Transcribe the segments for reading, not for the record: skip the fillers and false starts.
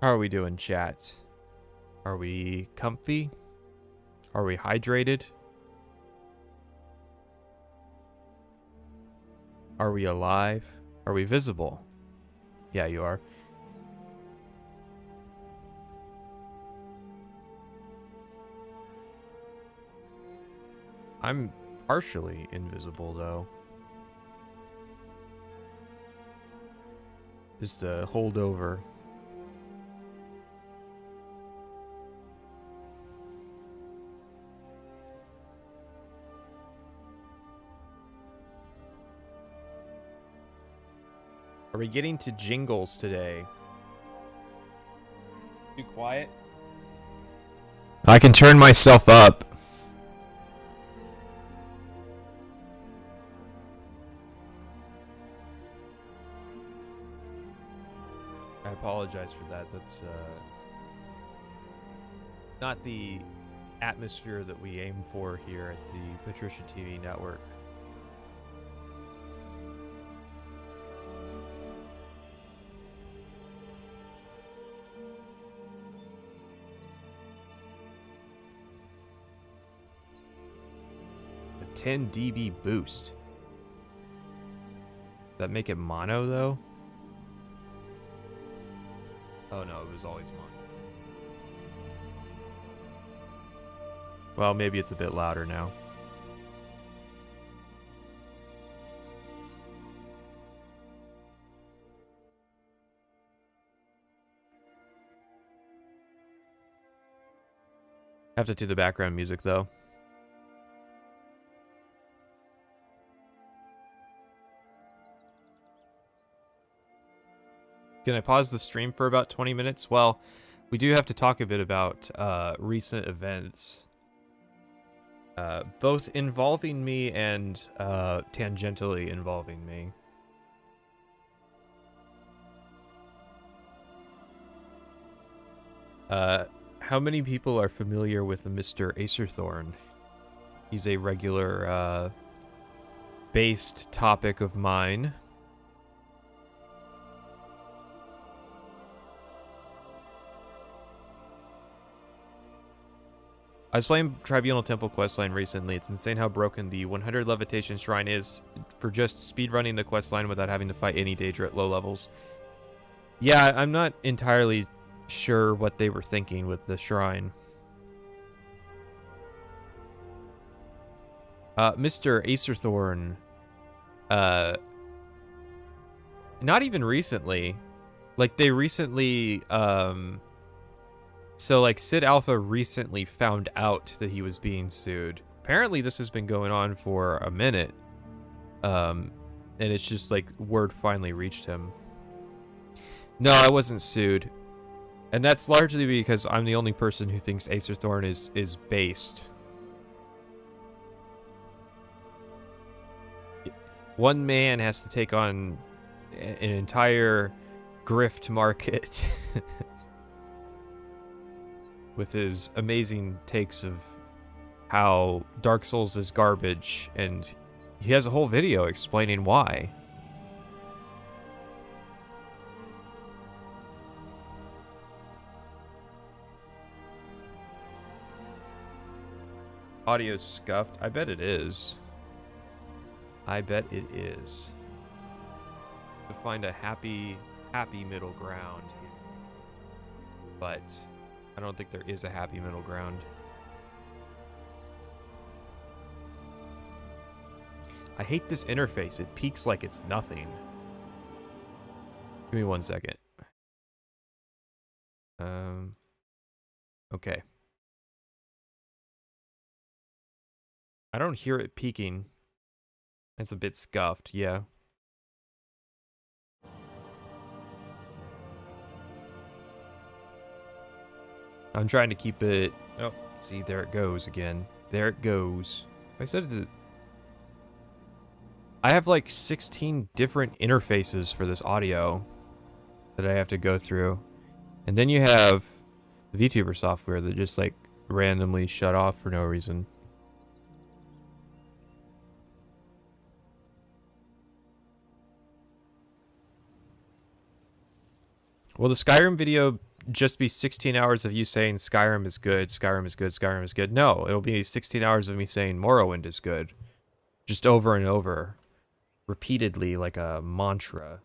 How are we doing, chat? Are we comfy? Are we hydrated? Are we alive? Are we visible? Yeah, you are. I'm partially invisible, though. Just a holdover. Are we getting to jingles today? Too quiet? I can turn myself up. I apologize for that. That's not the atmosphere that we aim for here at the Patricia TV network. A 10 dB boost. Does that make it mono though? Oh no, it was always mono. Well, maybe it's a bit louder now. Have to do the background music though. Can I pause the stream for about 20 minutes? Well, we do have to talk a bit about recent events. Both involving me and tangentially involving me. How many people are familiar with Mr. Acer Thorne? He's a regular based topic of mine. I was playing Tribunal Temple questline recently. It's insane how broken the 100 Levitation Shrine is for just speedrunning the questline without having to fight any Daedra at low levels. Yeah, I'm not entirely sure what they were thinking with the shrine. Mr. Acer Thorne, not even recently. Like, they recently, so, like, Sid Alpha recently found out that he was being sued. Apparently, this has been going on for a minute. And it's just, like, word finally reached him. No, I wasn't sued. And that's largely because I'm the only person who thinks Acer Thorne is based. One man has to take on an entire grift market. With his amazing takes of how Dark Souls is garbage, and he has a whole video explaining why. Audio's scuffed. I bet it is. I bet it is. To find a happy middle ground here. But I don't think there is a happy middle ground. I hate this interface. It peaks like it's nothing. Give me 1 second. Okay. I don't hear it peaking. It's a bit scuffed, yeah. I'm trying to keep it... Oh, see, there it goes again. There it goes. I said it... I have like 16 different interfaces for this audio that I have to go through. And then you have VTuber software that just like randomly shut off for no reason. Well, the Skyrim video just be 16 hours of you saying Skyrim is good, Skyrim is good, Skyrim is good. No, it'll be 16 hours of me saying Morrowind is good. Just over and over. Repeatedly, like a mantra.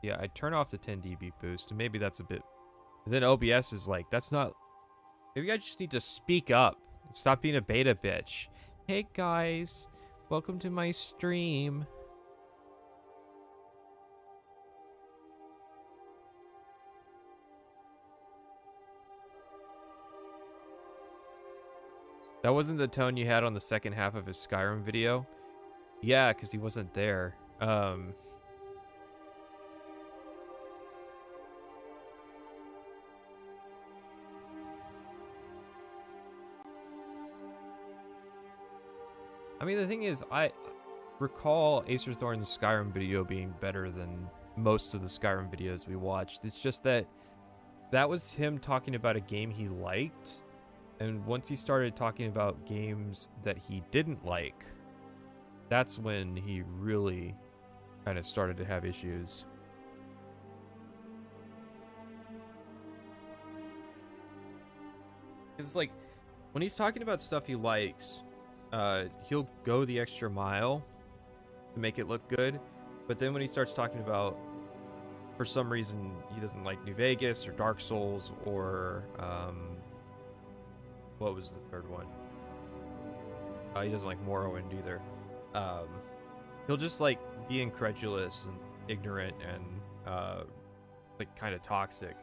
Yeah, I turn off the 10 dB boost, and maybe that's a bit... Then OBS is like, that's not... Maybe I just need to speak up. Stop being a beta bitch. Hey guys, welcome to my stream. That wasn't the tone you had on the second half of his Skyrim video? Yeah, because he wasn't there. I mean, the thing is, I recall Acer Thorne's Skyrim video being better than most of the Skyrim videos we watched. It's just that that was him talking about a game he liked, and once he started talking about games that he didn't like, that's when he really kind of started to have issues. It's like, when he's talking about stuff he likes, he'll go the extra mile to make it look good, but then when he starts talking about, for some reason, he doesn't like New Vegas or Dark Souls or what was the third one? He doesn't like Morrowind either. He'll just like be incredulous and ignorant and like kind of toxic.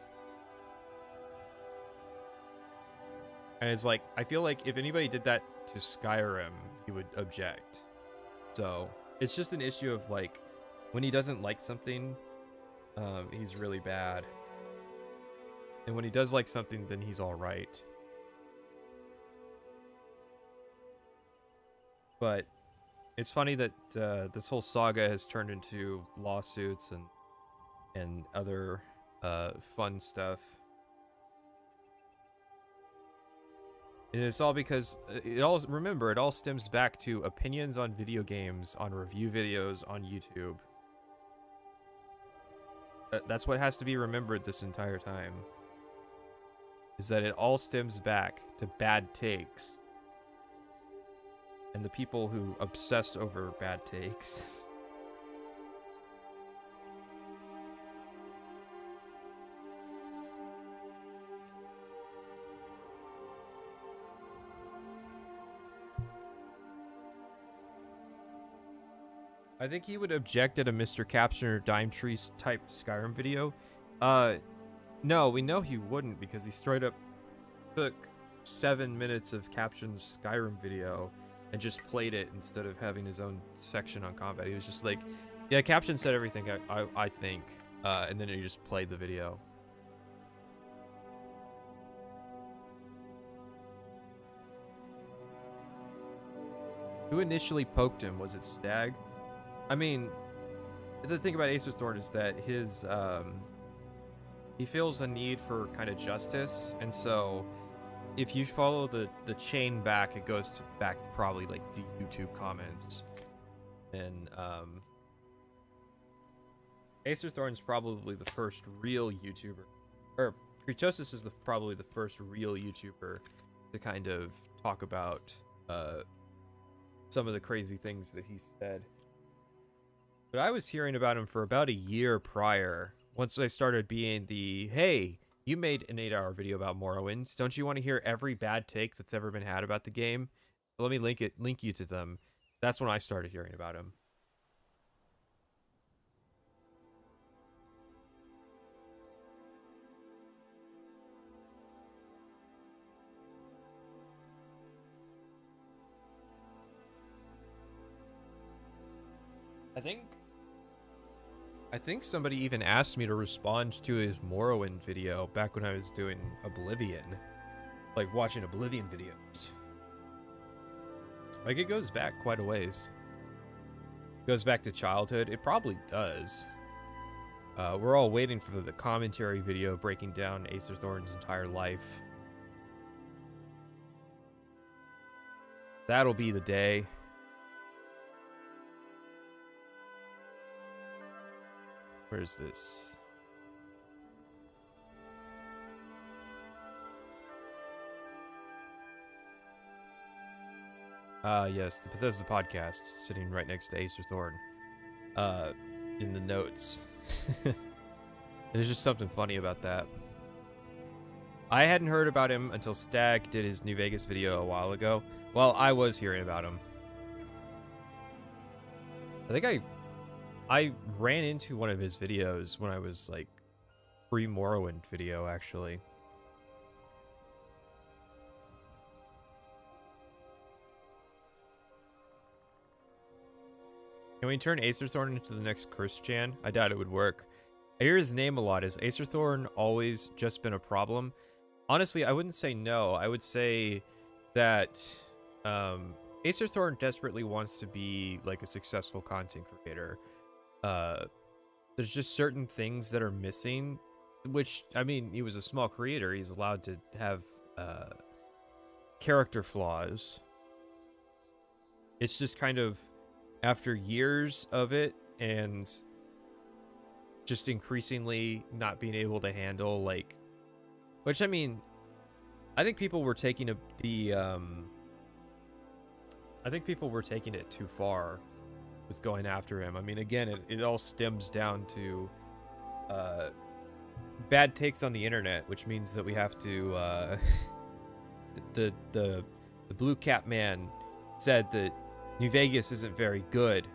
And it's like, I feel like if anybody did that to Skyrim, he would object. So it's just an issue of like, when he doesn't like something, he's really bad. And when he does like something, then he's all right. But it's funny that this whole saga has turned into lawsuits and other fun stuff. And it's all because it all stems back to opinions on video games, on review videos on YouTube. That's what has to be remembered this entire time. Is that it all stems back to bad takes. And the people who obsess over bad takes. I think he would object at a Mr. Captioner Dime Tree type Skyrim video. No, we know he wouldn't, because he straight up took 7 minutes of Caption's Skyrim video and just played it instead of having his own section on combat. He was just like, yeah, Caption said everything I think, and then he just played the video. Who initially poked him? Was it Stag? I mean, the thing about Acer Thorne is that his, he feels a need for kind of justice, and so if you follow the chain back, it goes to back to probably like the YouTube comments. And Acer Thorne's probably the first real YouTuber, or Kritosis is probably the first real YouTuber to kind of talk about some of the crazy things that he said. But I was hearing about him for about a year prior. Once I started being the, hey, you made an 8-hour video about Morrowind. Don't you want to hear every bad take that's ever been had about the game? Let me link you to them. That's when I started hearing about him. I think somebody even asked me to respond to his Morrowind video back when I was doing Oblivion. Like, watching Oblivion videos. Like, it goes back quite a ways. It goes back to childhood. It probably does. We're all waiting for the commentary video breaking down Acer Thorne's entire life. That'll be the day. Where's this? Yes, the Bethesda podcast, sitting right next to Acer Thorne. In the notes. There's just something funny about that. I hadn't heard about him until Stag did his New Vegas video a while ago. Well, I was hearing about him. I think I ran into one of his videos when I was like pre-Morrowind video, actually. Can we turn Acer Thorne into the next Christian? I doubt it would work. I hear his name a lot. Is Acer Thorne always just been a problem? Honestly, I wouldn't say no. I would say that Acer Thorne desperately wants to be like a successful content creator. There's just certain things that are missing, which, I mean, he was a small creator. He's allowed to have character flaws. It's just kind of, after years of it and just increasingly not being able to handle, like, which, I mean, I think people were taking I think people were taking it too far with going after him. I mean, again, it all stems down to bad takes on the internet, which means that we have to the Blue Cap Man said that New Vegas isn't very good.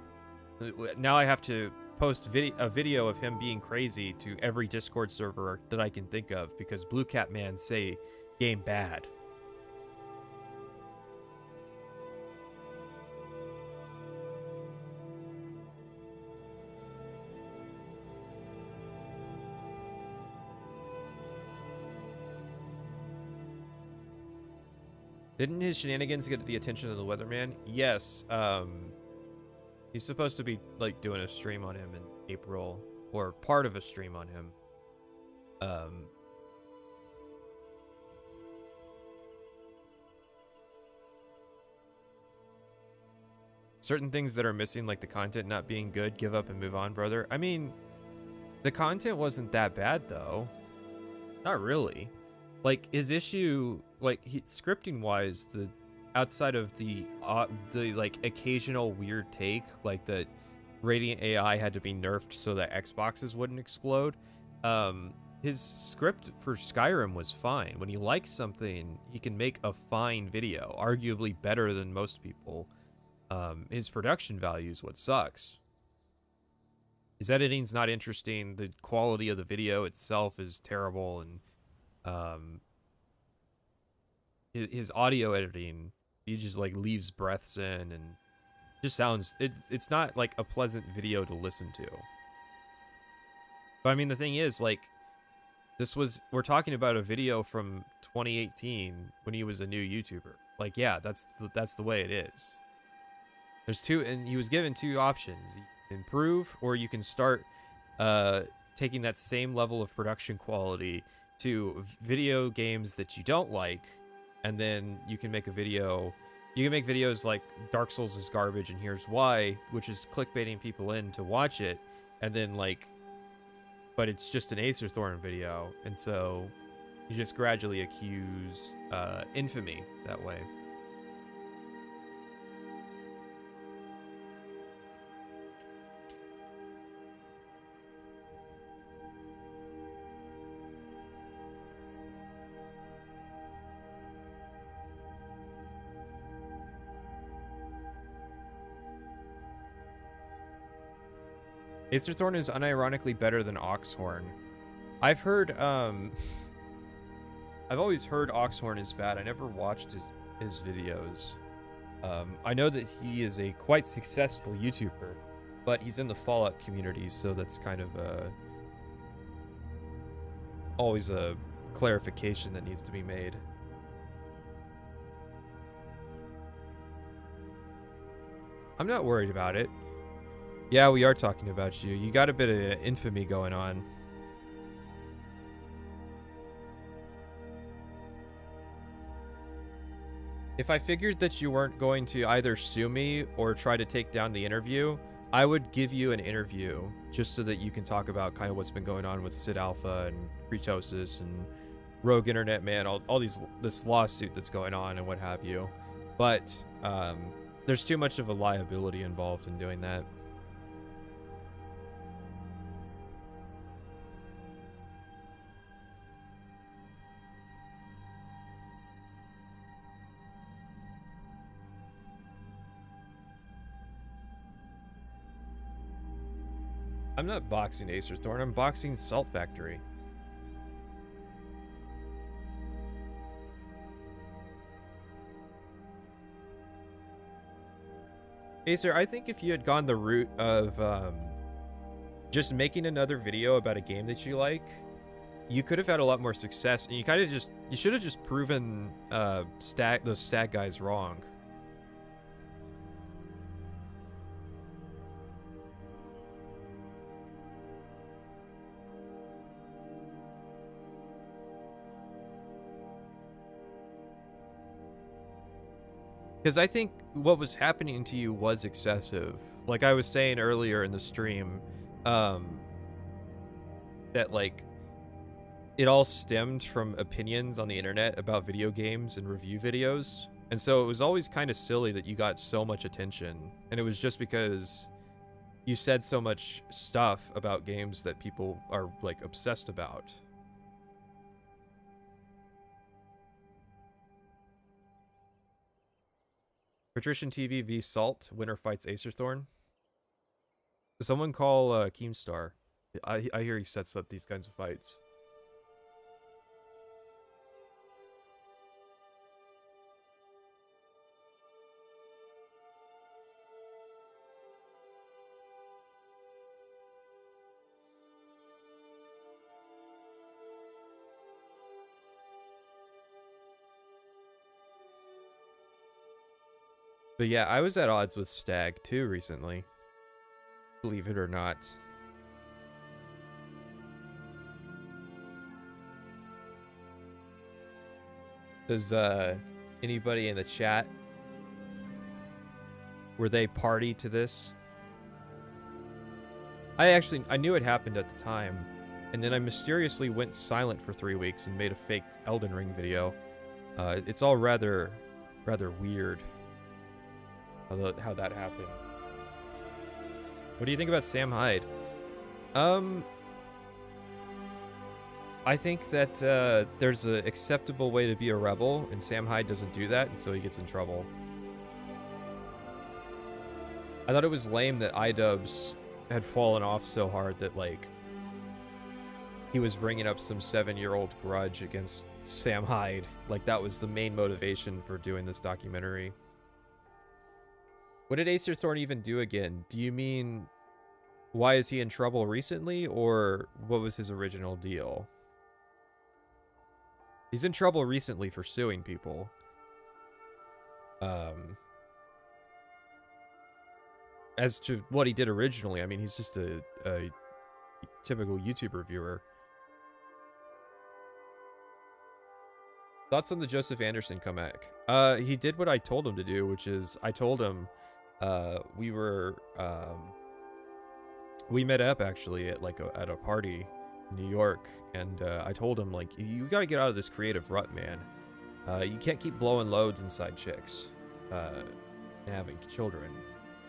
Now I have to post a video of him being crazy to every Discord server that I can think of because Blue Cap Man say game bad. Didn't his shenanigans get the attention of the weatherman? Yes. He's supposed to be like doing a stream on him in April, or part of a stream on him. Certain things that are missing, like the content not being good, give up and move on, brother. I mean, the content wasn't that bad though. Not really. Like his issue, like scripting wise, the outside of the like occasional weird take, like that Radiant AI had to be nerfed so that Xboxes wouldn't explode. His script for Skyrim was fine. When he likes something, he can make a fine video, arguably better than most people. His production value is what sucks. His editing's not interesting. The quality of the video itself is terrible, and his audio editing, he just like leaves breaths in and just sounds, it's not like a pleasant video to listen to. But I mean, the thing is, like, we're talking about a video from 2018 when he was a new YouTuber. Like, yeah, that's the way it is. There's and he was given two options: you can improve, or you can start taking that same level of production quality to video games that you don't like, and then you can make a video. You can make videos like Dark Souls is garbage and here's why, which is clickbaiting people in to watch it, and then like, but it's just an Acer Thorne video, and so you just gradually accuse infamy that way. Acer Thorne is unironically better than Oxhorn. I've heard, I've always heard Oxhorn is bad. I never watched his videos. I know that he is a quite successful YouTuber, but he's in the Fallout community, so that's kind of always a clarification that needs to be made. I'm not worried about it. Yeah, we are talking about you. You got a bit of infamy going on. If I figured that you weren't going to either sue me or try to take down the interview, I would give you an interview just so that you can talk about kind of what's been going on with Sid Alpha and Kretosis and Rogue Internet Man, all this lawsuit that's going on and what have you. But There's too much of a liability involved in doing that. I'm not boxing Acer Thorne, I'm boxing Salt Factory. Acer, I think if you had gone the route of just making another video about a game that you like, you could have had a lot more success, and you kind of you should have just proven those stat guys wrong. Because I think what was happening to you was excessive. Like I was saying earlier in the stream, that like it all stemmed from opinions on the internet about video games and review videos. And so it was always kind of silly that you got so much attention. And it was just because you said so much stuff about games that people are like obsessed about. Patrician TV v Salt. Winner fights Acer Thorne. Someone call Keemstar. I hear he sets up these kinds of fights. But yeah, I was at odds with Stag too recently. Believe it or not. Does anybody in the chat, were they party to this? I knew it happened at the time, and then I mysteriously went silent for 3 weeks and made a fake Elden Ring video. It's all rather weird how that happened. What do you think about Sam Hyde? I think that there's an acceptable way to be a rebel, and Sam Hyde doesn't do that, and so he gets in trouble. I thought it was lame that iDubbbz had fallen off so hard that, like, he was bringing up some 7-year-old grudge against Sam Hyde. Like, that was the main motivation for doing this documentary. What did Acer Thorne even do again? Do you mean, why is he in trouble recently, or what was his original deal? He's in trouble recently for suing people. As to what he did originally, I mean, he's just a typical YouTube reviewer. Thoughts on the Joseph Anderson comeback? He did what I told him to do, which is I told him we met up actually at at a party in New York, and I told him, like, you got to get out of this creative rut, man. You can't keep blowing loads inside chicks and having children.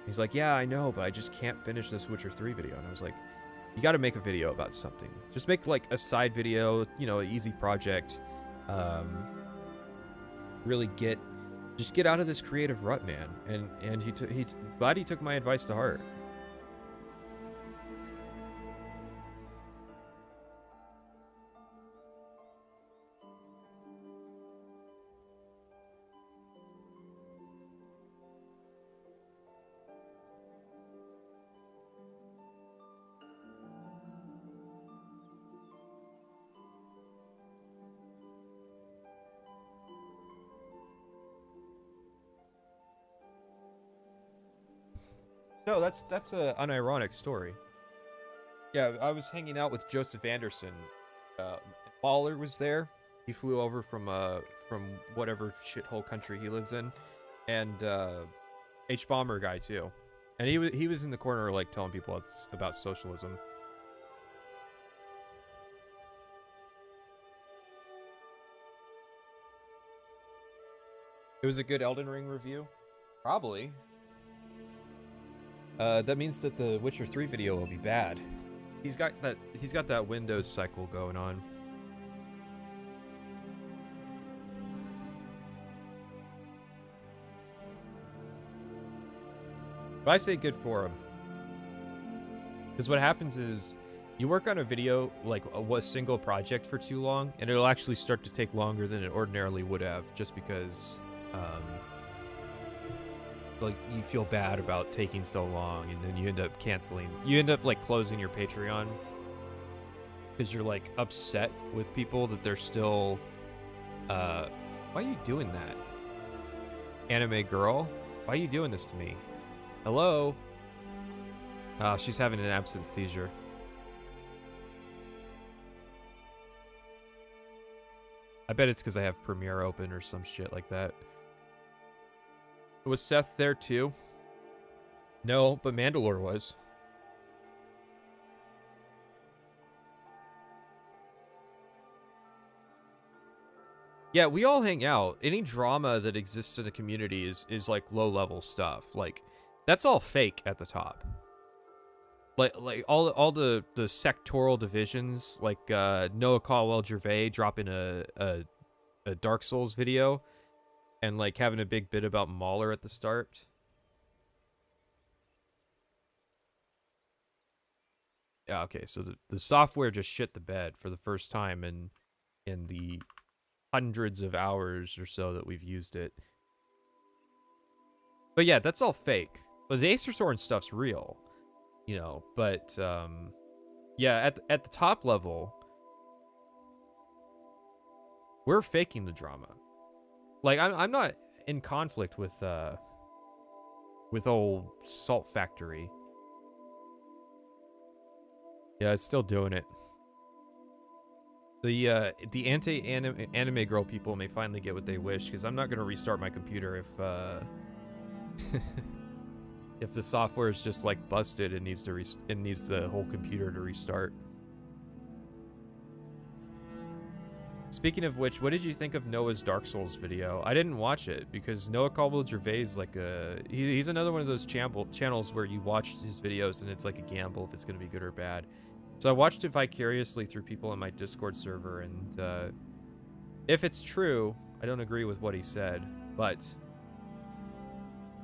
He's like, yeah, I know, but I just can't finish this Witcher 3 video. And I was like, you got to make a video about something. Just make like a side video, you know, an easy project. Really just get out of this creative rut, man. And he glad he took my advice to heart. No, that's an unironic story. Yeah, I was hanging out with Joseph Anderson. Baller was there. He flew over from whatever shithole country he lives in, and H-Bomber guy too. And he was in the corner like telling people about socialism. It was a good Elden Ring review. Probably. That means that the Witcher 3 video will be bad. He's got that Windows cycle going on. But I say good for him. Because what happens is, you work on a video, like a single project for too long, and it'll actually start to take longer than it ordinarily would have, just because, like, you feel bad about taking so long, and then you end up canceling. You end up, like, closing your Patreon, because you're, like, upset with people that they're still, why are you doing that? Anime girl? Why are you doing this to me? Hello? She's having an absence seizure. I bet it's because I have Premiere open or some shit like that. Was Seth there too? No, but Mandalore was. Yeah, we all hang out. Any drama that exists in the community is like low-level stuff. Like, that's all fake at the top. Like all the sectoral divisions, like Noah Caldwell-Gervais dropping a Dark Souls video and like having a big bit about Mauler at the start. Yeah, okay, so the software just shit the bed for the first time in the hundreds of hours or so that we've used it. But yeah, that's all fake. But the Acer Thorne stuff's real, you know. But yeah, at the top level, we're faking the drama. Like I'm not in conflict with old Salt Factory. Yeah, it's still doing it. The anti-anime girl people may finally get what they wish, because I'm not gonna restart my computer if if the software is just like busted and needs the whole computer to restart. Speaking of which, what did you think of Noah's Dark Souls video? I didn't watch it because Noah Caldwell-Gervais is like he's another one of those channels where you watch his videos and it's like a gamble if it's gonna be good or bad. So I watched it vicariously through people in my Discord server, and if it's true, I don't agree with what he said, but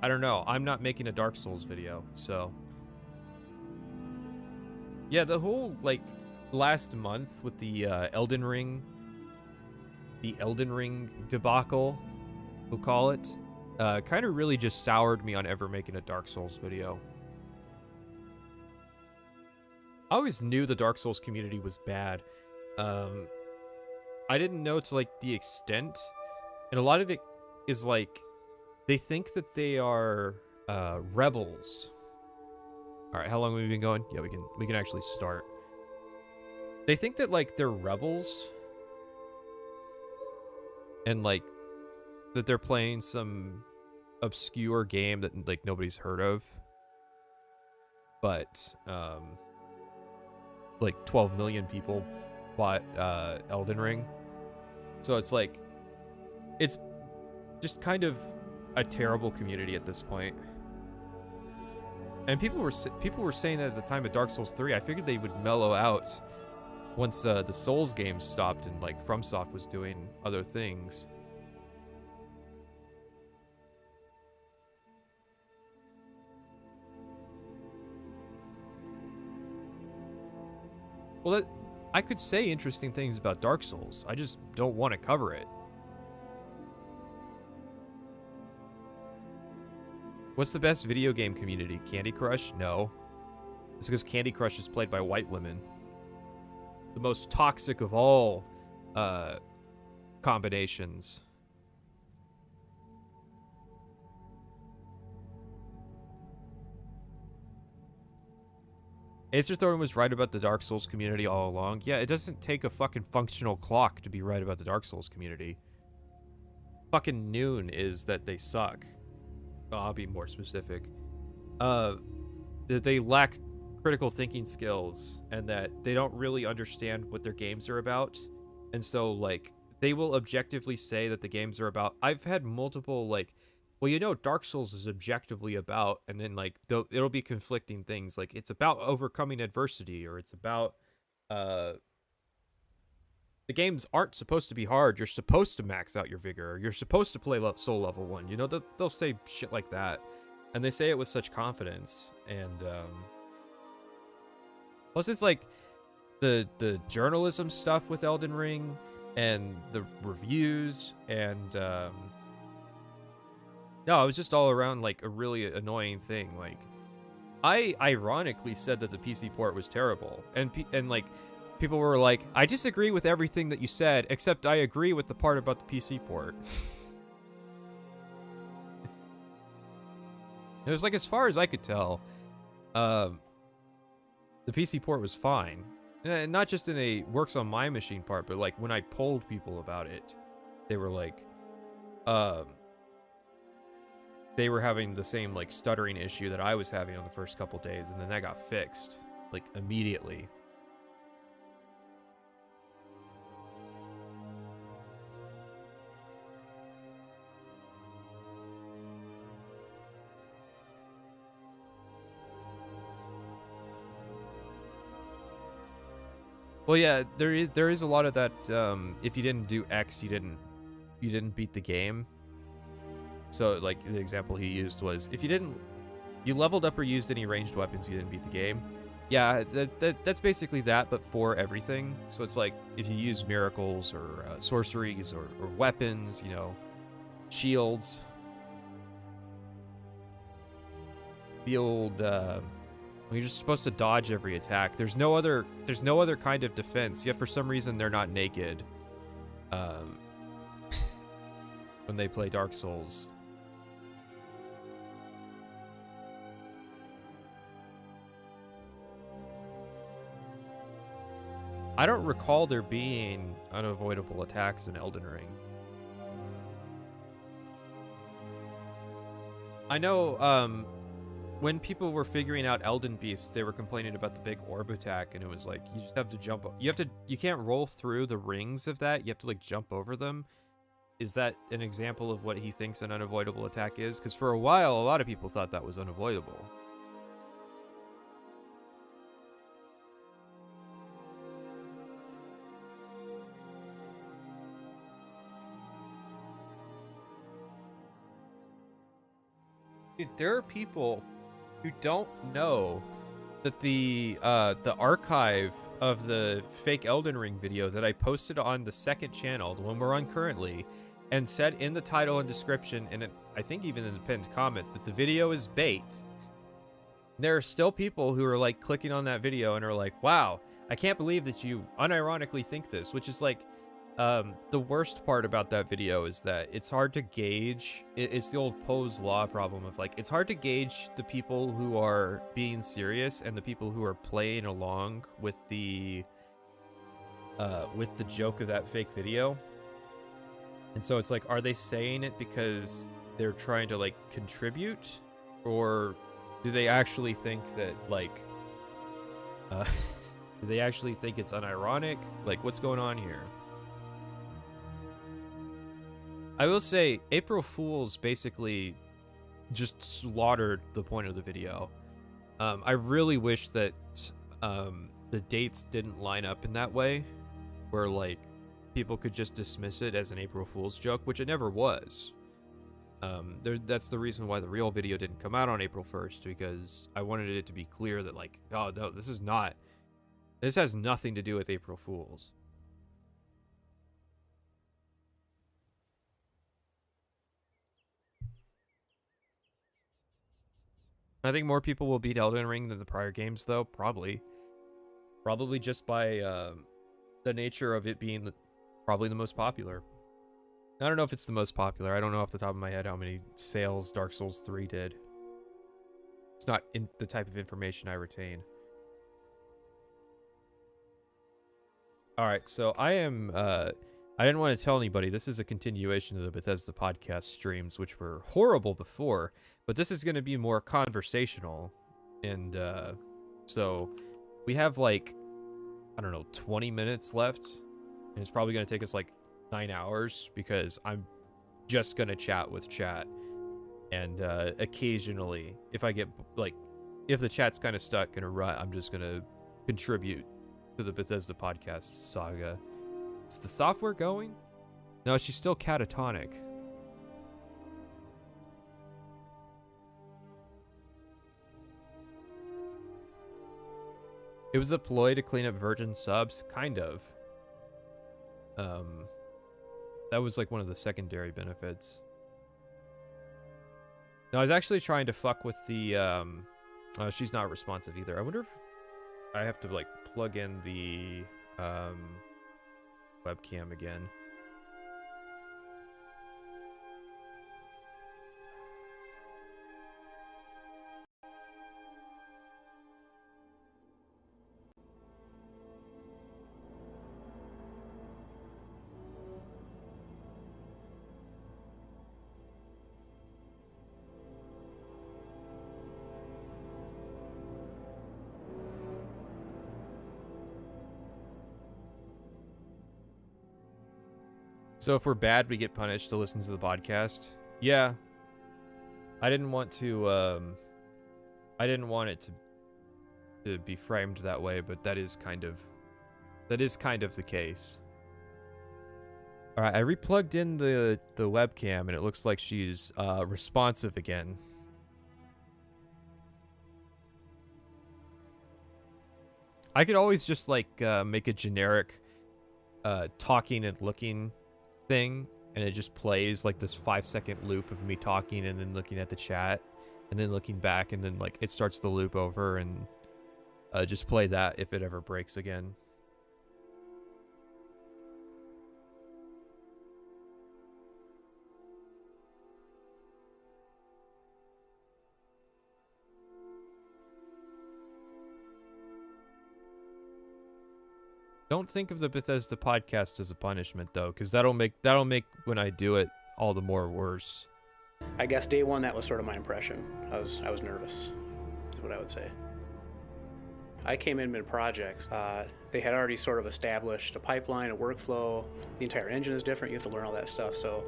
I don't know. I'm not making a Dark Souls video, so yeah, the whole like last month with the Elden Ring debacle, we'll call it, kind of really just soured me on ever making a Dark Souls video. I always knew the Dark Souls community was bad. I didn't know to like the extent, and a lot of it is like they think that they are rebels. All right, how long have we been going? Yeah, we can actually start. They think that like they're rebels, and like that they're playing some obscure game that like nobody's heard of, but like 12 million people bought Elden Ring. So it's like, it's just kind of a terrible community at this point. And people were saying that at the time of Dark Souls 3. I figured they would mellow out once the Souls games stopped and like FromSoft was doing other things. Well, I could say interesting things about Dark Souls. I just don't want to cover it. What's the best video game community? Candy Crush? No. It's because Candy Crush is played by white women. The most toxic of all combinations. Acer Thorne was right about the Dark Souls community all along. Yeah, it doesn't take a fucking functional clock to be right about the Dark Souls community. Fucking noon is that they suck. I'll be more specific. That they lack critical thinking skills, and that they don't really understand what their games are about. And so, like, they will objectively say that the games are about... I've had multiple, like, well, you know, Dark Souls is objectively about, and then like it'll be conflicting things. Like it's about overcoming adversity, or it's about uh the games aren't supposed to be hard. You're supposed to max out your vigor. Or you're supposed to play soul level 1. You know, they'll say shit like that, and they say it with such confidence. And plus, it's like the journalism stuff with Elden Ring, and the reviews, and no, it was just all around like a really annoying thing. Like, I ironically said that the PC port was terrible, and like people were like, I disagree with everything that you said, except I agree with the part about the PC port. It was like, as far as I could tell, the PC port was fine. And not just in a works on my machine part, but like when I polled people about it, they were like, they were having the same like stuttering issue that I was having on the first couple days, and then that got fixed like immediately. Well, yeah, there is a lot of that. If you didn't do X, you didn't beat the game. So, like, the example he used was, if you leveled up or used any ranged weapons, you didn't beat the game. Yeah, that's basically that, but for everything. So it's like, if you use miracles or sorceries or weapons, you know, shields, the old, you're just supposed to dodge every attack. There's no other kind of defense. Yet for some reason they're not naked when they play Dark Souls. I don't recall there being unavoidable attacks in Elden Ring. I know when people were figuring out Elden Beasts, they were complaining about the big orb attack, and it was like, you just have to jump. You can't roll through the rings of that. You have to like jump over them. Is that an example of what he thinks an unavoidable attack is? Because for a while, a lot of people thought that was unavoidable. Dude, there are people who don't know that the archive of the fake Elden Ring video that I posted on the second channel, the one we're on currently, and said in the title and description, and I think even in the pinned comment, that the video is bait. There are still people who are like clicking on that video and are like, wow, I can't believe that you unironically think this, which is like, the worst part about that video is that it's hard to gauge. It's the old Poe's Law problem of like, it's hard to gauge the people who are being serious and the people who are playing along with the joke of that fake video. And so it's like, are they saying it because they're trying to like contribute, or do they actually think that like, do they actually think it's unironic? Like, what's going on here? I will say, April Fools basically just slaughtered the point of the video. I really wish that the dates didn't line up in that way, where like people could just dismiss it as an April Fool's joke, which it never was. That's the reason why the real video didn't come out on April 1st, because I wanted it to be clear that like, oh no, this has nothing to do with April Fools. I think more people will beat Elden Ring than the prior games, though. Probably just by the nature of it being probably the most popular. I don't know if it's the most popular. I don't know off the top of my head how many sales Dark Souls 3 did. It's not in the type of information I retain. Alright, so I am... I didn't want to tell anybody, this is a continuation of the Bethesda podcast streams, which were horrible before, but this is going to be more conversational. And so we have like, I don't know, 20 minutes left. And it's probably going to take us like 9 hours, because I'm just going to chat with chat. And occasionally, if I get, like, if the chat's kind of stuck in a rut, I'm just going to contribute to the Bethesda podcast saga. Is the software going? No, she's still catatonic. It was a ploy to clean up virgin subs, kind of. That was like one of the secondary benefits. No, I was actually trying to fuck with the, she's not responsive either. I wonder if I have to, like, plug in the, webcam again. So if we're bad, we get punished to listen to the podcast. Yeah. I didn't want it to be framed that way, but that is kind of the case. All right, I replugged in the webcam and it looks like she's responsive again. I could always just like make a generic talking and looking thing, and it just plays like this 5-second loop of me talking and then looking at the chat and then looking back, and then like it starts the loop over, and just play that if it ever breaks again. Don't think of the Bethesda podcast as a punishment though, because that'll make when I do it all the more worse. I guess day one, that was sort of my impression. I was nervous, is what I would say. I came in mid-project. They had already sort of established a pipeline, a workflow. The entire engine is different. You have to learn all that stuff. So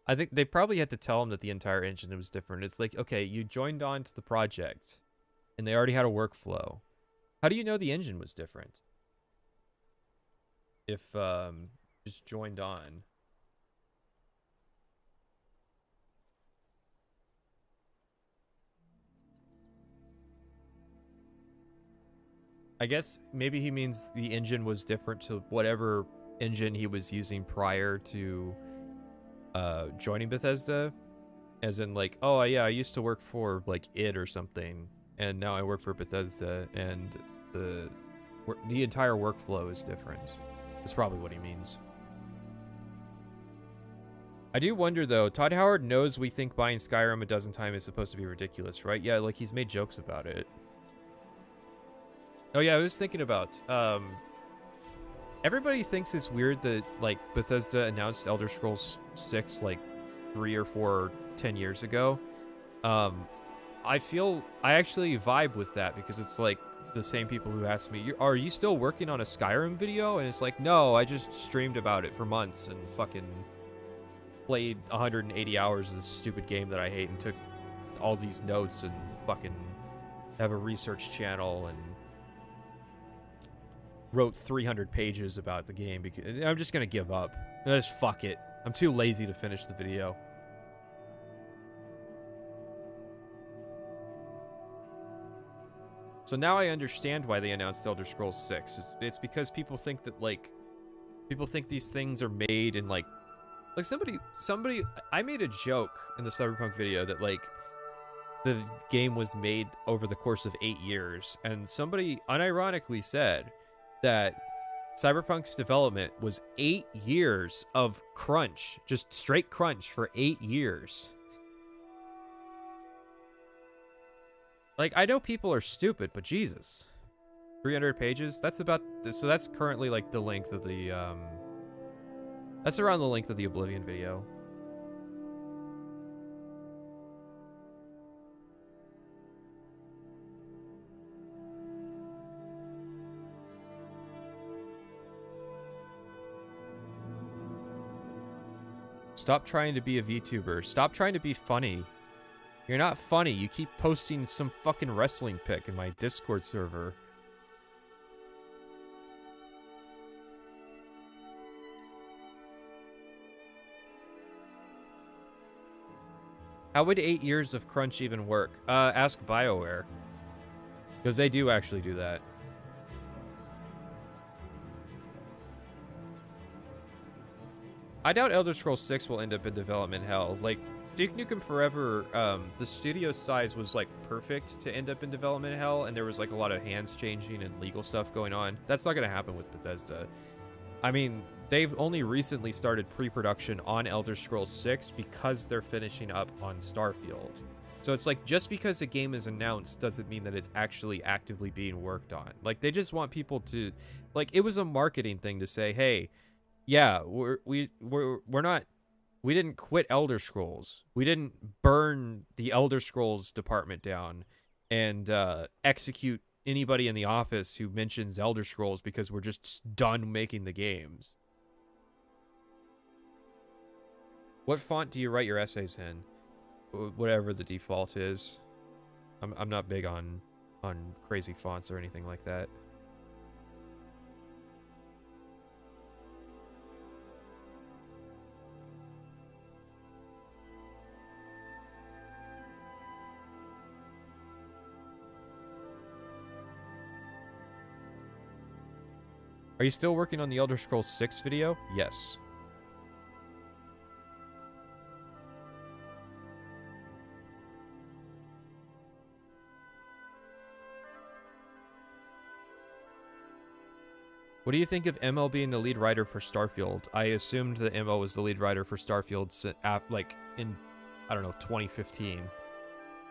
I think they probably had to tell him that the entire engine was different. It's like, okay, you joined on to the project, and they already had a workflow. How do you know the engine was different? If just joined on. I guess maybe he means the engine was different to whatever engine he was using prior to joining Bethesda. As in like, oh yeah, I used to work for like id or something, and now I work for Bethesda, and the entire workflow is different. That's probably what he means. I do wonder though, Todd Howard knows we think buying Skyrim a dozen times is supposed to be ridiculous, right? Yeah, like he's made jokes about it. Oh yeah, I was thinking about everybody thinks it's weird that like Bethesda announced Elder Scrolls 6 like 3 or 4 or 10 years ago. I actually vibe with that, because it's like the same people who ask me, are you still working on a Skyrim video? And it's like, no, I just streamed about it for months and fucking played 180 hours of this stupid game that I hate, and took all these notes and fucking have a research channel and wrote 300 pages about the game, because I'm just gonna give up. Just fuck it. I'm too lazy to finish the video. So now I understand why they announced Elder Scrolls 6. It's because people think that these things are made in like somebody I made a joke in the Cyberpunk video that like the game was made over the course of 8 years, and somebody unironically said that Cyberpunk's development was 8 years of crunch, just straight crunch for 8 years. Like, I know people are stupid, but Jesus. 300 pages? That's about... So that's currently, like, the length of the, That's around the length of the Oblivion video. Stop trying to be a VTuber. Stop trying to be funny. You're not funny. You keep posting some fucking wrestling pic in my Discord server. How would 8 years of crunch even work? Ask BioWare. Because they do actually do that. I doubt Elder Scrolls 6 will end up in development hell. Like, Duke Nukem Forever, the studio size was, like, perfect to end up in development hell, and there was, like, a lot of hands changing and legal stuff going on. That's not going to happen with Bethesda. I mean, they've only recently started pre-production on Elder Scrolls 6 because they're finishing up on Starfield. So it's like, just because a game is announced doesn't mean that it's actually actively being worked on. Like, they just want people to, like, it was a marketing thing to say, hey, yeah, we didn't quit Elder Scrolls. We didn't burn the Elder Scrolls department down and execute anybody in the office who mentions Elder Scrolls because we're just done making the games. What font do you write your essays in? Whatever the default is. I'm not big on crazy fonts or anything like that. Are you still working on the Elder Scrolls 6 video? Yes. What do you think of ML being the lead writer for Starfield? I assumed that ML was the lead writer for Starfield like in, I don't know, 2015.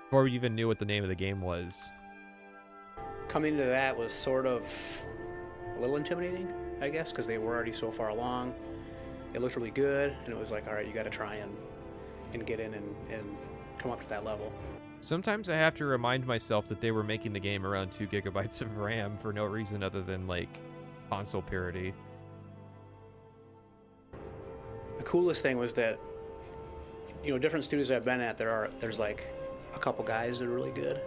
Before we even knew what the name of the game was. Coming to that was sort of a little intimidating, I guess, because they were already so far along. It looked really good, and it was like, all right, you got to try and get in and come up to that level. Sometimes I have to remind myself that they were making the game around 2 gigabytes of RAM for no reason other than, like, console parity. The coolest thing was that, you know, different studios I've been at, there's like a couple guys that are really good,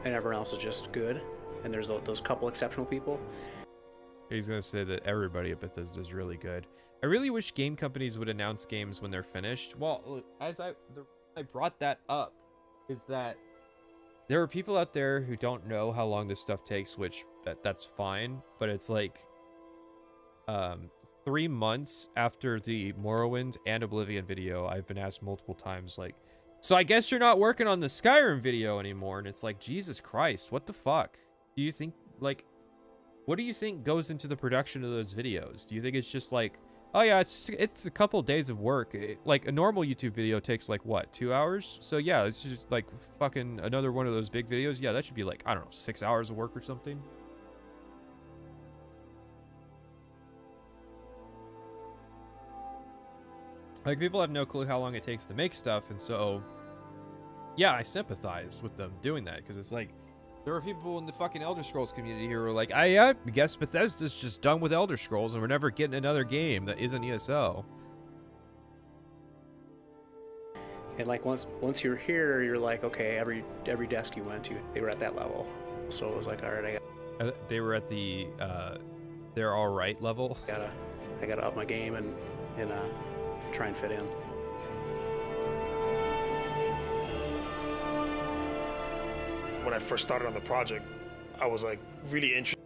and everyone else is just good, and there's those couple exceptional people. He's gonna say that everybody at Bethesda is really good. I really wish game companies would announce games when they're finished. Well, as I brought that up, is that there are people out there who don't know how long this stuff takes, which that's fine, but it's like 3 months after the Morrowind and Oblivion video, I've been asked multiple times, like, so I guess you're not working on the Skyrim video anymore, and it's like, Jesus Christ, what the fuck? Do you think, like, what do you think goes into the production of those videos? Do you think it's just like, oh yeah, it's a couple days of work? Like, a normal YouTube video takes like, what, 2 hours? So yeah, it's just like fucking another one of those big videos. Yeah, that should be like, I don't know, 6 hours of work or something. Like, people have no clue how long it takes to make stuff, and so yeah, I sympathized with them doing that, because it's like, there are people in the fucking Elder Scrolls community who are like, I guess Bethesda's just done with Elder Scrolls and we're never getting another game that isn't ESO. And like once you're here, you're like, okay, every desk you went to, they were at that level. So it was like, all right, they were at the they're all right level. I gotta up my game and try and fit in. When I first started on the project, I was like really interested.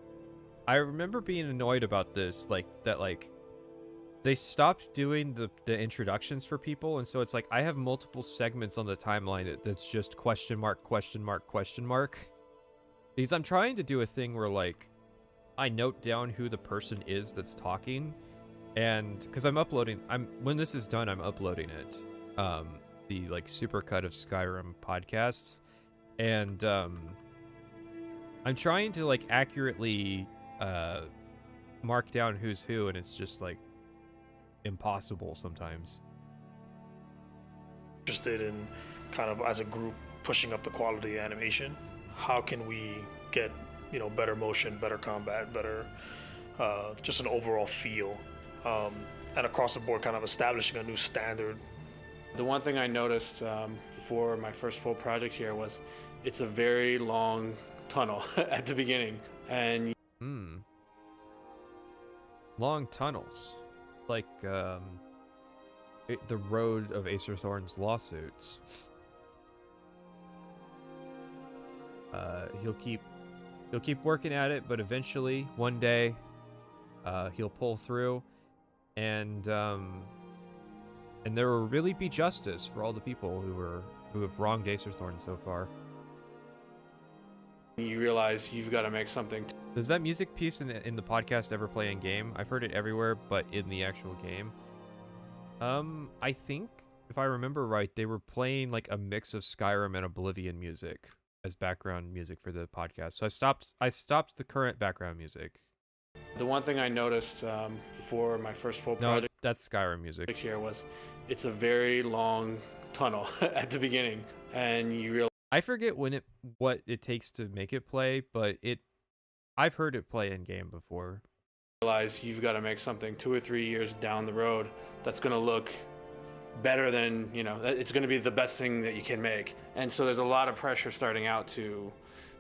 I remember being annoyed about this, like that, like they stopped doing the introductions for people, and so it's like I have multiple segments on the timeline that's just question mark, question mark, question mark. Because I'm trying to do a thing where like I note down who the person is that's talking, and because when this is done, I'm uploading it, the like supercut of Skyrim podcasts. And I'm trying to like accurately mark down who's who, and it's just like impossible sometimes. Interested in kind of as a group pushing up the quality of animation. How can we get, you know, better motion, better combat, better just an overall feel. and across the board kind of establishing a new standard. The one thing I noticed for my first full project here was it's a very long tunnel at the beginning, and long tunnels, like the road of Acer Thorne's lawsuits. He'll keep working at it, but eventually, one day, he'll pull through, and there will really be justice for all the people who have wronged Acer Thorne so far. you realize you've got to make something. Does that music piece in the podcast ever play in game? I've heard it everywhere, but in the actual game, I think if I remember right, they were playing like a mix of Skyrim and Oblivion music as background music for the podcast. So I stopped the current background music. The one thing I noticed for my first full project that's Skyrim music here was it's a very long tunnel at the beginning, and you realize I forget what it takes to make it play, but I've heard it play in game before. You've got to make something 2 or 3 years down the road that's going to look better than, it's going to be the best thing that you can make. And so there's a lot of pressure starting out to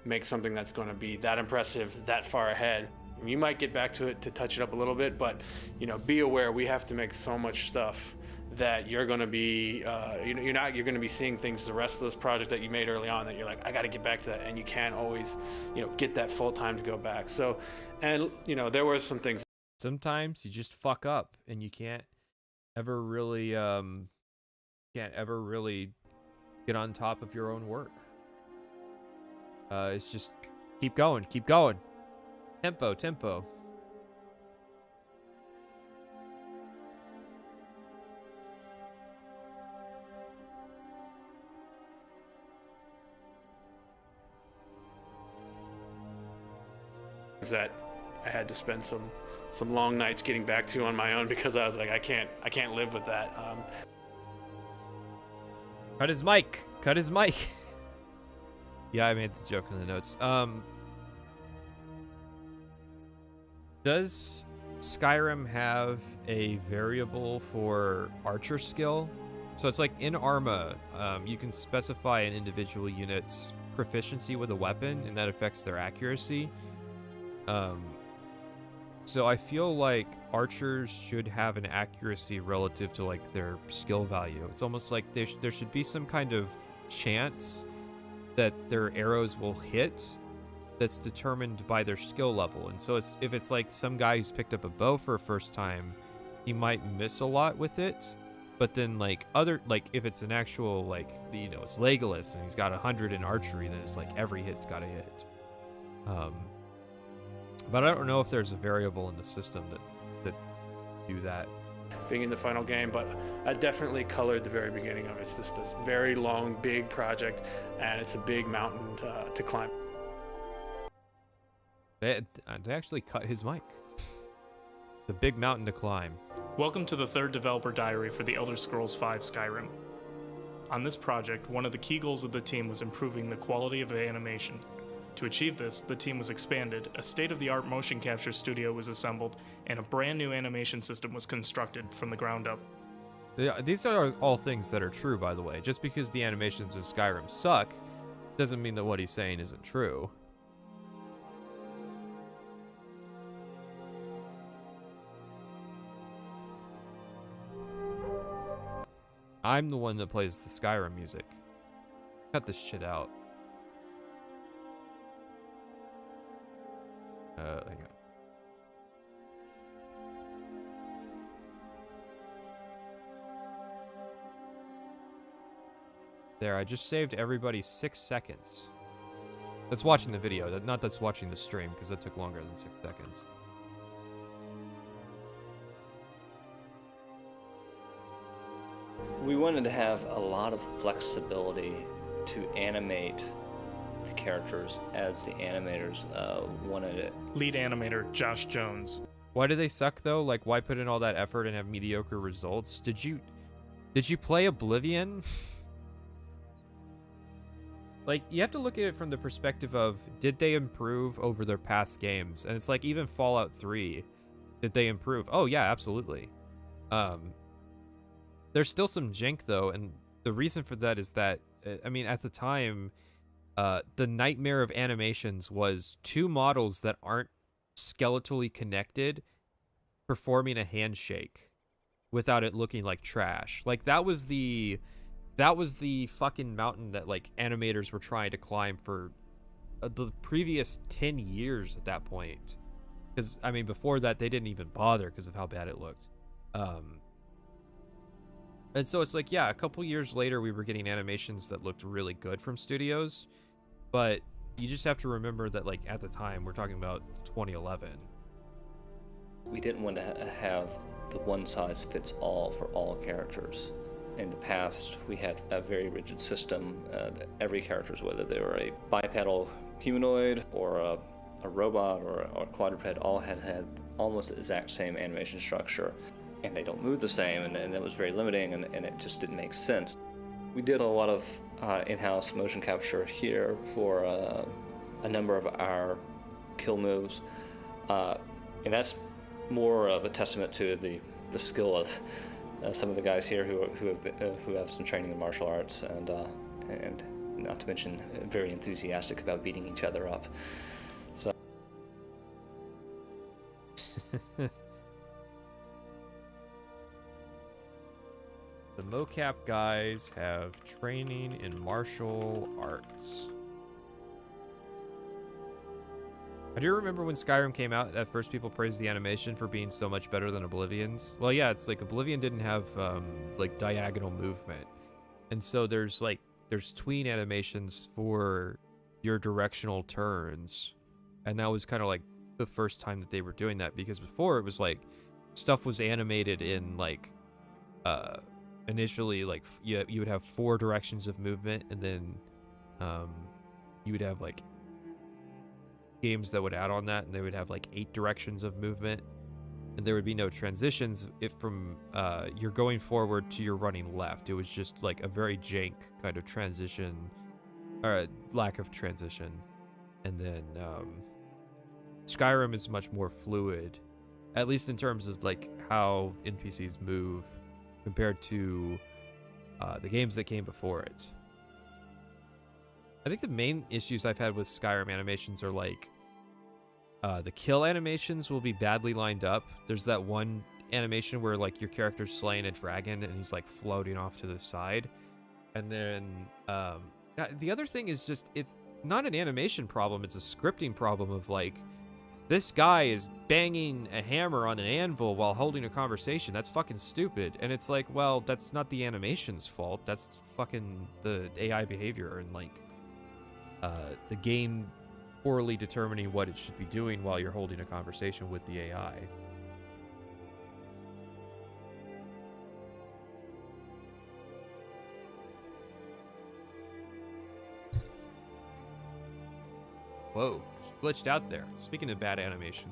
make something that's going to be that impressive, that far ahead. You might get back to it to touch it up a little bit, but be aware we have to make so much stuff that you're going to be you're going to be seeing things the rest of this project that you made early on that you're like, I got to get back to that, and you can't always get that full time to go back. So, and there were some things. Sometimes you just fuck up and you can't ever really get on top of your own work. It's just keep going, tempo. That I had to spend some long nights getting back to on my own because I was like, I can't live with that. Cut his mic. Yeah, I made the joke in the notes. Does Skyrim have a variable for archer skill? So it's like in Arma, you can specify an individual unit's proficiency with a weapon, and that affects their accuracy. So I feel like archers should have an accuracy relative to like their skill value. It's almost like there should be some kind of chance that their arrows will hit that's determined by their skill level. And so if it's like some guy who's picked up a bow for a first time, he might miss a lot with it. But then if it's an actual it's Legolas and he's got 100 in archery, then it's like every hit's got a hit. But I don't know if there's a variable in the system that do that. Being in the final game, but I definitely colored the very beginning of it. It's just this very long, big project, and it's a big mountain to climb. They actually cut his mic. The big mountain to climb. Welcome to the third developer diary for the Elder Scrolls V Skyrim. On this project, one of the key goals of the team was improving the quality of animation. To achieve this, the team was expanded, a state-of-the-art motion capture studio was assembled, and a brand new animation system was constructed from the ground up. Yeah, these are all things that are true, by the way. Just because the animations in Skyrim suck, doesn't mean that what he's saying isn't true. I'm the one that plays the Skyrim music. Cut this shit out. Hang on. There, I just saved everybody 6 seconds. That's watching the video, not that's watching the stream, because that took longer than 6 seconds. We wanted to have a lot of flexibility to animate the characters as the animators wanted it. Lead animator Josh Jones. Why do they suck though? Like, why put in all that effort and have mediocre results? Did you play Oblivion? Like, you have to look at it from the perspective of, did they improve over their past games? And it's like, even Fallout 3, did they improve? Oh yeah, absolutely. There's still some jank though, and the reason for that is that I mean at the time, the nightmare of animations was two models that aren't skeletally connected performing a handshake without it looking like trash. Like that was the fucking mountain that like animators were trying to climb for the previous 10 years at that point. Because I mean before that they didn't even bother because of how bad it looked. And so it's like, yeah, a couple years later we were getting animations that looked really good from studios, but you just have to remember that like at the time we're talking about 2011. We didn't want to have the one size fits all for all characters. In the past, we had a very rigid system. Every characters, whether they were a bipedal humanoid or a robot or a quadruped, all had almost the exact same animation structure. And they don't move the same, and that was very limiting, and it just didn't make sense. We did a lot of in-house motion capture here for a number of our kill moves, and that's more of a testament to the skill of some of the guys here who have some training in martial arts, and not to mention very enthusiastic about beating each other up. So. The mocap guys have training in martial arts. I do remember when Skyrim came out, at first people praised the animation for being so much better than Oblivion's. Well, yeah, it's like Oblivion didn't have like diagonal movement. And so there's tween animations for your directional turns. And that was kind of like the first time that they were doing that, because before it was like stuff was animated in like initially like you would have 4 directions of movement, and then you would have like games that would add on that, and they would have like 8 directions of movement, and there would be no transitions if from you're going forward to you're running left. It was just like a very jank kind of transition, or lack of transition. And then Skyrim is much more fluid, at least in terms of like how NPCs move compared to the games that came before it. I think the main issues I've had with Skyrim animations are like the kill animations will be badly lined up. There's that one animation where like your character's slaying a dragon and he's like floating off to the side. And then the other thing is just, it's not an animation problem, it's a scripting problem of like, this guy is banging a hammer on an anvil while holding a conversation. That's fucking stupid. And it's like, well, that's not the animation's fault. That's fucking the AI behavior and like the game poorly determining what it should be doing while you're holding a conversation with the AI. Whoa, glitched out there. Speaking of bad animation.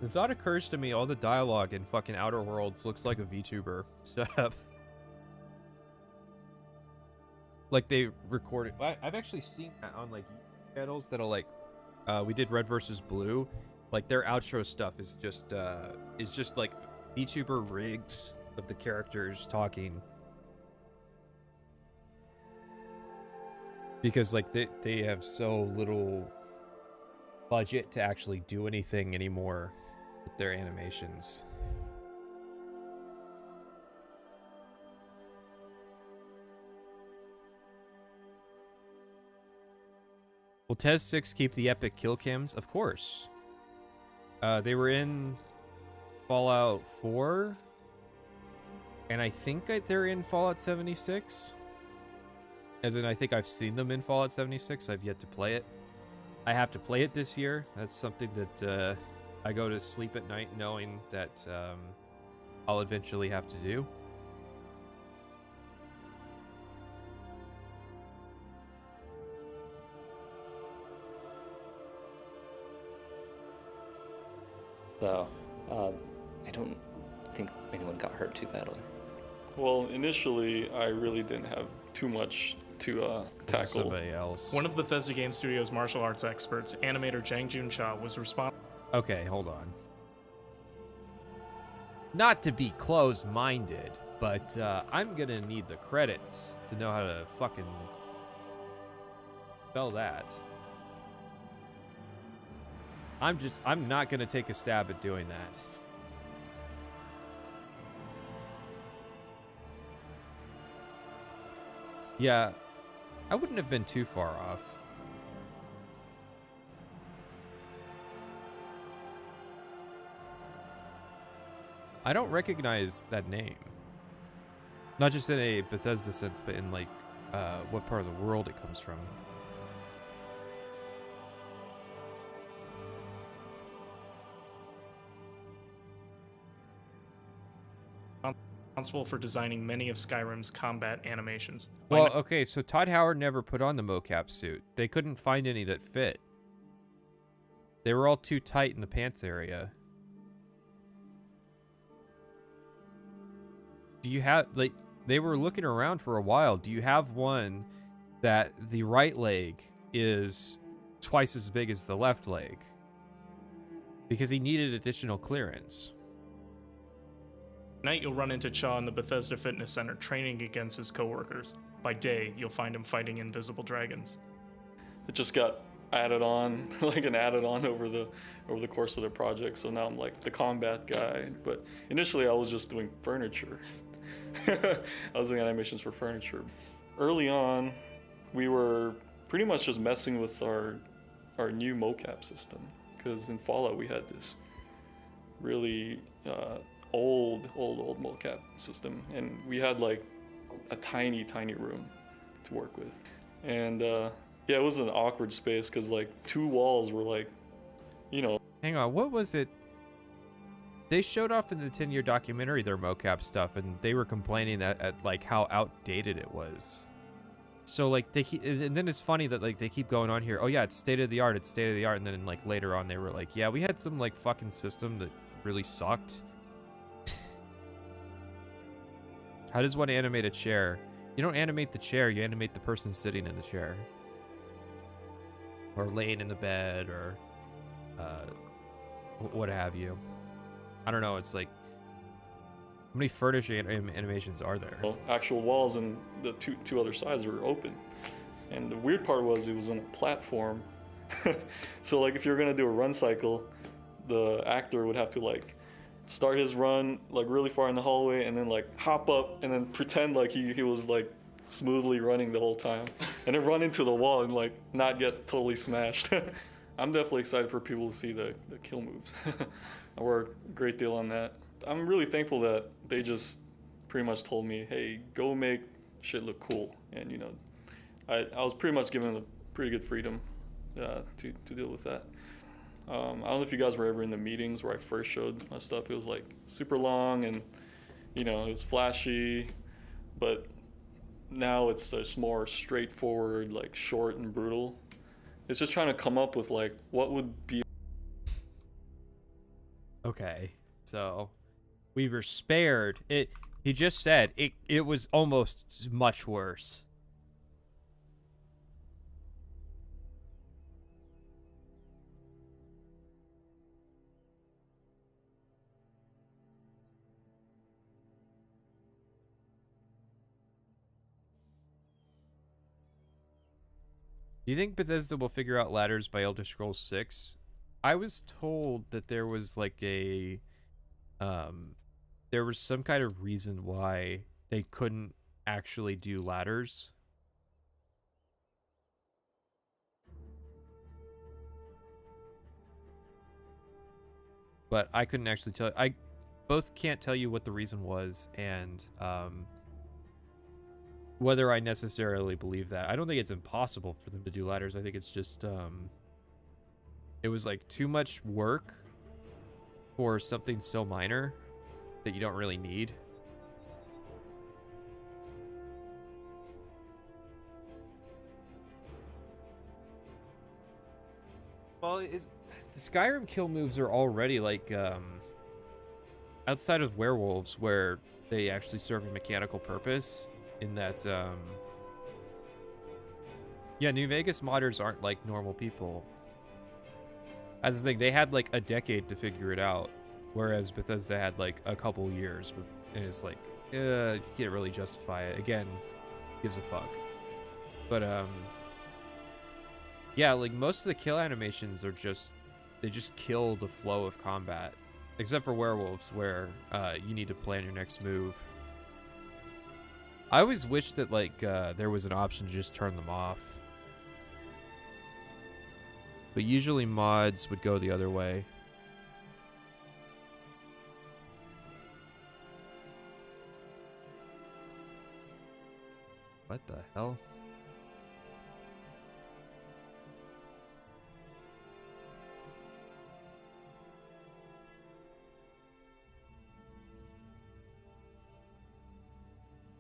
The thought occurs to me, all the dialogue in fucking Outer Worlds looks like a VTuber setup. Like they recorded. I've actually seen that on like channels that'll like, we did Red versus Blue. Like their outro stuff is just like VTuber rigs of the characters talking. Because like they have so little budget to actually do anything anymore with their animations. Will Tez 6 keep the epic kill cams? Of course. They were in Fallout 4, and I think they're in Fallout 76. As in, I think I've seen them in Fallout 76. I've yet to play it. I have to play it this year. That's something that I go to sleep at night knowing that I'll eventually have to do. So, I don't think anyone got hurt too badly. Well, initially, I really didn't have too much to This is tackle. somebody else. One of Bethesda Game Studios' martial arts experts, animator Jang Jun Cha, was responsible. Okay, hold on. Not to be closed-minded, but I'm gonna need the credits to know how to fucking spell that. I'm not gonna take a stab at doing that. Yeah, I wouldn't have been too far off. I don't recognize that name. Not just in a Bethesda sense, but in like what part of the world it comes from. Responsible for designing many of Skyrim's combat animations. Well, okay, so Todd Howard never put on the mocap suit. They couldn't find any that fit. They were all too tight in the pants area. Do you have, like, they were looking around for a while. Do you have one that the right leg is twice as big as the left leg? Because he needed additional clearance. At night, you'll run into Cha in the Bethesda Fitness Center training against his coworkers. By day, you'll find him fighting invisible dragons. It just got added on, like an added on over the course of the project. So now I'm like the combat guy. But initially, I was just doing furniture. I was doing animations for furniture. Early on, we were pretty much just messing with our new mocap system, because in Fallout we had this really old mocap system, and we had like a tiny room to work with. And yeah, it was an awkward space because like two walls were like, you know. Hang on, what was it? They showed off in the 10-year documentary their mocap stuff, and they were complaining at like how outdated it was. So like they keep, and then it's funny that like they keep going on here. Oh yeah, it's state of the art, and then like later on they were like, yeah, we had some like fucking system that really sucked. How does one animate a chair? You don't animate the chair, you animate the person sitting in the chair. Or laying in the bed, or what have you. I don't know, it's like, how many furnish animations are there? Actual walls, and the two other sides were open. And the weird part was it was on a platform. So like if you're gonna do a run cycle, the actor would have to like start his run like really far in the hallway and then like hop up and then pretend like he was like smoothly running the whole time, and then run into the wall and like not get totally smashed. I'm definitely excited for people to see the kill moves. I work a great deal on that. I'm really thankful that they just pretty much told me, hey, go make shit look cool. And you know, I was pretty much given a pretty good freedom to deal with that. I don't know if you guys were ever in the meetings where I first showed my stuff. It was like super long, and you know, it was flashy, but now it's just more straightforward, like short and brutal. It's just trying to come up with like what would be. Okay, so we were spared. He just said it was almost much worse. Do you think Bethesda will figure out ladders by Elder Scrolls 6? I was told that there was like a there was some kind of reason why they couldn't actually do ladders. But I couldn't actually tell. I both can't tell you what the reason was, and whether I necessarily believe that. I don't think it's impossible for them to do ladders. I think it's just it was like too much work for something so minor that you don't really need. Well, the Skyrim kill moves are already like outside of werewolves, where they actually serve a mechanical purpose, in that Yeah, New Vegas modders aren't like normal people. That's the thing, they had like a decade to figure it out, whereas Bethesda had like a couple years, and it's like, you can't really justify it. Again, gives a fuck. But yeah, like most of the kill animations are just, they just kill the flow of combat, except for werewolves, where you need to plan your next move. I always wish that like there was an option to just turn them off. But usually mods would go the other way. What the hell?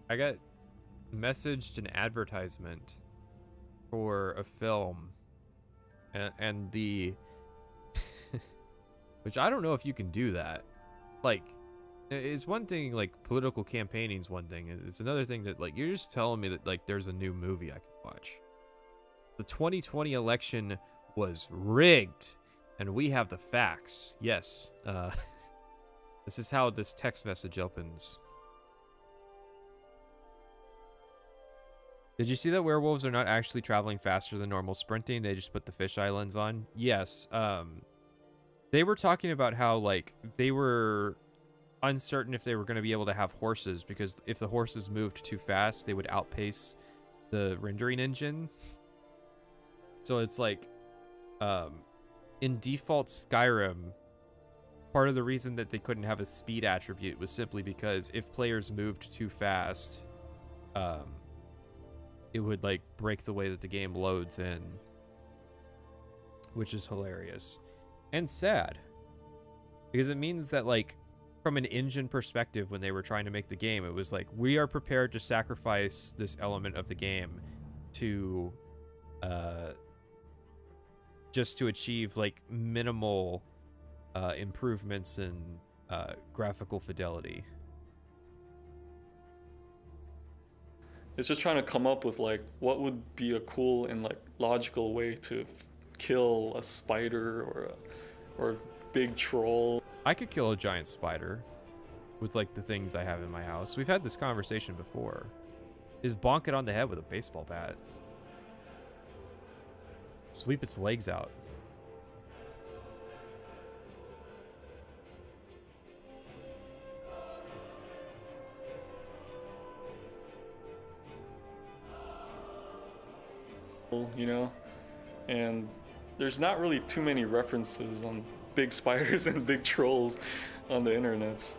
I got messaged an advertisement for a film, and the which I don't know if you can do that. Like, it's one thing, like political campaigning is one thing. It's another thing that like you're just telling me that like there's a new movie I can watch. The 2020 election was rigged, and we have the facts. Yes. This is how this text message opens. Did you see that werewolves are not actually traveling faster than normal sprinting? They just put the fisheye lens on? Yes. They were talking about how, like, they were uncertain if they were going to be able to have horses, because if the horses moved too fast, they would outpace the rendering engine. So it's like, in default Skyrim, part of the reason that they couldn't have a speed attribute was simply because if players moved too fast, it would like break the way that the game loads in, which is hilarious and sad, because it means that like from an engine perspective, when they were trying to make the game, it was like, we are prepared to sacrifice this element of the game to just to achieve like minimal improvements in graphical fidelity. It's just trying to come up with like what would be a cool and like logical way to kill a spider or a big troll. I could kill a giant spider with like the things I have in my house. We've had this conversation before. Just bonk it on the head with a baseball bat. Sweep its legs out. You know, and there's not really too many references on big spiders and big trolls on the internets.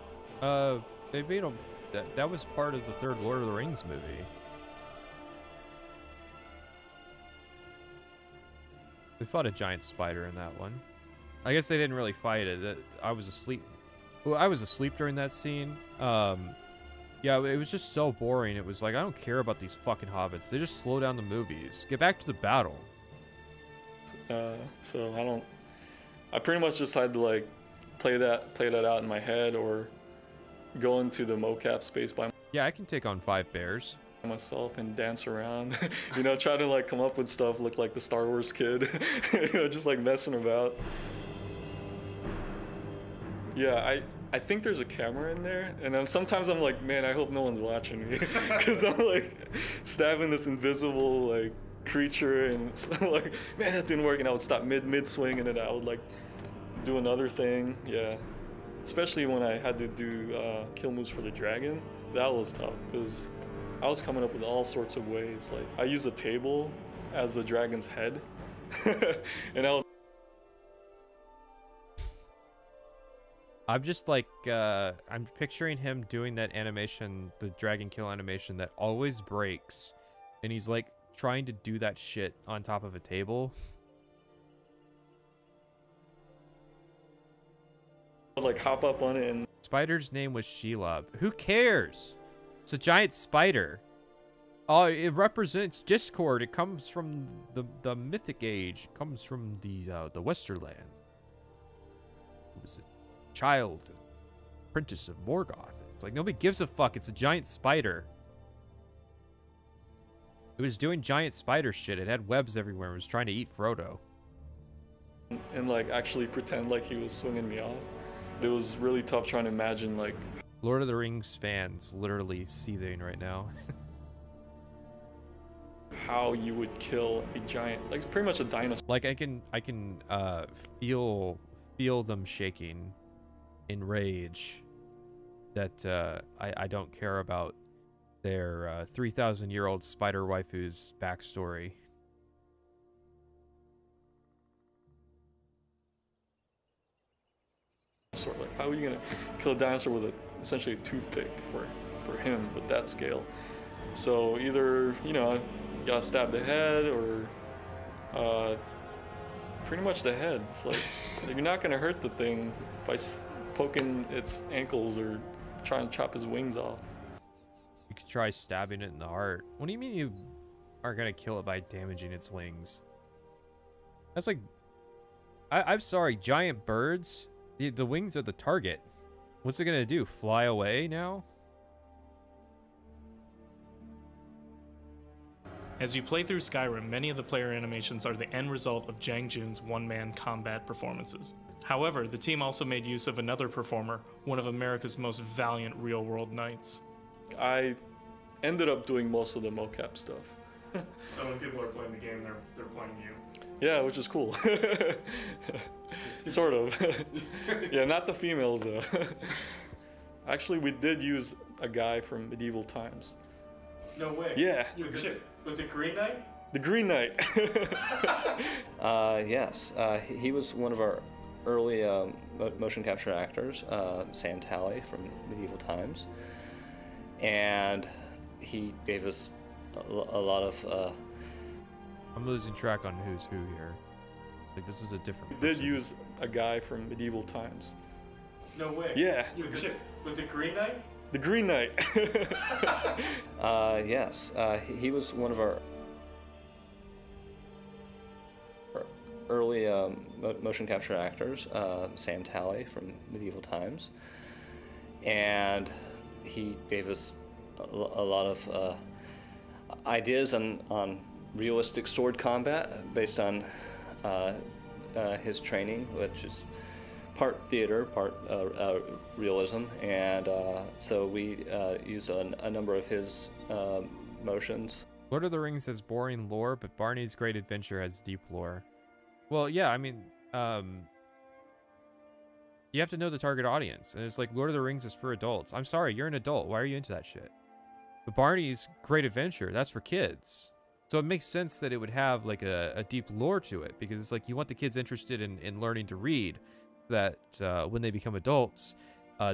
They made them. That was part of the third Lord of the Rings movie. They fought a giant spider in that one. I guess they didn't really fight it. I was asleep. Well, I was asleep during that scene. Yeah, it was just so boring. It was like, I don't care about these fucking hobbits. They just slow down the movies. Get back to the battle. So I pretty much just had to like play that out in my head, or go into the mocap space by Yeah, I can take on 5 bears myself and dance around. You know, try to like come up with stuff, look like the Star Wars kid. You know, just like messing about. Yeah, I think there's a camera in there, and sometimes I'm like, man, I hope no one's watching me, because I'm like stabbing this invisible like creature, and it's like, man, that didn't work, and I would stop mid swing, and then I would like do another thing. Yeah, especially when I had to do kill moves for the dragon. That was tough, because I was coming up with all sorts of ways. Like, I used a table as the dragon's head, and I was. I'm just like, I'm picturing him doing that animation, the dragon kill animation that always breaks. And he's like trying to do that shit on top of a table. Like hop up on it and... Spider's name was Shelob. Who cares? It's a giant spider. Oh, it represents discord. It comes from the mythic age. It comes from the Westerland. It was a child, apprentice of Morgoth. It's like, nobody gives a fuck. It's a giant spider. It was doing giant spider shit. It had webs everywhere. It was trying to eat Frodo. And like actually pretend like he was swinging me off. It was really tough trying to imagine like Lord of the Rings fans literally seething right now. how you would kill a giant, like it's pretty much a dinosaur. Like I can feel them shaking in rage that I don't care about their 3,000-year-old spider waifu's backstory. Like, how are you gonna kill a dinosaur with essentially a toothpick for him with that scale? So either, you know, you gotta stab the head or pretty much the head. It's like you're not gonna hurt the thing by poking its ankles or trying to chop his wings off. You could try stabbing it in the heart. What do you mean you aren't gonna kill it by damaging its wings? That's like, I'm sorry, giant birds. The wings are the target. What's it gonna do? Fly away now? As you play through Skyrim, many of the player animations are the end result of Jang Jun's one-man combat performances. However, the team also made use of another performer, one of America's most valiant real-world knights. I ended up doing most of the mocap stuff. So when people are playing the game, they're playing you. Yeah, which is cool. Sort of. Yeah, not the females though. Actually, we did use a guy from medieval times. No way. Yeah. Was it Green Knight? The Green Knight. Yes, he was one of our early motion capture actors, Sam Talley from medieval times, and he gave us a lot of. I'm losing track on who's who here. Like this is a different. We did person. use a guy from medieval times. No way. Yeah. Was it Green Knight? The Green Knight. Yes, he was one of our early motion capture actors, Sam Talley from medieval times, and he gave us a lot of ideas on realistic sword combat based on his training, which is part theater, part realism, and so we used a number of his motions. Lord of the Rings has boring lore, but Barney's Great Adventure has deep lore. Well, yeah, I mean, you have to know the target audience, and it's like Lord of the Rings is for adults. I'm sorry, you're an adult. Why are you into that shit? But Barney's Great Adventure, that's for kids. So it makes sense that it would have like a deep lore to it, because it's like you want the kids interested in learning to read, that when they become adults,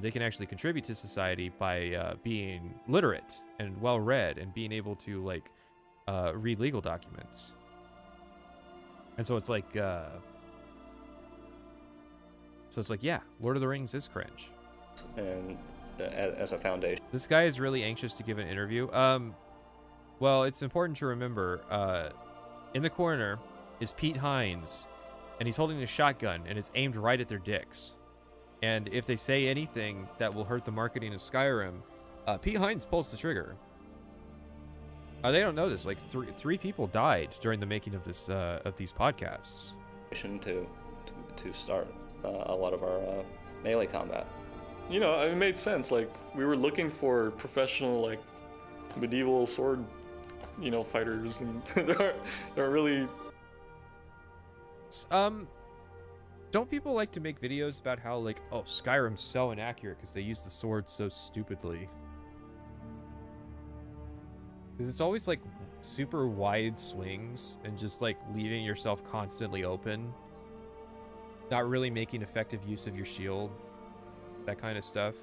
they can actually contribute to society by being literate and well-read and being able to like read legal documents. And so it's like, yeah, Lord of the Rings is cringe. And as a foundation. This guy is really anxious to give an interview. Well, it's important to remember, in the corner is Pete Hines, and he's holding a shotgun, and it's aimed right at their dicks. And if they say anything that will hurt the marketing of Skyrim, Pete Hines pulls the trigger. They don't know this. Like three people died during the making of this of these podcasts. To start a lot of our melee combat. You know, it made sense. Like we were looking for professional, like medieval sword, you know, fighters, and there aren't really. Don't people like to make videos about how like, oh, Skyrim's so inaccurate because they use the sword so stupidly? Because it's always like super wide swings and just like leaving yourself constantly open, not really making effective use of your shield, that kind of stuff.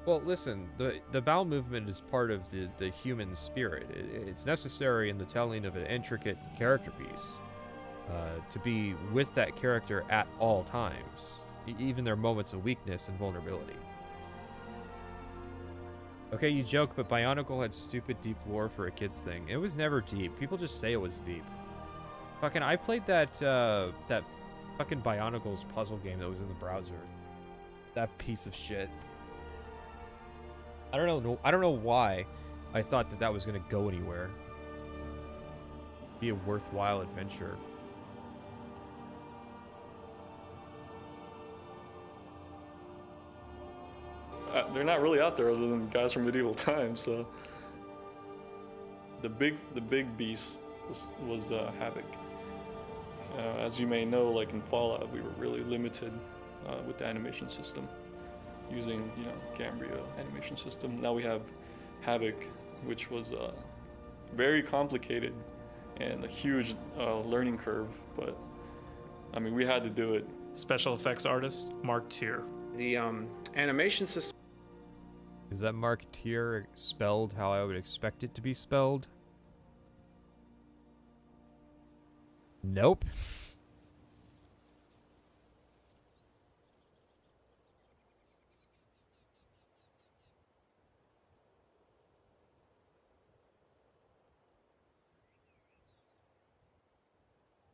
Well, listen, the bowel movement is part of the human spirit. It's necessary in the telling of an intricate character piece to be with that character at all times, even their moments of weakness and vulnerability. Okay, you joke, but Bionicle had stupid deep lore for a kid's thing. It was never deep. People just say it was deep. Fucking, I played that that fucking Bionicles puzzle game that was in the browser. That piece of shit. I don't know why I thought that was gonna go anywhere. Be a worthwhile adventure. They're not really out there other than guys from medieval times. So the big beast was Havoc. As you may know, like in Fallout, we were really limited with the animation system, using Gamebryo animation system. Now we have Havoc, which was very complicated and a huge learning curve, but I mean, we had to do it. Special effects artist, Mark Tier. The animation system. Is that Marketeer spelled how I would expect it to be spelled? Nope.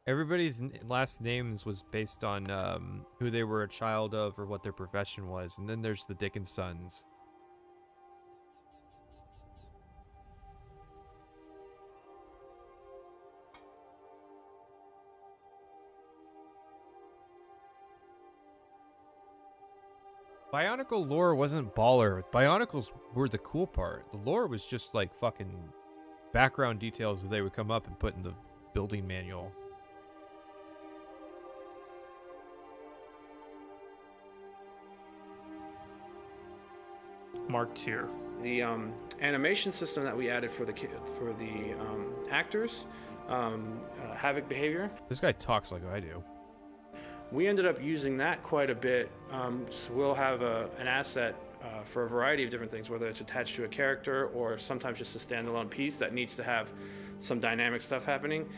Everybody's last names was based on who they were a child of or what their profession was, and then there's the Dickinsons. Bionicle lore wasn't baller. Bionicles were the cool part. The lore was just like fucking background details that they would come up and put in the building manual. Mark Tier. The animation system that we added for the actors, Havoc behavior. This guy talks like I do. We ended up using that quite a bit. So we'll have an asset for a variety of different things, whether it's attached to a character or sometimes just a standalone piece that needs to have some dynamic stuff happening.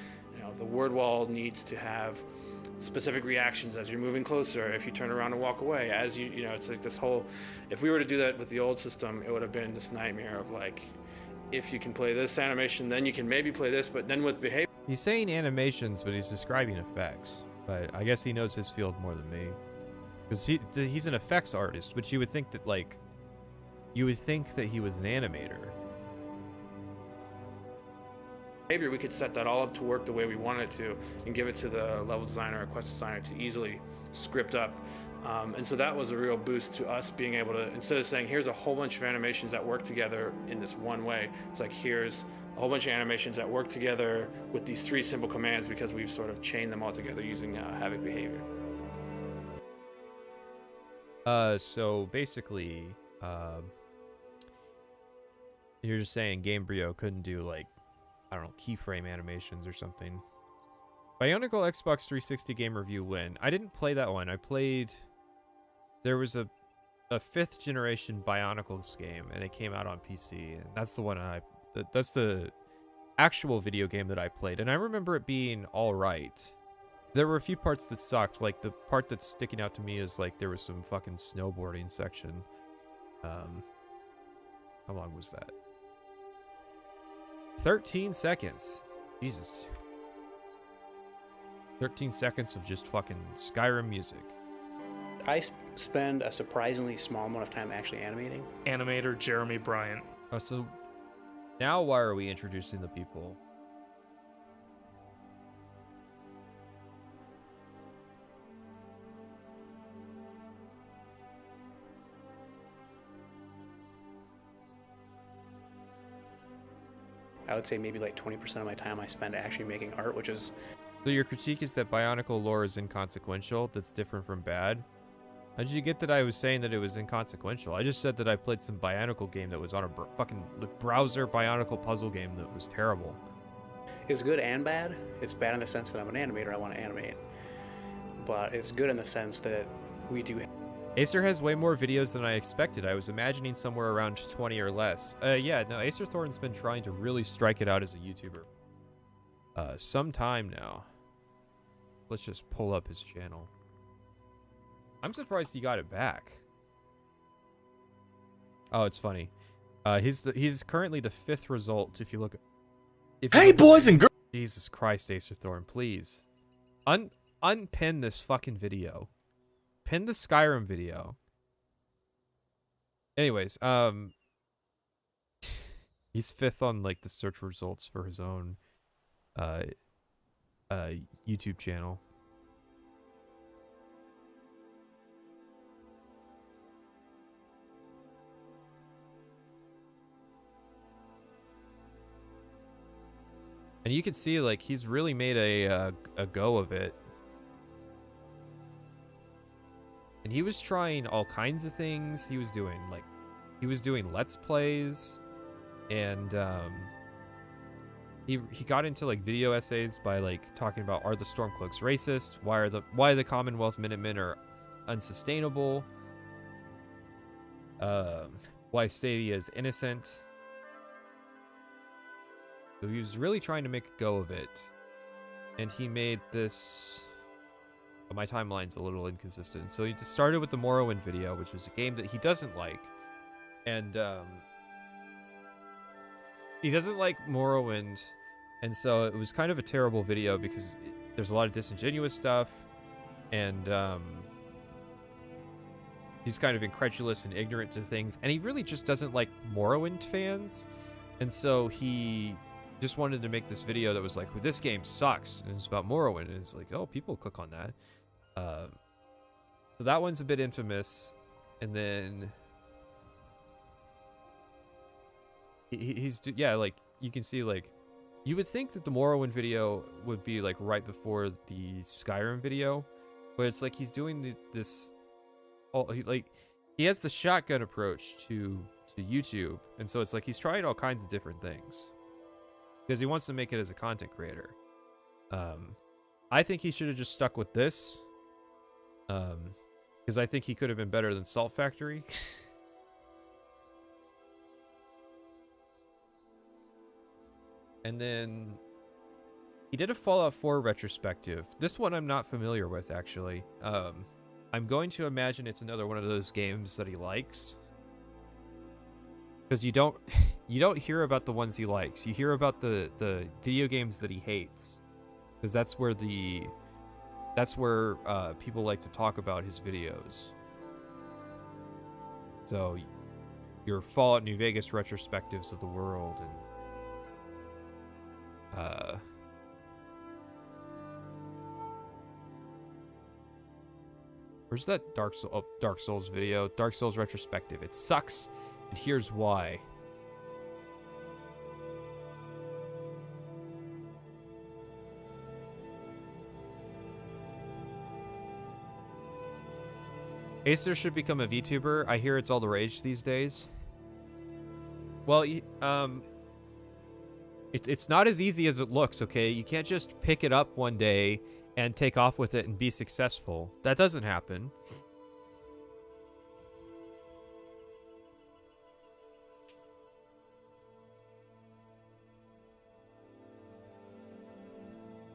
The word wall needs to have specific reactions as you're moving closer, if you turn around and walk away, as it's like this whole, if we were to do that with the old system, it would have been this nightmare of like, if you can play this animation, then you can maybe play this, but then with behavior. He's saying animations, but he's describing effects. But I guess he knows his field more than me. Because he's an effects artist, which you would think that, like, you would think that he was an animator. Behavior, we could set that all up to work the way we want it to and give it to the level designer or quest designer to easily script up. And so that was a real boost to us being able to, instead of saying, here's a whole bunch of animations that work together in this one way, it's like, here's a whole bunch of animations that work together with these 3 simple commands because we've sort of chained them all together using Havoc behavior. So basically, you're just saying Gamebryo couldn't do, like, I don't know, keyframe animations or something. Bionicle Xbox 360 game review win. I didn't play that one. I played... There was a 5th generation Bionicles game, and it came out on PC, and that's the one that's the actual video game that I played, and I remember it being all right. There were a few parts that sucked. Like, the part that's sticking out to me is, like, there was some fucking snowboarding section. How long was that? 13 seconds. Jesus. 13 seconds of just fucking Skyrim music. I spend a surprisingly small amount of time actually animating. Animator Jeremy Bryant. Oh, so now why are we introducing the people? I would say maybe like 20% of my time I spend actually making art, which is... So your critique is that Bionicle lore is inconsequential, that's different from bad? How did you get that I was saying that it was inconsequential? I just said that I played some Bionicle game that was on a fucking browser Bionicle puzzle game that was terrible. It's good and bad. It's bad in the sense that I'm an animator, I want to animate. But it's good in the sense that we do... Acer has way more videos than I expected. I was imagining somewhere around 20 or less. Yeah, no, Acer Thorne's been trying to really strike it out as a YouTuber. Some time now. Let's just pull up his channel. I'm surprised he got it back. Oh, it's funny. He's currently the 5th result if you look at... Hey, boys and girls! Jesus Christ, Acer Thorne, please. Unpin this fucking video. Pin the Skyrim video. Anyways, he's 5th on like the search results for his own YouTube channel. And you can see, like, he's really made a go of it. And he was trying all kinds of things. He was doing Let's Plays, and he got into like video essays by like talking about, are the Stormcloaks racist? Why the Commonwealth Minutemen are unsustainable? Why Stadia is innocent? So he was really trying to make a go of it. And he made this... Oh, my timeline's a little inconsistent. So he just started with the Morrowind video, which was a game that he doesn't like. And he doesn't like Morrowind. And so it was kind of a terrible video because there's a lot of disingenuous stuff. And he's kind of incredulous and ignorant to things. And he really just doesn't like Morrowind fans. And so he... just wanted to make this video that was like, well, this game sucks, and it's about Morrowind, and it's like, oh, people click on that. So that one's a bit infamous, and then yeah, like you can see, like you would think that the Morrowind video would be like right before the Skyrim video, but it's like he's doing this. Oh, he has the shotgun approach to YouTube, and so it's like he's trying all kinds of different things. Because he wants to make it as a content creator. I think he should have just stuck with this. Because I think he could have been better than Salt Factory. And then he did a Fallout 4 retrospective. This one I'm not familiar with, actually. I'm going to imagine it's another one of those games that he likes. Because you don't hear about the ones he likes. You hear about the video games that he hates, because that's where people like to talk about his videos. So your Fallout New Vegas retrospectives of the world, and where's that Dark Souls video? Dark Souls retrospective. It sucks. And here's why. Acer should become a VTuber. I hear it's all the rage these days. Well, it's not as easy as it looks, okay? You can't just pick it up one day and take off with it and be successful. That doesn't happen.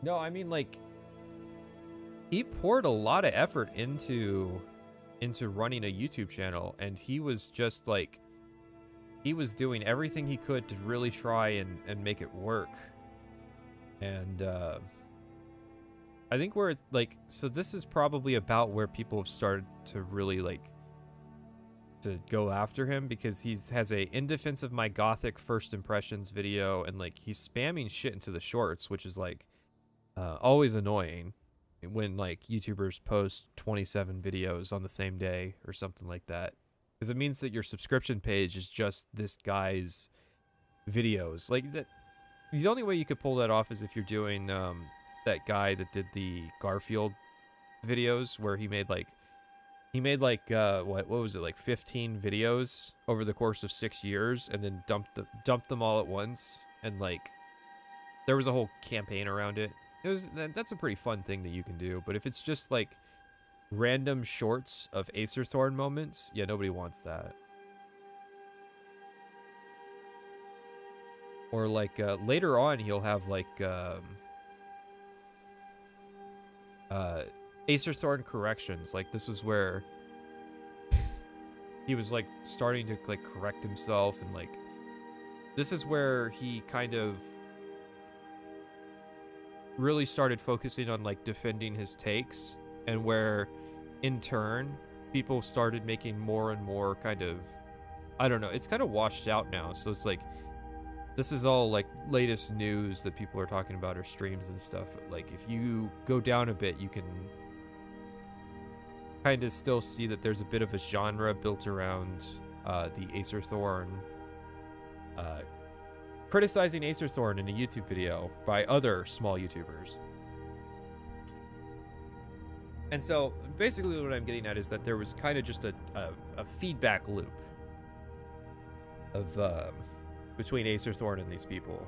No, I mean, like, he poured a lot of effort into running a YouTube channel, and he was just like, he was doing everything he could to really try and make it work. And I think where like, so this is probably about where people have started to really like to go after him, because he has a In Defense of My Gothic First Impressions video, and like he's spamming shit into the shorts, which is like always annoying when like YouTubers post 27 videos on the same day or something like that, because it means that your subscription page is just this guy's videos. Like that, the only way you could pull that off is if you're doing that guy that did the Garfield videos, where he made like what was it, like 15 videos over the course of 6 years, and then dumped them all at once, and like there was a whole campaign around it. That's a pretty fun thing that you can do. But if it's just like random shorts of Acer Thorne moments, yeah, nobody wants that. Or like later on, he'll have like Acer Thorne corrections. Like this was where he was like starting to like correct himself, and like this is where he kind of really started focusing on like defending his takes, and where in turn people started making more and more kind of, I don't know, it's kind of washed out now. So it's like, this is all like latest news that people are talking about, or streams and stuff. But like, if you go down a bit, you can kind of still see that there's a bit of a genre built around the Acer Thorne, criticizing Acer Thorne in a YouTube video by other small YouTubers. And so basically what I'm getting at is that there was kind of just a feedback loop of between Acer Thorne and these people.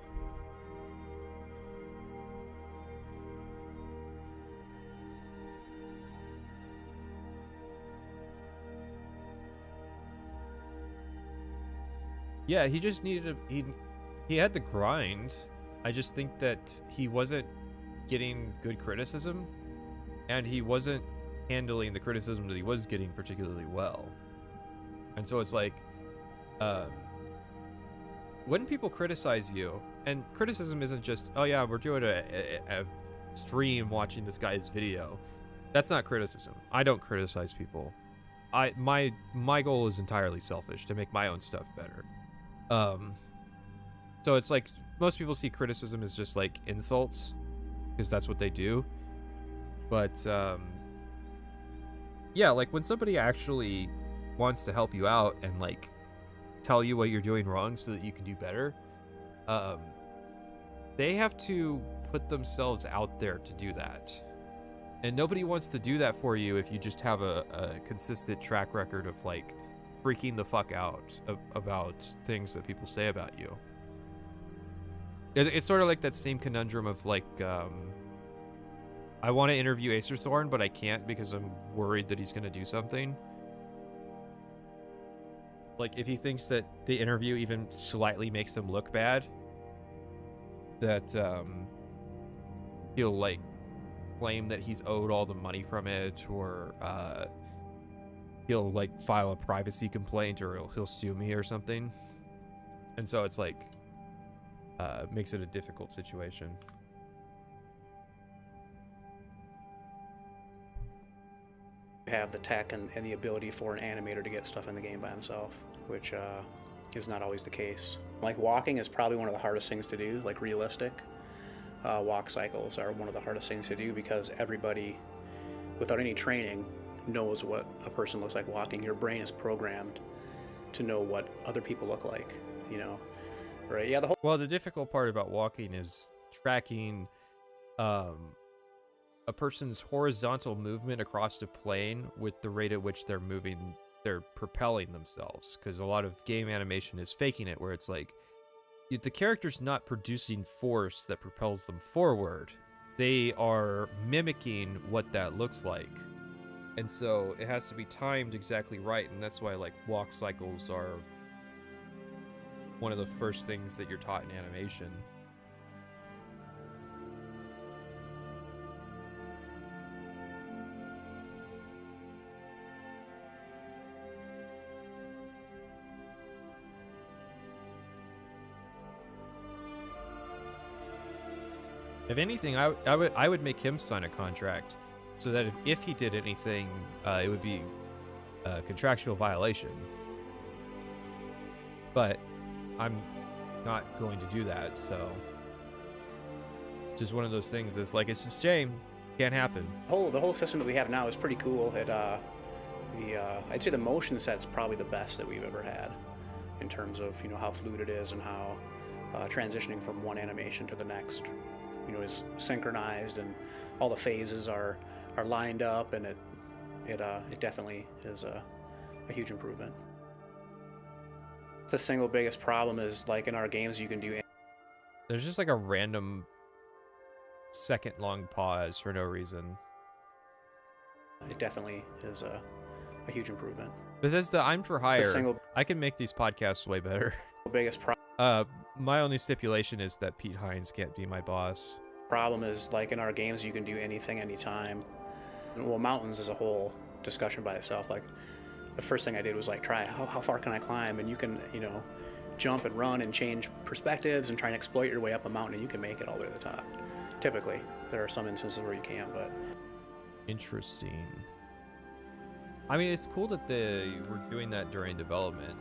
Yeah, he just needed he had the grind. I just think that he wasn't getting good criticism, and he wasn't handling the criticism that he was getting particularly well. And so it's like, when people criticize you, and criticism isn't just, oh yeah, we're doing a stream watching this guy's video. That's not criticism. I don't criticize people. My goal is entirely selfish, to make my own stuff better. So it's like, most people see criticism as just like insults, because that's what they do. But yeah, like when somebody actually wants to help you out and like tell you what you're doing wrong so that you can do better, they have to put themselves out there to do that. And nobody wants to do that for you if you just have a consistent track record of like freaking the fuck out about things that people say about you. It's sort of like that same conundrum of like, I want to interview Acer Thorne, but I can't because I'm worried that he's going to do something. Like, if he thinks that the interview even slightly makes him look bad, that he'll like claim that he's owed all the money from it, or he'll like file a privacy complaint, or he'll sue me or something. And so it's like, makes it a difficult situation. Have the tech and the ability for an animator to get stuff in the game by himself, which is not always the case. Like, walking is probably one of the hardest things to do, like realistic. Walk cycles are one of the hardest things to do, because everybody, without any training, knows what a person looks like walking. Your brain is programmed to know what other people look like, you know? Right, yeah, Well, the difficult part about walking is tracking a person's horizontal movement across a plane with the rate at which they're moving, they're propelling themselves. Because a lot of game animation is faking it, where it's like, the character's not producing force that propels them forward. They are mimicking what that looks like. And so it has to be timed exactly right, and that's why like walk cycles are one of the first things that you're taught in animation. If anything, I would make him sign a contract, so that if he did anything, it would be a contractual violation. But I'm not going to do that, so it's just one of those things that's like, it's just a shame. Can't happen. The whole system that we have now is pretty cool. I'd say the motion set's probably the best that we've ever had, in terms of, you know, how fluid it is, and how transitioning from one animation to the next, you know, is synchronized, and all the phases are lined up, and it definitely is a huge improvement. The single biggest problem is, like, in our games you can do, there's just like a random second long pause for no reason. It definitely is a huge improvement. Bethesda, I'm for hire. I can make these podcasts way better. Biggest my only stipulation is that Pete Hines can't be my boss. Problem is, like, in our games you can do anything, anytime. Well, mountains is a whole discussion by itself. Like, the first thing I did was like, try how far can I climb, and you can, you know, jump and run and change perspectives and try and exploit your way up a mountain, and you can make it all the way to the top. Typically, there are some instances where you can't, but Interesting. I mean, it's cool that they were doing that during development.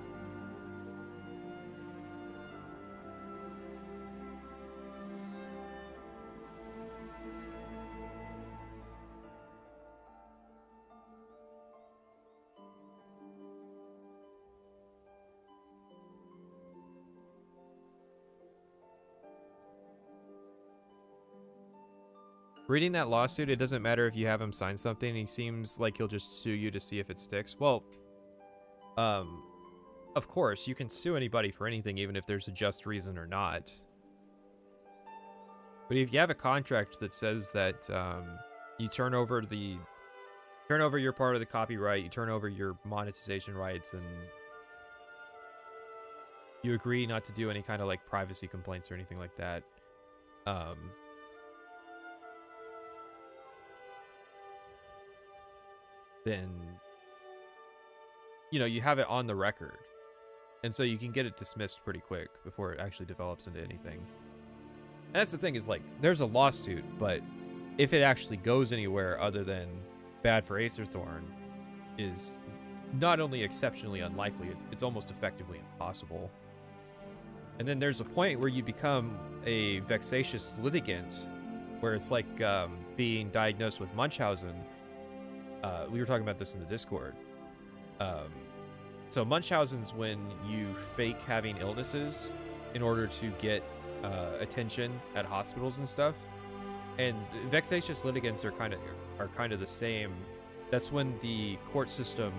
Reading that lawsuit, it doesn't matter if you have him sign something. He seems like he'll just sue you to see if it sticks. Well, of course, you can sue anybody for anything, even if there's a just reason or not. But if you have a contract that says that you turn over your part of the copyright, you turn over your monetization rights, and you agree not to do any kind of like privacy complaints or anything like that, then, you know, you have it on the record. And so you can get it dismissed pretty quick before it actually develops into anything. And that's the thing, is like, there's a lawsuit, but if it actually goes anywhere other than bad for Acer Thorne, is not only exceptionally unlikely, it's almost effectively impossible. And then there's a point where you become a vexatious litigant, where it's like being diagnosed with Munchausen. We were talking about this in the Discord. So Munchausen's when you fake having illnesses in order to get attention at hospitals and stuff. And vexatious litigants are kind of the same. That's when the court system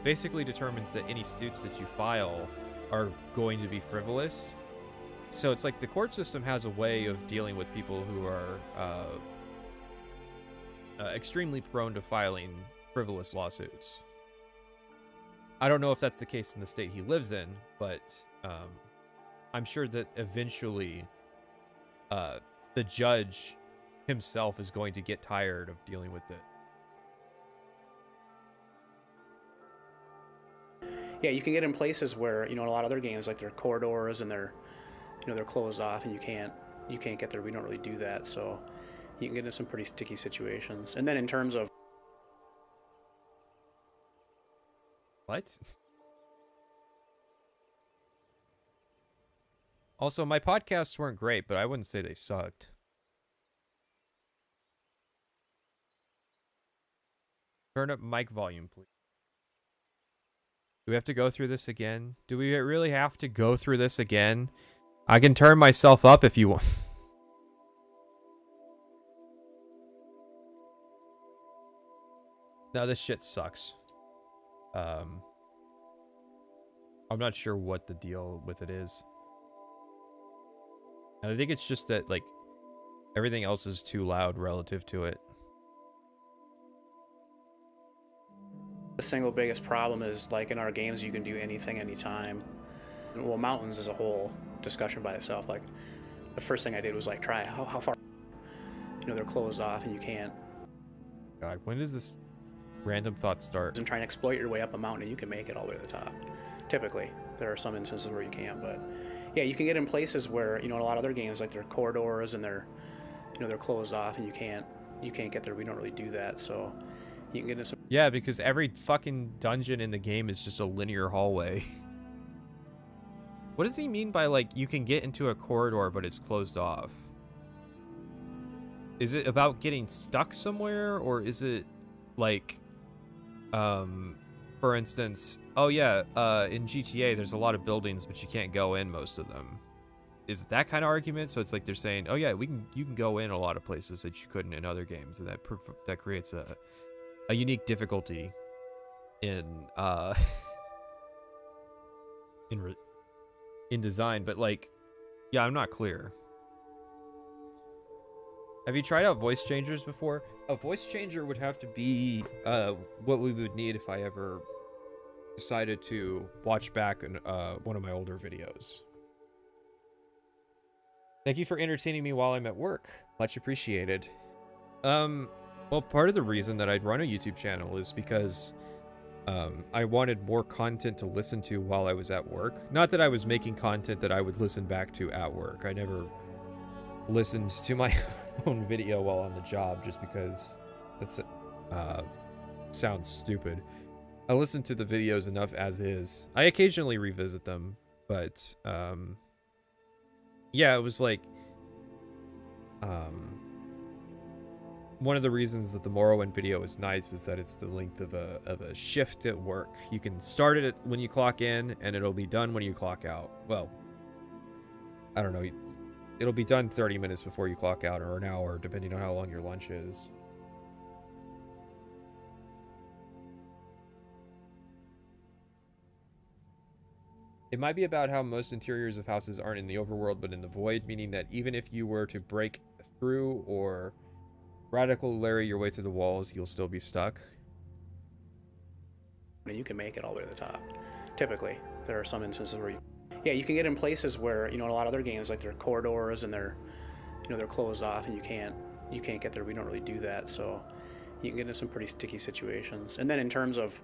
basically determines that any suits that you file are going to be frivolous. So it's like the court system has a way of dealing with people who are extremely prone to filing frivolous lawsuits. I don't know if that's the case in the state he lives in, but I'm sure that eventually the judge himself is going to get tired of dealing with it. yeah, you can get in places where, you know, in a lot of other games, like they're corridors and they're, you know, they're closed off and you can't get there. We don't really do that, so you can get into some pretty sticky situations. And then in terms of What? Also, my podcasts weren't great, but I wouldn't say they sucked. Turn up mic volume, please. Do we have to go through this again? Do we really have to go through this again? I can turn myself up if you want. No, this shit sucks. I'm not sure what the deal with it is. And I think it's just that, like, everything else is too loud relative to it. the single biggest problem is, like, in our games, you can do anything, anytime. Well, mountains as a whole, discussion by itself. Like, the first thing I did was, like, try how far, you know, they're closed off and you can't. God, when does this random thought start? And try and exploit your way up a mountain and you can make it all the way to the top. Typically, there are some instances where you can't, but yeah, you can get in places where, you know, in a lot of other games, like, they're corridors and they're, you know, they're closed off and you can't get there. We don't really do that, so you can get into some. Yeah, because every fucking dungeon in the game is just a linear hallway. What does he mean by, like, you can get into a corridor but it's closed off? Is it about getting stuck somewhere, or is it like, for instance, oh yeah, in GTA there's a lot of buildings but you can't go in most of them? Is it that kind of argument? So it's like they're saying, oh yeah, you can go in a lot of places that you couldn't in other games, and that creates a unique difficulty in in design. But, like, yeah, I'm not clear. Have you tried out voice changers before? A voice changer would have to be what we would need if I ever decided to watch back one of my older videos. Thank you for entertaining me while I'm at work. Much appreciated. Well, part of the reason that I'd run a YouTube channel is because I wanted more content to listen to while I was at work. Not that I was making content that I would listen back to at work. I never listened to my own video while on the job just because that's sounds stupid. I listen to the videos enough as is. I occasionally revisit them, but yeah, it was like one of the reasons that the Morrowind video is nice is that it's the length of a shift at work. You can start it when you clock in, and it'll be done when you clock out. Well, I don't know. It'll be done 30 minutes before you clock out, or an hour, depending on how long your lunch is. It might be about how most interiors of houses aren't in the overworld, but in the void, meaning that even if you were to break through or radically larry your way through the walls, you'll still be stuck. And you can make it all the way to the top. Typically, there are some instances where you can get in places where, in a lot of other games, like there are corridors and they're closed off and you can't get there. We don't really do that, so you can get into some pretty sticky situations. And then in terms of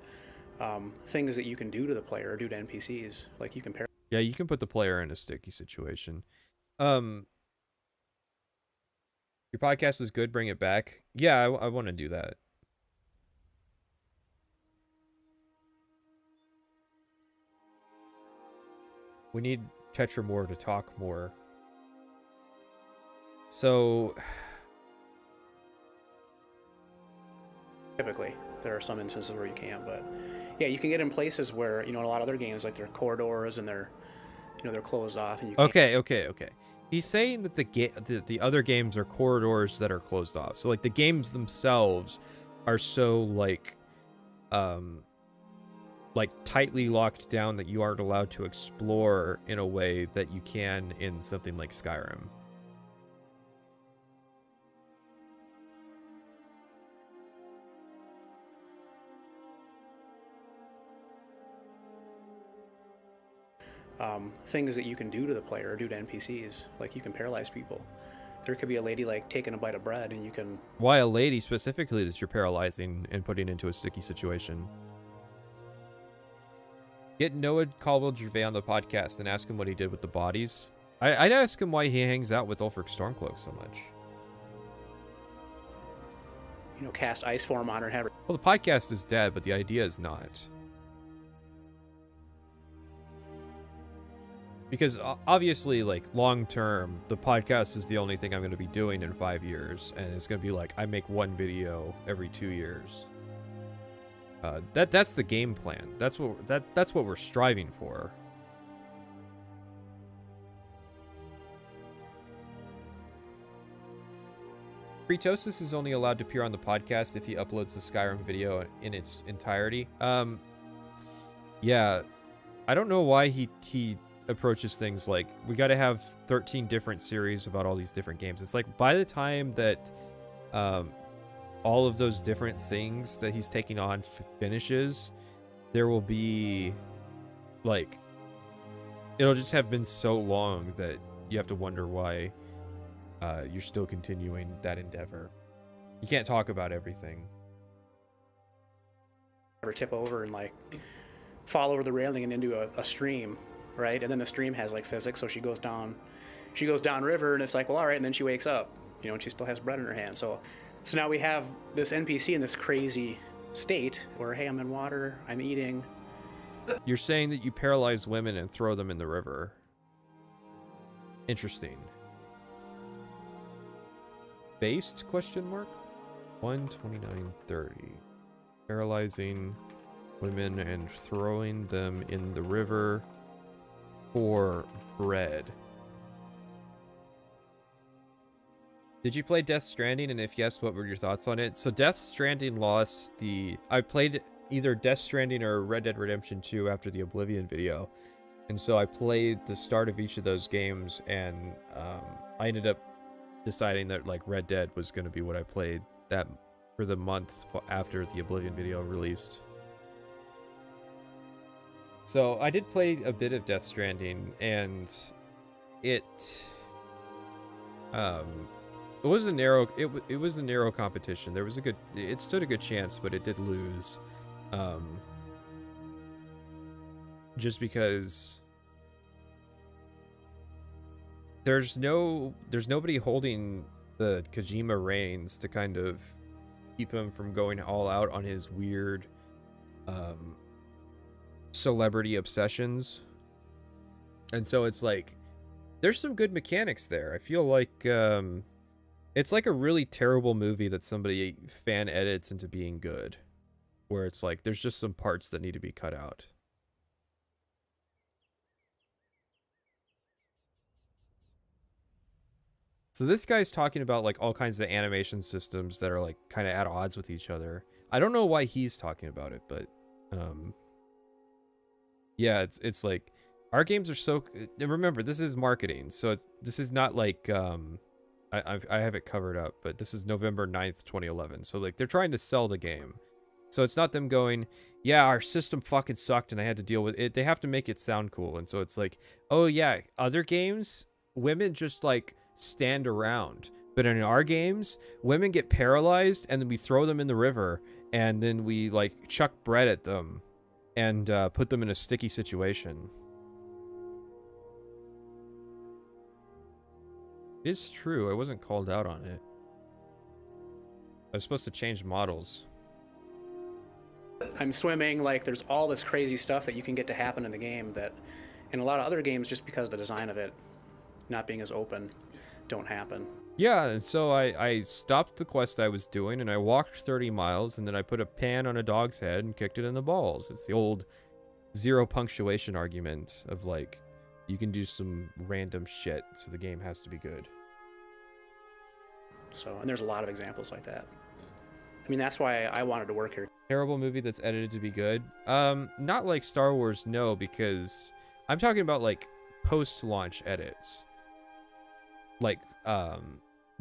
things that you can do to the player or do to NPCs, like you can pair. Yeah, you can put the player in a sticky situation. Your podcast was good. Bring it back. Yeah, I want to do that. We need Tetra more to talk more. So Typically, there are some instances where you can't, but yeah, you can get in places where, in a lot of other games, like there are corridors and they're closed off and you can't. Okay. He's saying that the other games are corridors that are closed off. So like the games themselves are so like tightly locked down that you aren't allowed to explore in a way that you can in something like Skyrim. Things that you can do to the player or do to NPCs, like you can paralyze people. There could be a lady like taking a bite of bread and you can. Why a lady specifically that you're paralyzing and putting into a sticky situation? Get Noah Caldwell-Gervais on the podcast and ask him what he did with the bodies. I'd ask him why he hangs out with Ulfric Stormcloak so much. Cast ice form on her and have her. Well, the podcast is dead, but the idea is not. Because obviously, like, long term, the podcast is the only thing I'm going to be doing in 5 years, and it's going to be like I make one video every 2 years. That's the game plan. That's what we're striving for. Fritosis is only allowed to appear on the podcast if he uploads the Skyrim video in its entirety. Yeah, I don't know why he approaches things like we got to have 13 different series about all these different games. It's like by the time that all of those different things that he's taking on finishes, there will be like it'll just have been so long that you have to wonder why you're still continuing that endeavor. You can't talk about everything. Ever tip over and like fall over the railing and into a stream, right? And then the stream has like physics, so she goes down river, and it's like, well, all right, and then she wakes up, and she still has bread in her hand. So now we have this NPC in this crazy state where, hey, I'm in water, I'm eating. You're saying that you paralyze women and throw them in the river. Interesting. Based? Question mark. 129.30. Paralyzing women and throwing them in the river for bread. Did you play Death Stranding, and if yes, what were your thoughts on it? So Death Stranding lost I played either Death Stranding or Red Dead Redemption 2 after the Oblivion video, and so I played the start of each of those games, and I ended up deciding that like Red Dead was going to be what I played that for the month after the Oblivion video released. So I did play a bit of Death Stranding, and it was a narrow competition. It stood a good chance, but it did lose, just because there's nobody holding the Kojima reins to kind of keep him from going all out on his weird celebrity obsessions. And so it's like there's some good mechanics there. I feel like it's like a really terrible movie that somebody fan edits into being good, where it's like there's just some parts that need to be cut out. So this guy's talking about like all kinds of animation systems that are like kind of at odds with each other. I don't know why he's talking about it, but yeah, it's like our games are so. And remember, this is marketing, so this is not like I have it covered up, but this is November 9th, 2011. So like they're trying to sell the game. So it's not them going, yeah, our system fucking sucked and I had to deal with it. They have to make it sound cool. And so it's like, oh yeah, other games, women just like stand around. But in our games, women get paralyzed and then we throw them in the river and then we like chuck bread at them and put them in a sticky situation. It is true. I wasn't called out on it. I was supposed to change models. I'm swimming, like there's all this crazy stuff that you can get to happen in the game that in a lot of other games, just because the design of it not being as open, don't happen. Yeah, and so I stopped the quest I was doing and I walked 30 miles and then I put a pan on a dog's head and kicked it in the balls. It's the old zero punctuation argument of like, you can do some random shit, so the game has to be good. So, and there's a lot of examples like that. I mean, that's why I wanted to work here. Terrible movie that's edited to be good. Not like Star Wars, no, because I'm talking about like post-launch edits. Like,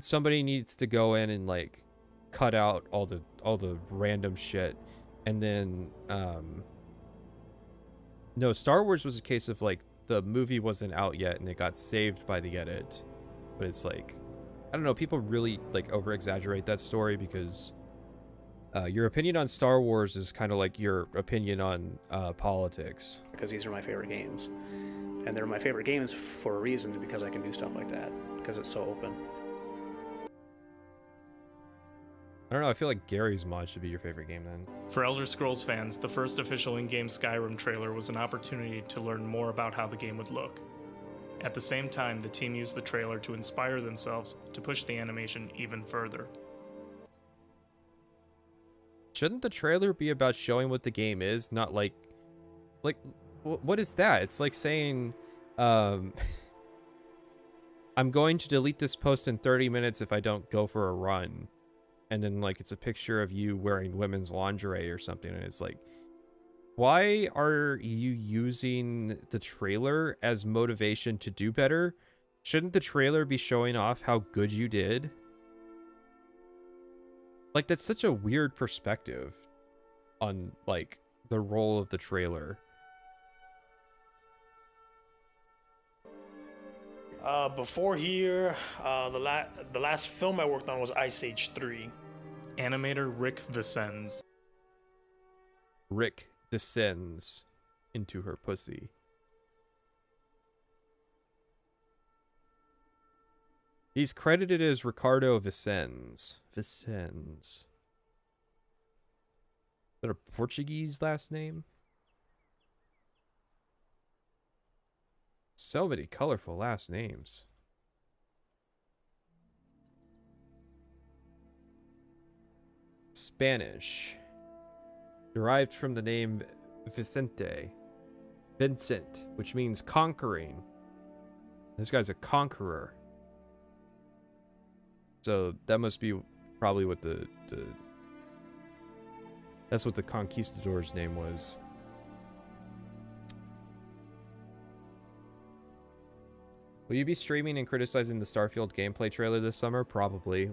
somebody needs to go in and like cut out all the random shit, and then no, Star Wars was a case of like the movie wasn't out yet and it got saved by the edit, but it's like, I don't know, people really like over exaggerate that story because your opinion on Star Wars is kind of like your opinion on politics. Because these are my favorite games. And they're my favorite games for a reason, because I can do stuff like that, because it's so open. I don't know, I feel like Gary's mod should be your favorite game then. For Elder Scrolls fans, the first official in-game Skyrim trailer was an opportunity to learn more about how the game would look. At the same time, the team used the trailer to inspire themselves to push the animation even further. Shouldn't the trailer be about showing what the game is, not like what is that? It's like saying, I'm going to delete this post in 30 minutes if I don't go for a run. And then like it's a picture of you wearing women's lingerie or something, and it's like, why are you using the trailer as motivation to do better? Shouldn't the trailer be showing off how good you did? Like, that's such a weird perspective on like the role of the trailer. Before here, the last film I worked on was Ice Age 3. Animator Rick Vicens. Rick descends into her pussy. He's credited as Ricardo Vicens. Vicens. Is that a Portuguese last name? So many colorful last names. Spanish. Derived from the name Vicente. Vincent, which means conquering. This guy's a conqueror. So that must be probably what that's what the conquistador's name was. Will you be streaming and criticizing the Starfield gameplay trailer this summer? Probably.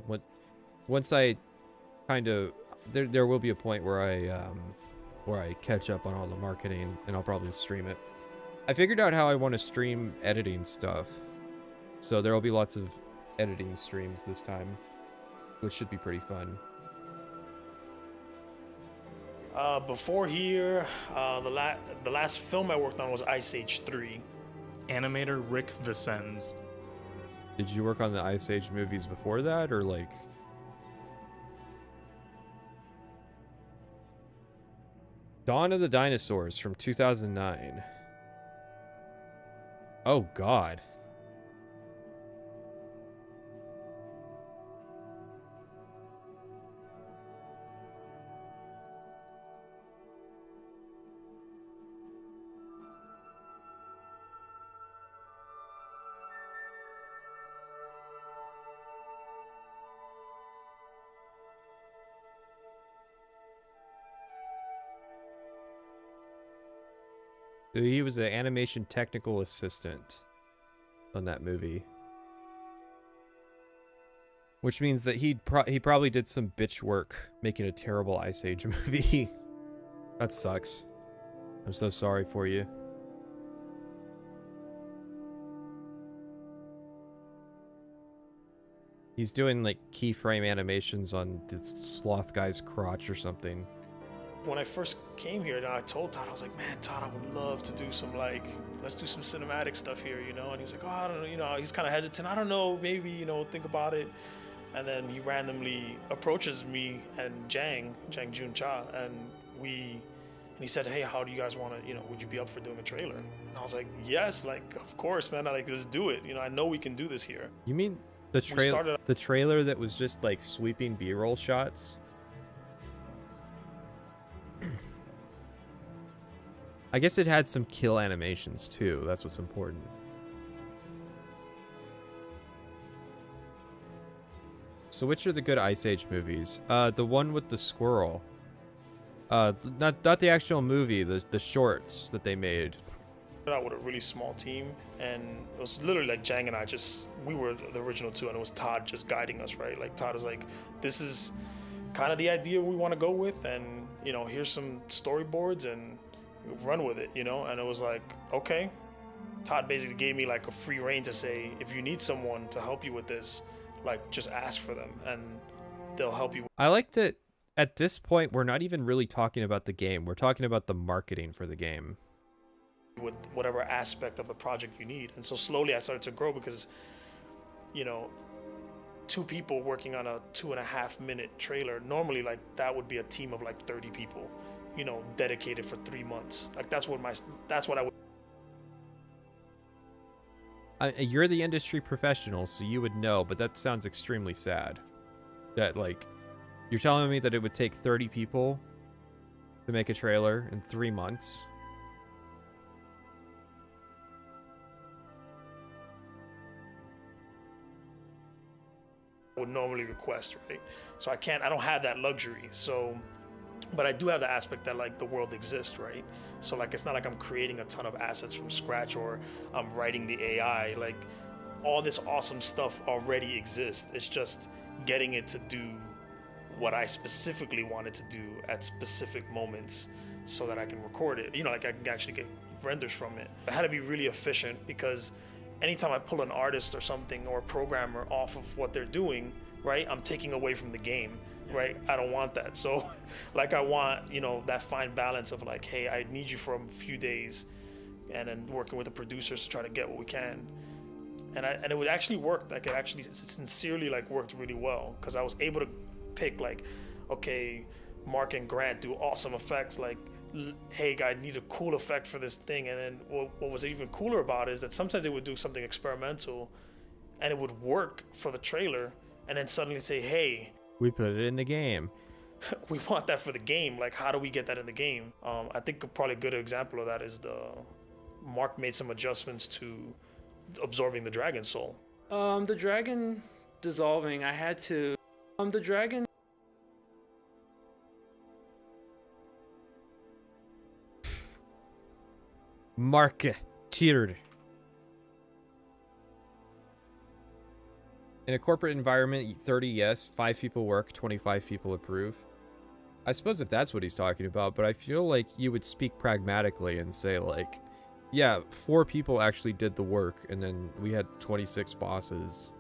Once I kind of there will be a point where I catch up on all the marketing, and I'll probably stream it. I figured out how I want to stream editing stuff, so there will be lots of editing streams this time, which should be pretty fun. Before here, the last film I worked on was Ice Age 3. Animator Rick Vicens. Did you work on the Ice Age movies before that, or like? Dawn of the Dinosaurs from 2009. Oh God. So he was an animation technical assistant on that movie. Which means that he probably did some bitch work making a terrible Ice Age movie. That sucks. I'm so sorry for you. He's doing like keyframe animations on this sloth guy's crotch or something. When I first came here, I told Todd, I was like, man, Todd, I would love to do some, like, let's do some cinematic stuff here, you know? And he was like, oh, I don't know, you know, he's kind of hesitant. I don't know, maybe, you know, think about it. And then he randomly approaches me and Jang Jun Cha, and he said, hey, how do you guys want to, you know, would you be up for doing a trailer? And I was like, yes, like, of course, man, let's do it. You know, I know we can do this here. You mean the trailer that was just like sweeping B-roll shots? I guess it had some kill animations too. That's what's important. So which are the good Ice Age movies? The one with the squirrel. Not the actual movie, the shorts that they made. Out with a really small team, and it was literally like Jang and I we were the original two, and it was Todd just guiding us, right? Like Todd is like, this is kind of the idea we want to go with, and you know, here's some storyboards and run with it, you know? And it was like, okay. Todd basically gave me like a free rein to say, if you need someone to help you with this, like just ask for them and they'll help you. I like that at this point, we're not even really talking about the game. We're talking about the marketing for the game. With whatever aspect of the project you need. And so slowly I started to grow because, you know, 2 people working on a 2.5 minute trailer, normally like that would be a team of like 30 people, you know, dedicated for 3 months. Like that's what I would. You're the industry professional, so you would know, but that sounds extremely sad. That like, you're telling me that it would take 30 people to make a trailer in 3 months. Would normally request, right? So I don't have that luxury. So, but I do have the aspect that like the world exists, right? So like, it's not like I'm creating a ton of assets from scratch or I'm writing the AI. Like all this awesome stuff already exists. It's just getting it to do what I specifically wanted to do at specific moments so that I can record it. You know, like I can actually get renders from it. I had to be really efficient because anytime I pull an artist or something or a programmer off of what they're doing, right, I'm taking away from the game, right? I don't want that. So like I want, you know, that fine balance of like, hey, I need you for a few days, and then working with the producers to try to get what we can. And it would actually work. Like it actually sincerely like worked really well because I was able to pick like, okay, Mark and Grant do awesome effects, like, hey, I need a cool effect for this thing. And then what was even cooler about it is that sometimes they would do something experimental and it would work for the trailer, and then suddenly say, hey, we put it in the game. We want that for the game. Like, how do we get that in the game? I think probably a good example of that is Mark made some adjustments to absorbing the dragon soul. The dragon dissolving, I had to, the dragon. Marketeer. In a corporate environment, 30 yes, 5 people work, 25 people approve. I suppose if that's what he's talking about, but I feel like you would speak pragmatically and say like, yeah, 4 people actually did the work, and then we had 26 bosses.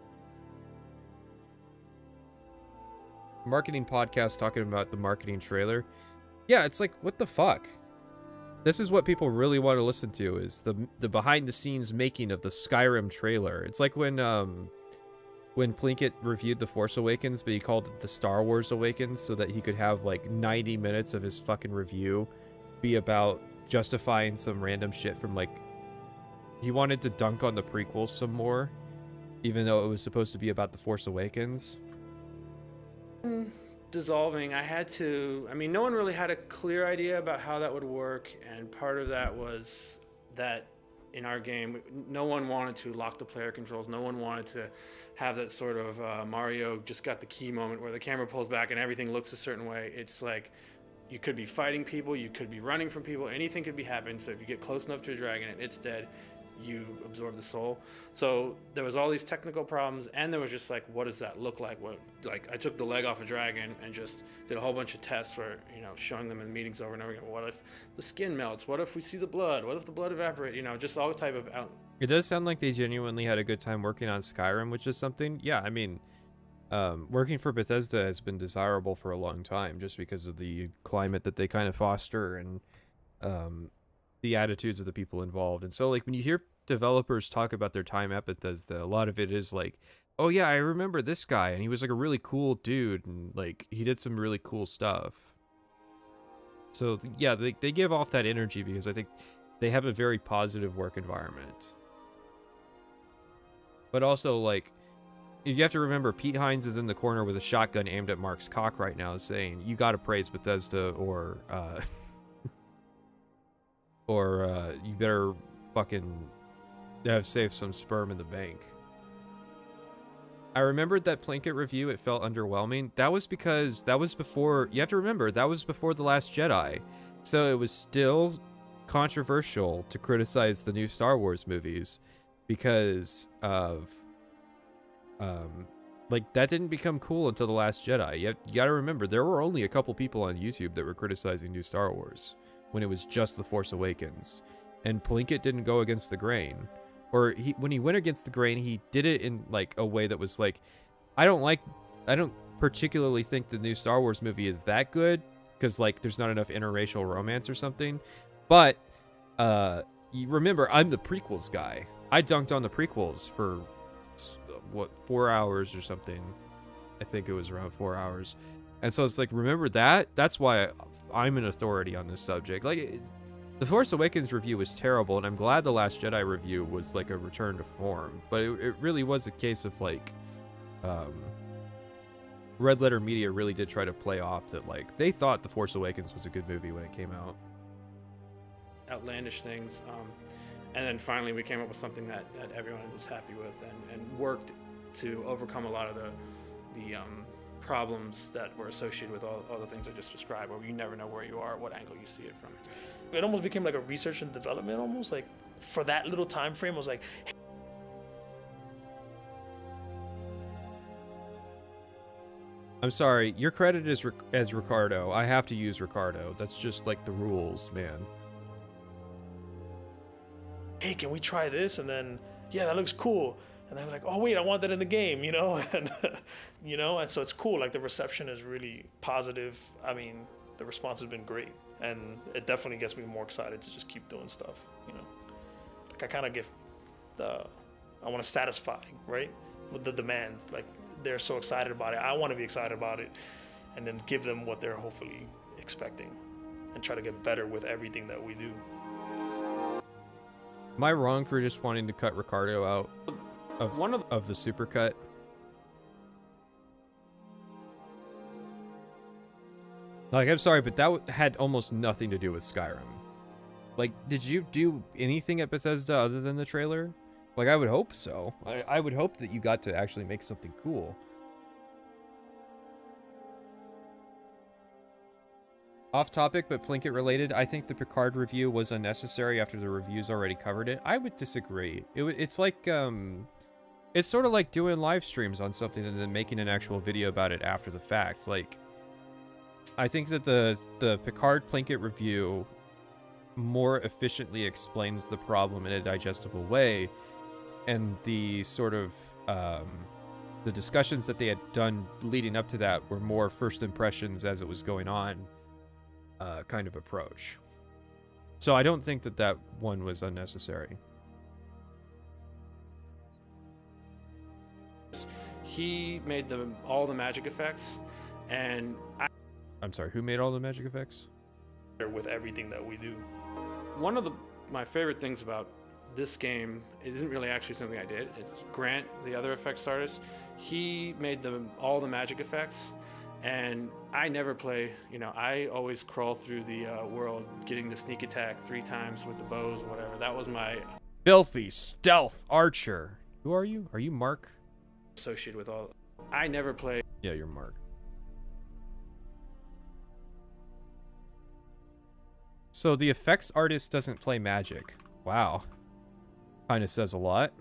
Marketing podcast talking about the marketing trailer. Yeah, it's like, what the fuck? This is what people really want to listen to, is the behind the scenes making of the Skyrim trailer. It's like when when Plinkett reviewed The Force Awakens, but he called it The Star Wars Awakens so that he could have like 90 minutes of his fucking review be about justifying some random shit from like, he wanted to dunk on the prequels some more, even though it was supposed to be about The Force Awakens. Dissolving, I mean, no one really had a clear idea about how that would work, and part of that was that in our game, no one wanted to lock the player controls. No one wanted to have that sort of Mario just got the key moment where the camera pulls back and everything looks a certain way. It's like you could be fighting people, you could be running from people, anything could be happening. So if you get close enough to a dragon and it's dead, you absorb the soul. So there was all these technical problems, and there was just like, what does that look like? What, like, I took the leg off a dragon and just did a whole bunch of tests for, you know, showing them in meetings over and over again. What if the skin melts? What if we see the blood? What if the blood evaporates? You know, just all type of It does sound like they genuinely had a good time working on Skyrim, which is something, yeah, I mean, working for Bethesda has been desirable for a long time just because of the climate that they kind of foster and the attitudes of the people involved. And so, like, when you hear developers talk about their time at Bethesda, a lot of it is like, oh yeah, I remember this guy, and he was like a really cool dude, and like he did some really cool stuff. So yeah, they give off that energy because I think they have a very positive work environment. But also, like, you have to remember, Pete Hines is in the corner with a shotgun aimed at Mark's cock right now, saying, you gotta praise Bethesda, or you better fucking have saved some sperm in the bank. I remembered that Plinkett review, it felt underwhelming. That was because that was before, you have to remember, that was before The Last Jedi. So it was still controversial to criticize the new Star Wars movies because of, like, that didn't become cool until The Last Jedi. You gotta remember, there were only a couple people on YouTube that were criticizing new Star Wars when it was just The Force Awakens. And Plinkett didn't go against the grain. Or when he went against the grain, he did it in like a way that was like, I don't particularly think the new Star Wars movie is that good because like there's not enough interracial romance or something. But you remember, I'm the prequels guy. I dunked on the prequels for what, 4 hours or something. I think it was around 4 hours. And so it's like, remember that? That's why I'm an authority on this subject. Like, The Force Awakens review was terrible, and I'm glad The Last Jedi review was like a return to form. But it really was a case of like, Red Letter Media really did try to play off that like they thought The Force Awakens was a good movie when it came out. outlandish things. And then finally we came up with something that everyone was happy with and worked to overcome a lot of the problems that were associated with all the things I just described, where you never know where you are, what angle you see it from. It almost became like a research and development, almost like for that little time frame. I was like, I'm sorry, your credit is as Ricardo. I have to use Ricardo. That's just like the rules, man. hey, can we try this? And then, yeah, that looks cool. And then we're like, oh wait, I want that in the game, you know? And you know, and so it's cool. Like the reception is really positive. I mean, the response has been great, and it definitely gets me more excited to just keep doing stuff, you know? Like I kind of get I want to satisfy, right? With the demand. Like they're so excited about it. I want to be excited about it, and then give them what they're hopefully expecting and try to get better with everything that we do. Am I wrong for just wanting to cut Ricardo out of the supercut? Like, I'm sorry, but that had almost nothing to do with Skyrim. Like, did you do anything at Bethesda other than the trailer? Like, I would hope so. I would hope that you got to actually make something cool. Off topic, but Plinkett related, I think the Picard review was unnecessary after the reviews already covered it. I would disagree. It's like, it's sort of like doing live streams on something and then making an actual video about it after the fact. Like, I think that the Picard Plinkett review more efficiently explains the problem in a digestible way, and the sort of, the discussions that they had done leading up to that were more first impressions as it was going on. Kind of approach. So I don't think that that one was unnecessary. he made all the magic effects, and I'm sorry, who made all the magic effects? with everything that we do. one of my favorite things about this game, it isn't really actually something I did. It's Grant, the other effects artist. He made all the magic effects, and I never play. I always crawl through the world, getting the sneak attack 3 times with the bows, or whatever. That was my Filthy stealth archer. Who are you? Are you Mark? associated with all. I never play. Yeah, you're Mark. So the effects artist doesn't play magic. Wow. Kind of says a lot.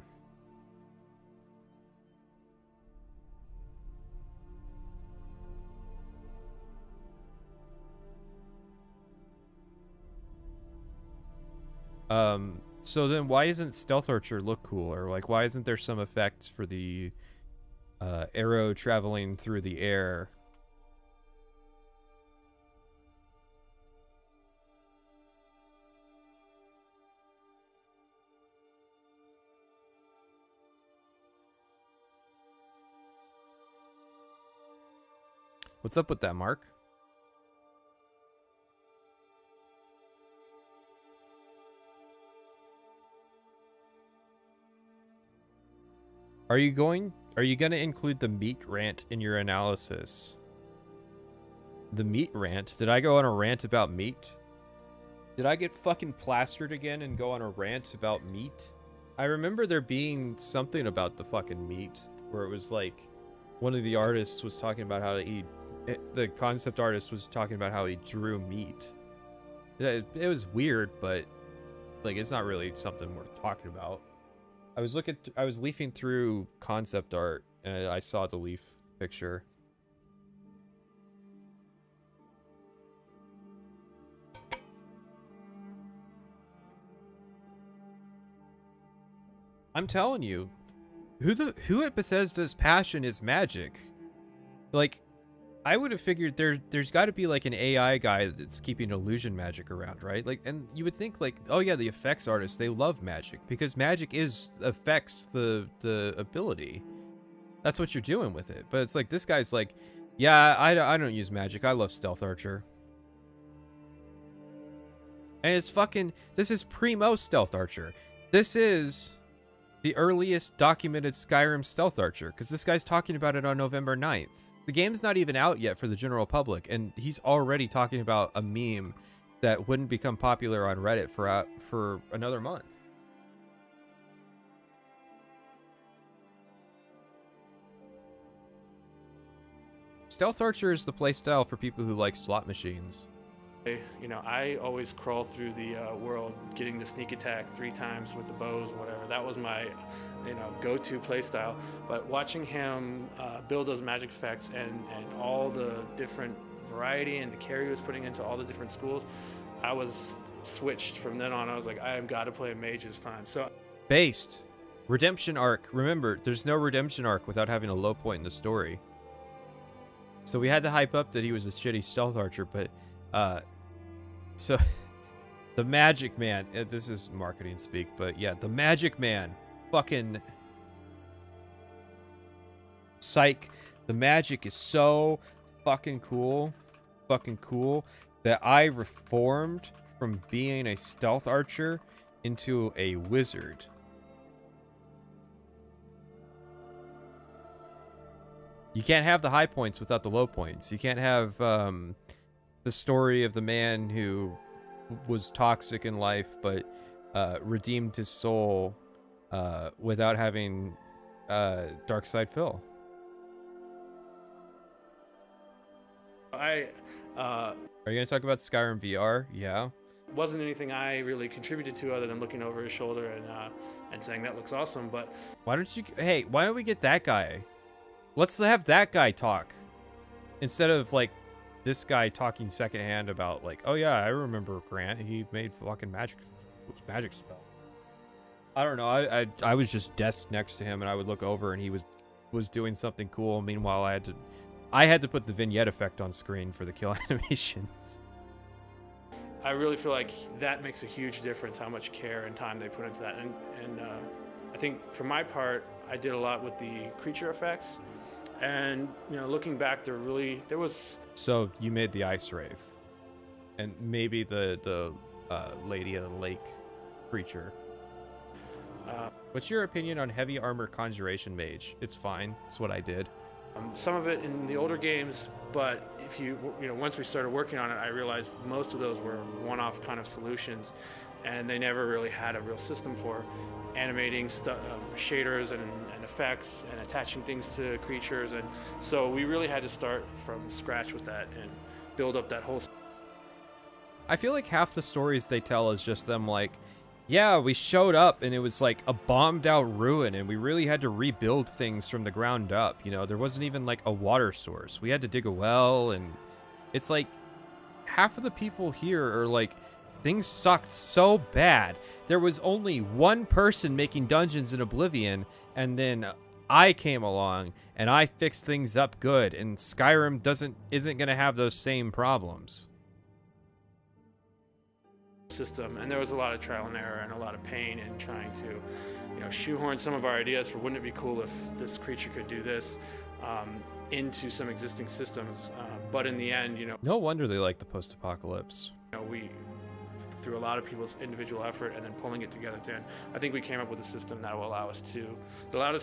So then why isn't Stealth Archer look cooler? Like, why isn't there some effects for the arrow traveling through the air? What's up with that, Mark? Are you going to include the meat rant in your analysis? The meat rant? Did I go on a rant about meat? Did I get fucking plastered again and go on a rant about meat? I remember there being something about the fucking meat where it was like one of the artists was talking about how the concept artist was talking about how he drew meat. It was weird, but like it's not really something worth talking about. I was leafing through concept art and I saw the leaf picture. I'm telling you, who at Bethesda's passion is magic? Like, I would have figured there's got to be like an AI guy that's keeping illusion magic around, right? Like, and you would think like, oh yeah, the effects artists, they love magic because magic affects the ability. That's what you're doing with it. But it's like this guy's like, yeah, I don't use magic. I love Stealth Archer. And it's fucking, this is primo Stealth Archer. This is the earliest documented Skyrim Stealth Archer because this guy's talking about it on November 9th. The game's not even out yet for the general public, and he's already talking about a meme that wouldn't become popular on Reddit for another month. Stealth Archer is the playstyle for people who like slot machines. I always crawl through the world, getting the sneak attack 3 times with the bows, or whatever. That was my, go-to playstyle. But watching him build those magic effects and all the different variety and the care he was putting into all the different schools, I was switched from then on. I was like, I have got to play a mage this time. So, Based. Redemption arc. Remember, there's no redemption arc without having a low point in the story. So we had to hype up that he was a shitty Stealth Archer, but so the Magic Man, this is marketing speak, but yeah, the Magic Man, fucking psych. The magic is so fucking cool that I reformed from being a Stealth Archer into a wizard. You can't have the high points without the low points. You can't have the story of the man who was toxic in life but redeemed his soul without having Dark Side Phil. Are you going to talk about Skyrim VR? Yeah. Wasn't anything I really contributed to other than looking over his shoulder and saying that looks awesome. But why don't we get that guy? Let's have that guy talk instead of like this guy talking secondhand about like, oh yeah, I remember Grant. He made fucking magic spell. I don't know. I was just desk next to him and I would look over and he was doing something cool. Meanwhile, I had to put the vignette effect on screen for the kill animations. I really feel like that makes a huge difference, how much care and time they put into that. And I think for my part, I did a lot with the creature effects. And looking back, there was. So you made the ice wraith, and maybe the lady of the lake creature. What's your opinion on heavy armor conjuration mage? It's fine. It's what I did. Some of it in the older games, but if once we started working on it, I realized most of those were one-off kind of solutions, and they never really had a real system for animating shaders and effects and attaching things to creatures, and so we really had to start from scratch with that and build up that whole. I feel like half the stories they tell is just them like, yeah, we showed up and it was like a bombed out ruin and we really had to rebuild things from the ground up. There wasn't even like a water source. We had to dig a well, and it's like half of the people here are like, things sucked so bad. There was only one person making dungeons in Oblivion, and then I came along and I fixed things up good, and Skyrim isn't going to have those same problems. System, and there was a lot of trial and error and a lot of pain in trying to shoehorn some of our ideas for wouldn't it be cool if this creature could do this into some existing systems, but in the end no wonder they like the post-apocalypse. We through a lot of people's individual effort and then pulling it together to end, I think we came up with a system that will allow us to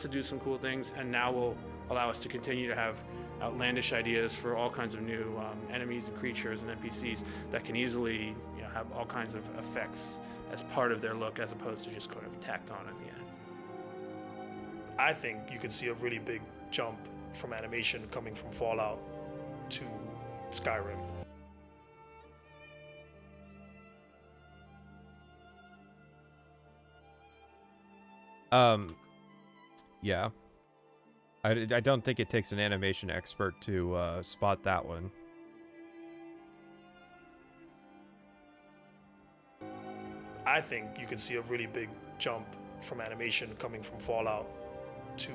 do some cool things, and now will allow us to continue to have outlandish ideas for all kinds of new enemies and creatures and NPCs that can easily have all kinds of effects as part of their look, as opposed to just kind of tacked on at the end. I think you can see a really big jump from animation coming from Fallout to Skyrim. Yeah. I don't think it takes an animation expert to spot that one. I think you can see a really big jump from animation coming from Fallout to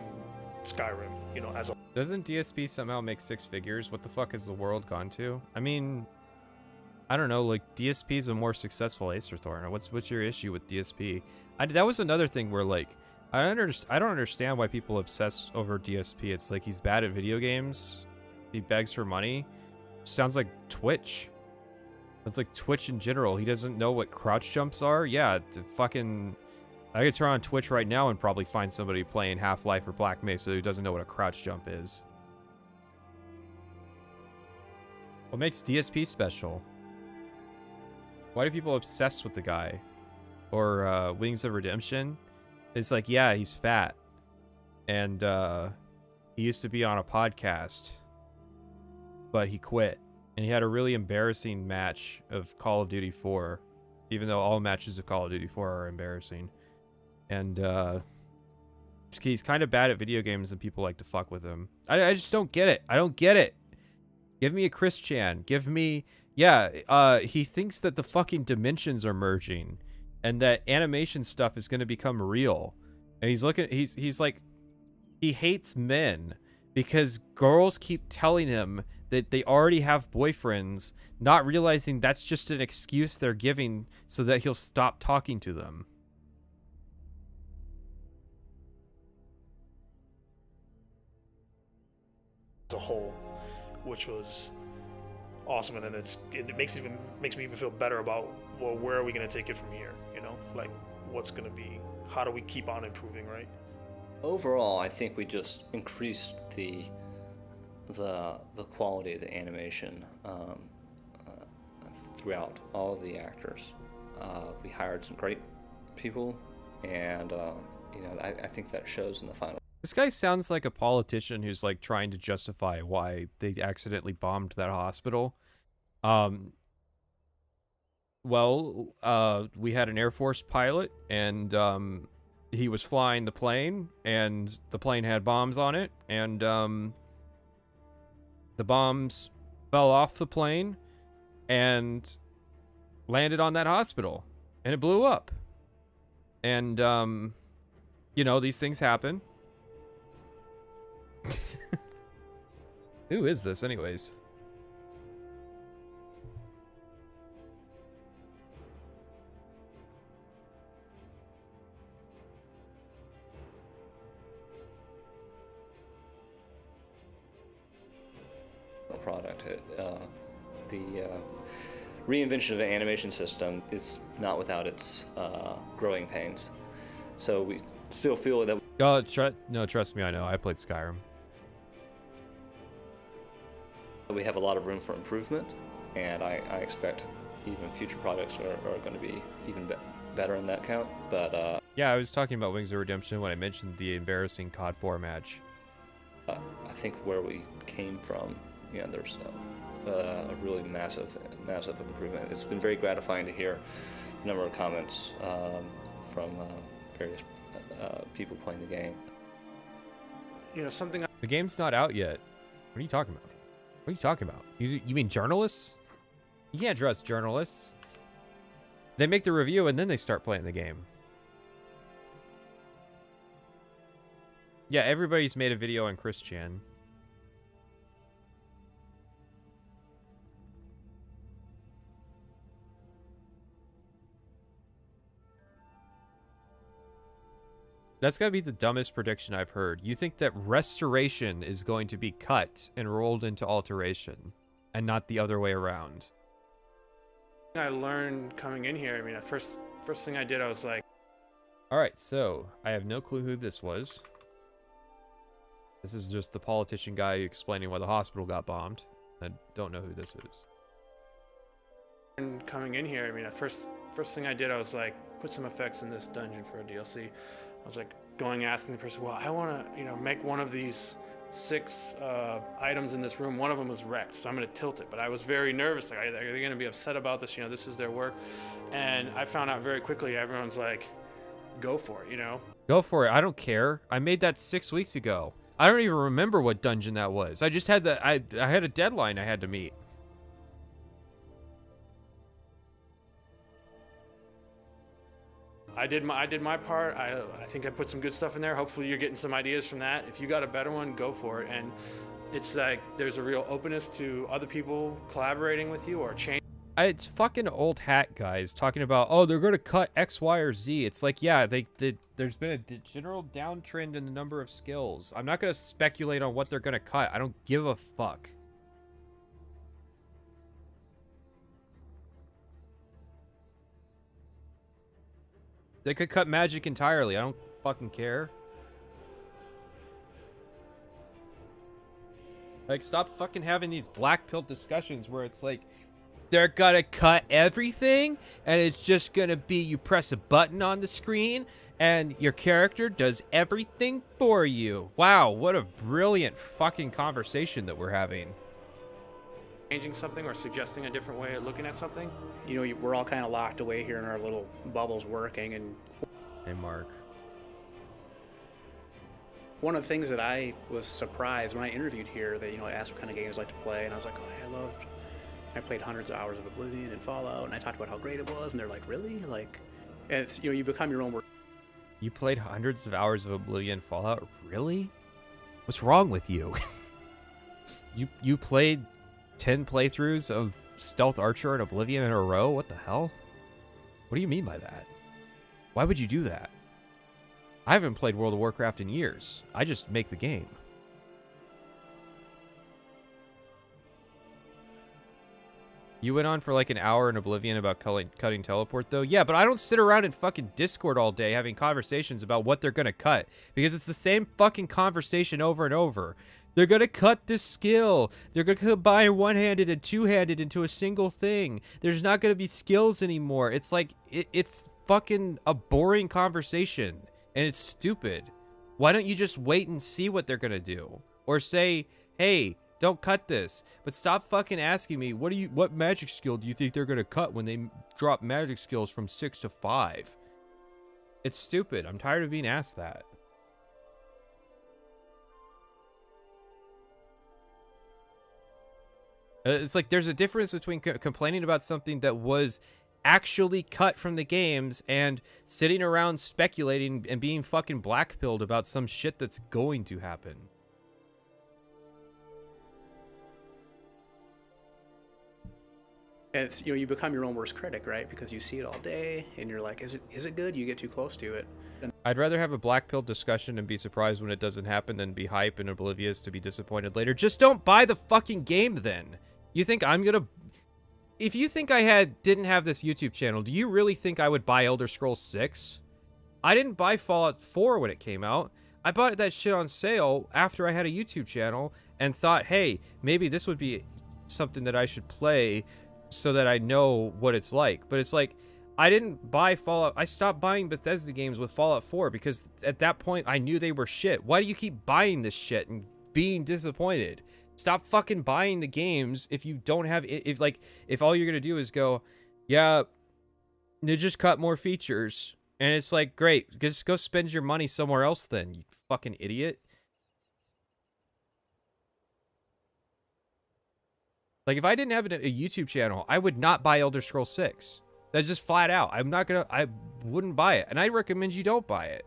Skyrim, as a... Doesn't DSP somehow make six figures? What the fuck has the world gone to? I mean, I don't know, like, DSP is a more successful Acer Thorne. What's your issue with DSP? That was another thing where, like, I don't understand why people obsess over DSP. It's like he's bad at video games. He begs for money. Sounds like Twitch. It's like Twitch in general. He doesn't know what crouch jumps are. Yeah, fucking... I could turn on Twitch right now and probably find somebody playing Half-Life or Black Mesa who doesn't know what a crouch jump is. What makes DSP special? Why do people obsess with the guy? Or Wings of Redemption? It's like, yeah, he's fat. And he used to be on a podcast. But he quit. And he had a really embarrassing match of Call of Duty 4. Even though all matches of Call of Duty 4 are embarrassing. And he's kind of bad at video games and people like to fuck with him. I just don't get it. I don't get it. Give me a Chris Chan. Give me... Yeah, he thinks that the fucking dimensions are merging. And that animation stuff is going to become real. And he's like... He hates men. Because girls keep telling him that they already have boyfriends, not realizing that's just an excuse they're giving so that he'll stop talking to them. As a whole, which was awesome, and then it makes me even feel better about, well, where are we going to take it from here? Like, what's going to be? How do we keep on improving, right? Overall, I think we just increased the quality of the animation throughout all of the actors. We hired some great people, and I think that shows in the final. This guy sounds like a politician who's like trying to justify why they accidentally bombed that hospital. Well, we had an Air Force pilot, and he was flying the plane, and the plane had bombs on it, and the bombs fell off the plane and landed on that hospital, and it blew up. And these things happen. Who is this anyways? product. The reinvention of the animation system is not without its growing pains. So we still feel that. Oh, no, trust me, I know. I played Skyrim. We have a lot of room for improvement, and I expect even future products are going to be even better in that count. But yeah, I was talking about Wings of Redemption when I mentioned the embarrassing COD 4 match. I think where we came from, there's a really massive improvement. It's been very gratifying to hear the number of comments from various people playing the game. Something. The game's not out yet. What are you talking about? What are you talking about? You mean journalists? You can't trust journalists. They make the review and then they start playing the game. Yeah, everybody's made a video on Chris Chan. That's gotta be the dumbest prediction I've heard. You think that restoration is going to be cut and rolled into alteration, and not the other way around? I learned coming in here. I mean, the first thing I did, I was like, all right, so I have no clue who this was. This is just the politician guy explaining why the hospital got bombed. I don't know who this is. and coming in here, I mean, the first thing I did, I was like, put some effects in this dungeon for a DLC. I was like going asking the person, well, I want to, make one of these 6 items in this room. One of them was wrecked, so I'm going to tilt it. But I was very nervous. Like, are they going to be upset about this? This is their work. And I found out very quickly, everyone's like, go for it, Go for it. I don't care. I made that 6 weeks ago. I don't even remember what dungeon that was. I just had I had a deadline I had to meet. I did my part. I think I put some good stuff in there. Hopefully you're getting some ideas from that. If you got a better one, go for it. And it's like there's a real openness to other people collaborating with you or changing. It's fucking old hat guys talking about, oh, they're going to cut X, Y, or Z. It's like, yeah, there's been a general downtrend in the number of skills. I'm not going to speculate on what they're going to cut. I don't give a fuck. They could cut magic entirely. I don't fucking care. Like, stop fucking having these black pill discussions where it's like, they're gonna cut everything, and it's just gonna be you press a button on the screen, and your character does everything for you. Wow, what a brilliant fucking conversation that we're having. Changing something or suggesting a different way of looking at something. We're all kind of locked away here in our little bubbles working. And Hey, Mark. one of the things that I was surprised when I interviewed here, they asked what kind of games I like to play, and I was like, oh, I played hundreds of hours of Oblivion and Fallout, and I talked about how great it was, and they're like, really? Like, and it's, you become your own work. You played hundreds of hours of Oblivion Fallout? Really? What's wrong with you? You played 10 playthroughs of Stealth Archer and Oblivion in a row? What the hell? What do you mean by that? Why would you do that? I haven't played World of Warcraft in years. I just make the game. You went on for like an hour in Oblivion about cutting teleport, though? Yeah, but I don't sit around in fucking Discord all day having conversations about what they're gonna cut. Because it's the same fucking conversation over and over. They're gonna cut this skill. They're gonna combine one-handed and two-handed into a single thing. There's not gonna be skills anymore. It's like, it's fucking a boring conversation. And it's stupid. Why don't you just wait and see what they're gonna do? Or say, hey, don't cut this. But stop fucking asking me, what magic skill do you think they're gonna cut when they drop magic skills from 6 to 5? It's stupid. I'm tired of being asked that. It's like there's a difference between complaining about something that was actually cut from the games and sitting around speculating and being fucking blackpilled about some shit that's going to happen. And it's, you know, you become your own worst critic, right? Because you see it all day and you're like, is it good? You get too close to it. I'd rather have a black pill discussion and be surprised when it doesn't happen than be hype and oblivious to be disappointed later. Just don't buy the fucking game then. You think I'm gonna... If you think I didn't have this YouTube channel, do you really think I would buy Elder Scrolls 6? I didn't buy Fallout 4 when it came out. I bought that shit on sale after I had a YouTube channel and thought, hey, maybe this would be something that I should play so that I know what it's like. But it's like, I didn't buy Fallout. I stopped buying Bethesda games with Fallout 4 because at that point I knew they were shit. Why do you keep buying this shit and being disappointed? Stop fucking buying the games if you don't have... If all you're going to do is go, yeah, they just cut more features. And it's like, great, just go spend your money somewhere else then, you fucking idiot. Like, if I didn't have a YouTube channel, I would not buy Elder Scrolls 6. That's just flat out. I wouldn't buy it. And I recommend you don't buy it.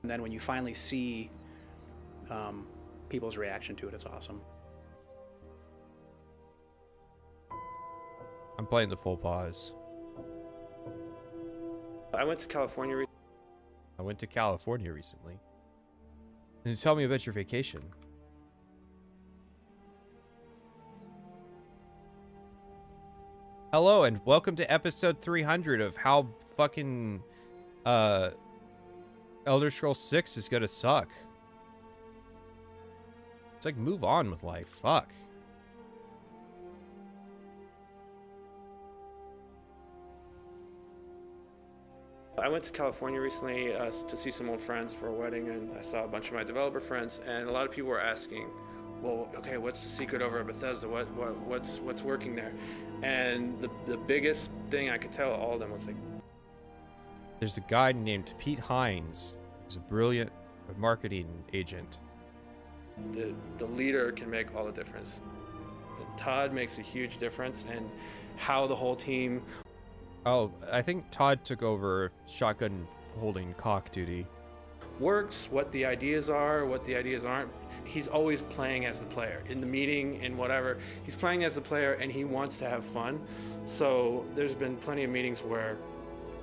And then when you finally see people's reaction to it, it's awesome. I'm playing the full pause. I went to California. I went to California recently. And tell me about your vacation. Hello, and welcome to episode 300 of how fucking Elder Scrolls 6 is gonna suck. It's like, move on with life. Fuck. I went to California recently to see some old friends for a wedding, and I saw a bunch of my developer friends, and a lot of people were asking, well, okay, what's the secret over at Bethesda? What's working there? And the biggest thing I could tell all of them was like, there's a guy named Pete Hines who's a brilliant marketing agent. the leader can make all the difference. Todd makes a huge difference in how the whole team... Oh, I think Todd took over shotgun holding cock duty. works, what the ideas are, what the ideas aren't. He's always playing as the player. In the meeting, in whatever, he's playing as the player and he wants to have fun. So there's been plenty of meetings where,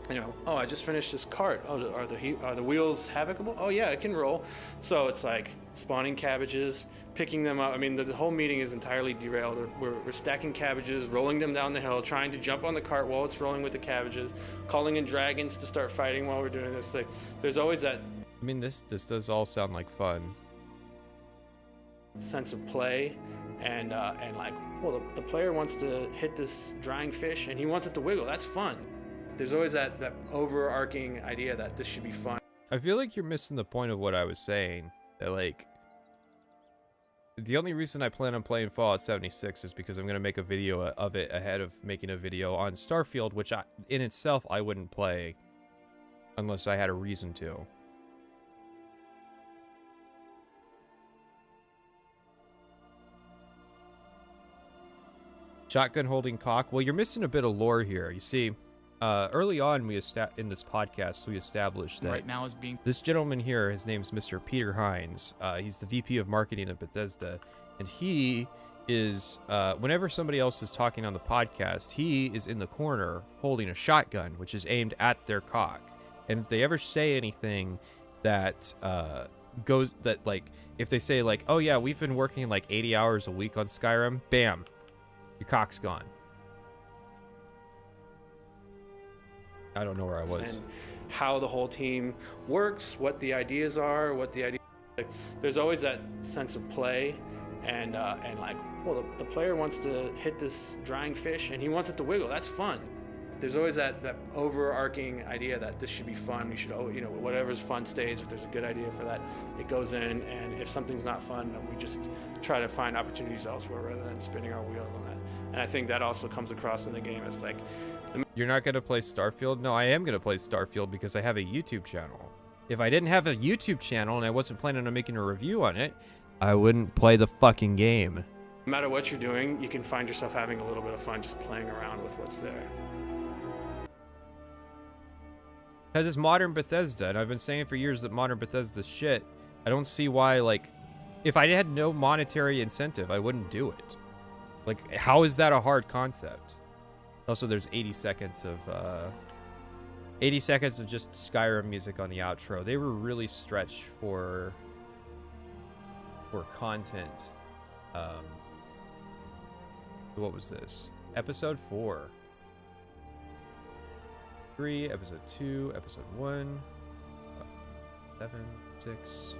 you know, oh, I just finished this cart. Oh, are the wheels havocable? Oh yeah, it can roll. So it's like spawning cabbages, picking them up. I mean, the whole meeting is entirely derailed. We're stacking cabbages, rolling them down the hill, trying to jump on the cart while it's rolling with the cabbages, calling in dragons to start fighting while we're doing this. Like, there's always that. I mean, this does all sound like fun. Sense of play, and like, well, the player wants to hit this drying fish and he wants it to wiggle. That's fun. There's always that overarching idea that this should be fun. I feel like you're missing the point of what I was saying. That, like, the only reason I plan on playing Fallout 76 is because I'm going to make a video of it ahead of making a video on Starfield, which in itself I wouldn't play unless I had a reason to. Shotgun holding cock. Well, you're missing a bit of lore here. You see, early on in this podcast, we established that right now is being this gentleman here, his name's Mr. Peter Hines. He's the VP of Marketing at Bethesda, and he is, whenever somebody else is talking on the podcast, he is in the corner holding a shotgun, which is aimed at their cock. And if they ever say anything that if they say like, oh yeah, we've been working like 80 hours a week on Skyrim, bam, your cock's gone. I don't know where I was. And how the whole team works, what the ideas are, like, there's always that sense of play, and like, well, the player wants to hit this drying fish and he wants it to wiggle. That's fun. There's always that overarching idea that this should be fun. We should, you know, whatever's fun stays. If there's a good idea for that, it goes in. And if something's not fun, then we just try to find opportunities elsewhere rather than spinning our wheels on that. And I think that also comes across in the game as like, you're not going to play Starfield? No, I am going to play Starfield because I have a YouTube channel. If I didn't have a YouTube channel and I wasn't planning on making a review on it, I wouldn't play the fucking game. no matter what you're doing, you can find yourself having a little bit of fun just playing around with what's there. Because it's modern Bethesda, and I've been saying for years that modern Bethesda's shit. I don't see why, like, If I had no monetary incentive, I wouldn't do it. Like, how is that a hard concept? Also, there's 80 seconds of just Skyrim music on the outro. They were really stretched for content. What was this? Episode 4. 3, episode 2, episode 1, 7, 6.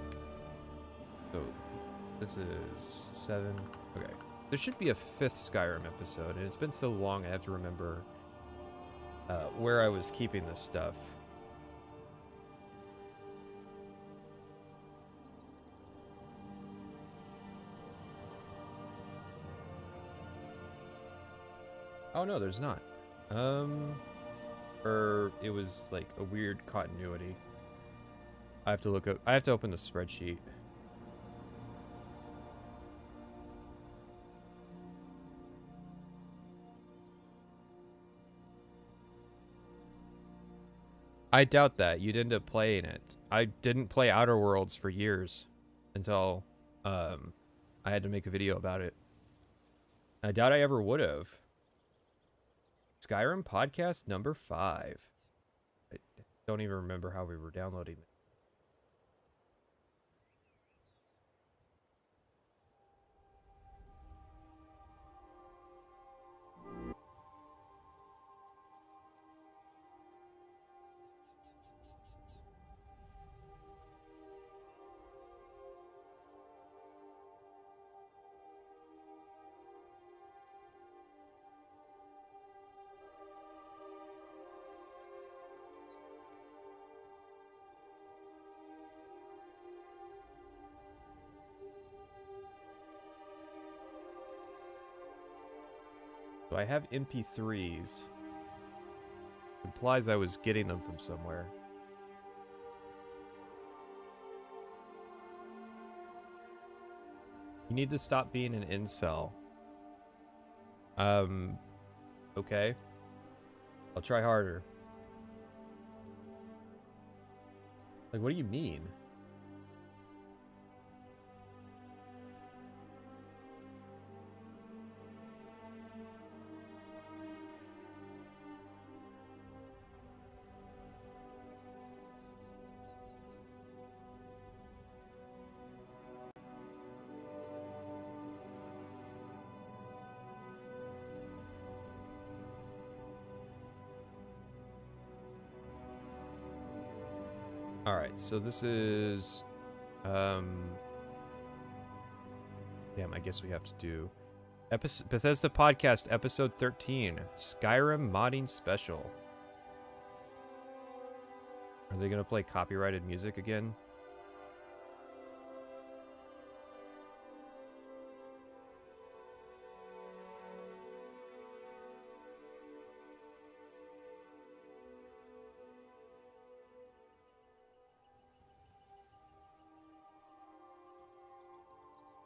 So this is 7. Okay. There should be a 5th Skyrim episode, and it's been so long I have to remember where I was keeping this stuff. Oh no, there's not. Or it was like a weird continuity. I have to look up. I have to open the spreadsheet. I doubt that. You'd end up playing it. I didn't play Outer Worlds for years until I had to make a video about it. I doubt I ever would have. Skyrim podcast number 5. I don't even remember how we were downloading it. So I have MP3s. Implies I was getting them from somewhere. You need to stop being an incel. Okay. I'll try harder. Like, what do you mean? Alright, so this is... Damn, I guess we have to do... Bethesda Podcast, Episode 13. Skyrim Modding Special. Are they going to play copyrighted music again?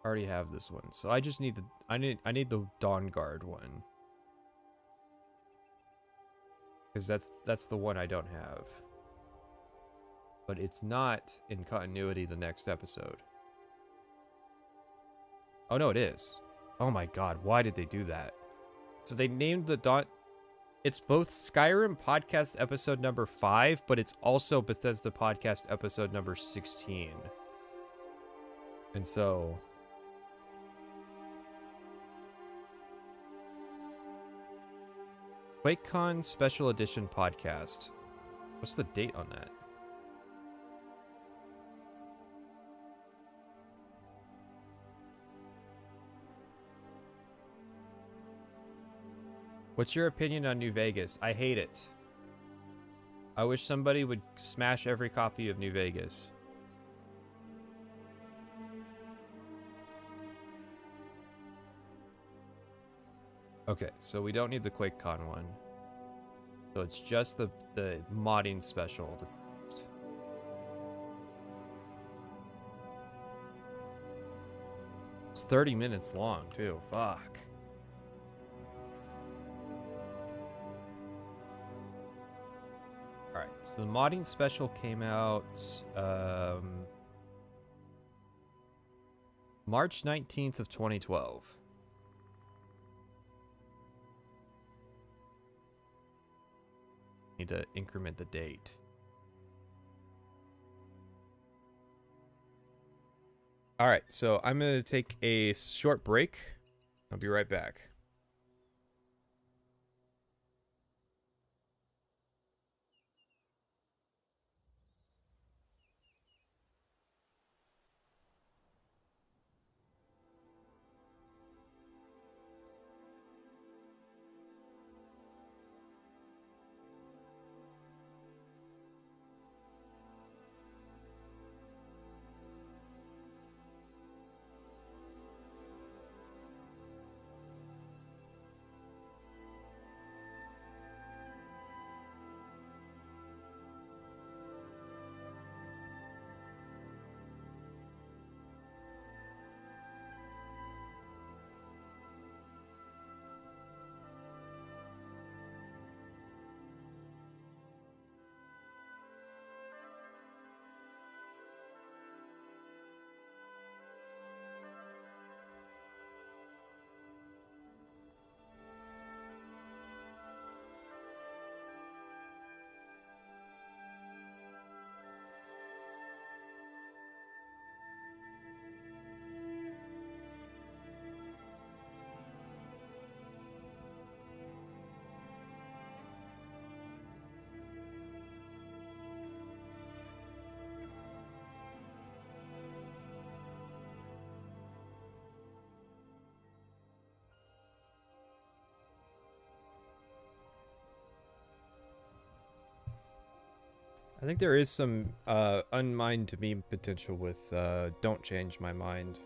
Already have this one, so I just need the I need the Dawn Guard one, because that's the one I don't have, but it's not in continuity the next episode. Oh no, it is. Oh my god, why did they do that? So they named the Dawn. It's both Skyrim podcast episode number 5, but it's also Bethesda podcast episode number 16, and so. QuakeCon Special Edition Podcast. What's the date on that? What's your opinion on New Vegas? I hate it. I wish somebody would smash every copy of New Vegas. Okay, so we don't need the QuakeCon one. So it's just the modding special. It's 30 minutes long, too. Fuck. Alright, so the modding special came out... March 19th of 2012. Need to increment the date. All right, so I'm going to take a short break. I'll be right back. I think there is some unmind to meme potential with Don't Change My Mind.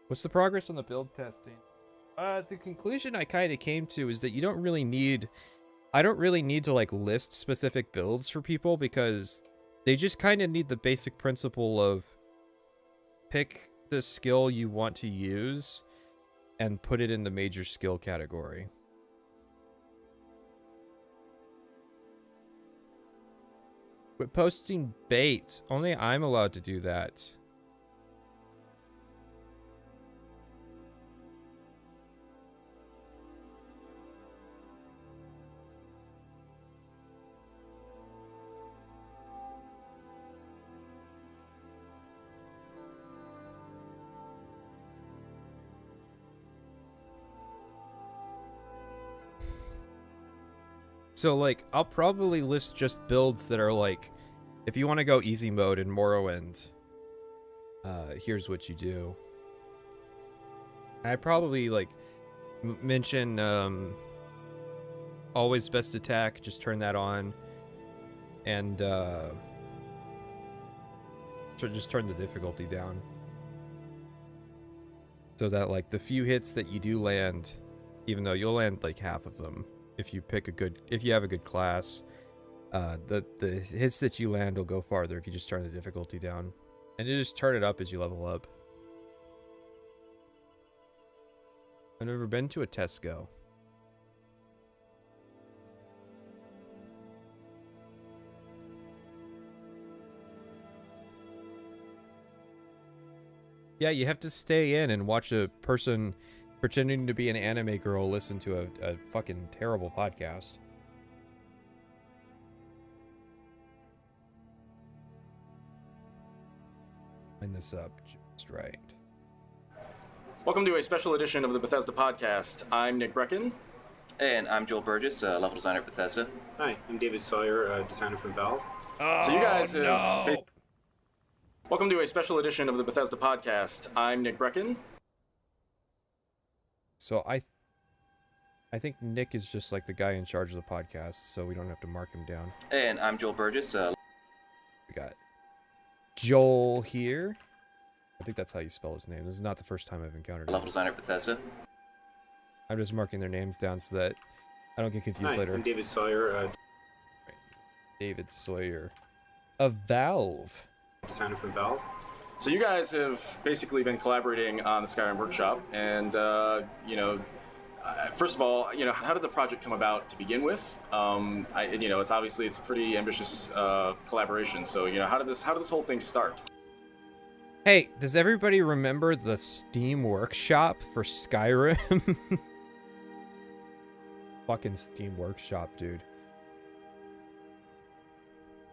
What's the progress on the build testing? The conclusion I kind of came to is that you don't really need... I don't really need to like list specific builds for people because they just kind of need the basic principle of pick the skill you want to use and put it in the major skill category. Quit posting bait. Only I'm allowed to do that. So, like, I'll probably list just builds that are like, if you want to go easy mode in Morrowind, here's what you do. I probably, like, mention, always best attack, just turn that on, and, just turn the difficulty down. So that, like, the few hits that you do land, even though you'll land, like, half of them, if you pick a good, if you have a good class, the hits that you land will go farther if you just turn the difficulty down, and you just turn it up as you level up. I've never been to a Tesco. Yeah, you have to stay in and watch a person pretending to be an anime girl listen to a fucking terrible podcast. Line this up just right. Welcome to a special edition of the Bethesda podcast. I'm Nick Brecken. And I'm Joel Burgess, level designer at Bethesda. Hi, I'm David Sawyer, designer from Valve. So you guys have... Welcome to a special edition of the Bethesda podcast. I'm Nick Brecken. So I think Nick is just like the guy in charge of the podcast, so we don't have to mark him down. And I'm Joel Burgess. We got Joel here. I think that's how you spell his name. This is not the first time I've encountered level him. designer at Bethesda. I'm just marking their names down so that I don't get confused Hi, later. I'm David Sawyer, David Sawyer of Valve. Designer from Valve. So you guys have basically been collaborating on the Skyrim workshop, and you know, First of all, how did the project come about to begin with? It's obviously it's a pretty ambitious collaboration. So, how did this whole thing start? Hey, does everybody remember the Steam Workshop for Skyrim? Fucking Steam Workshop, dude.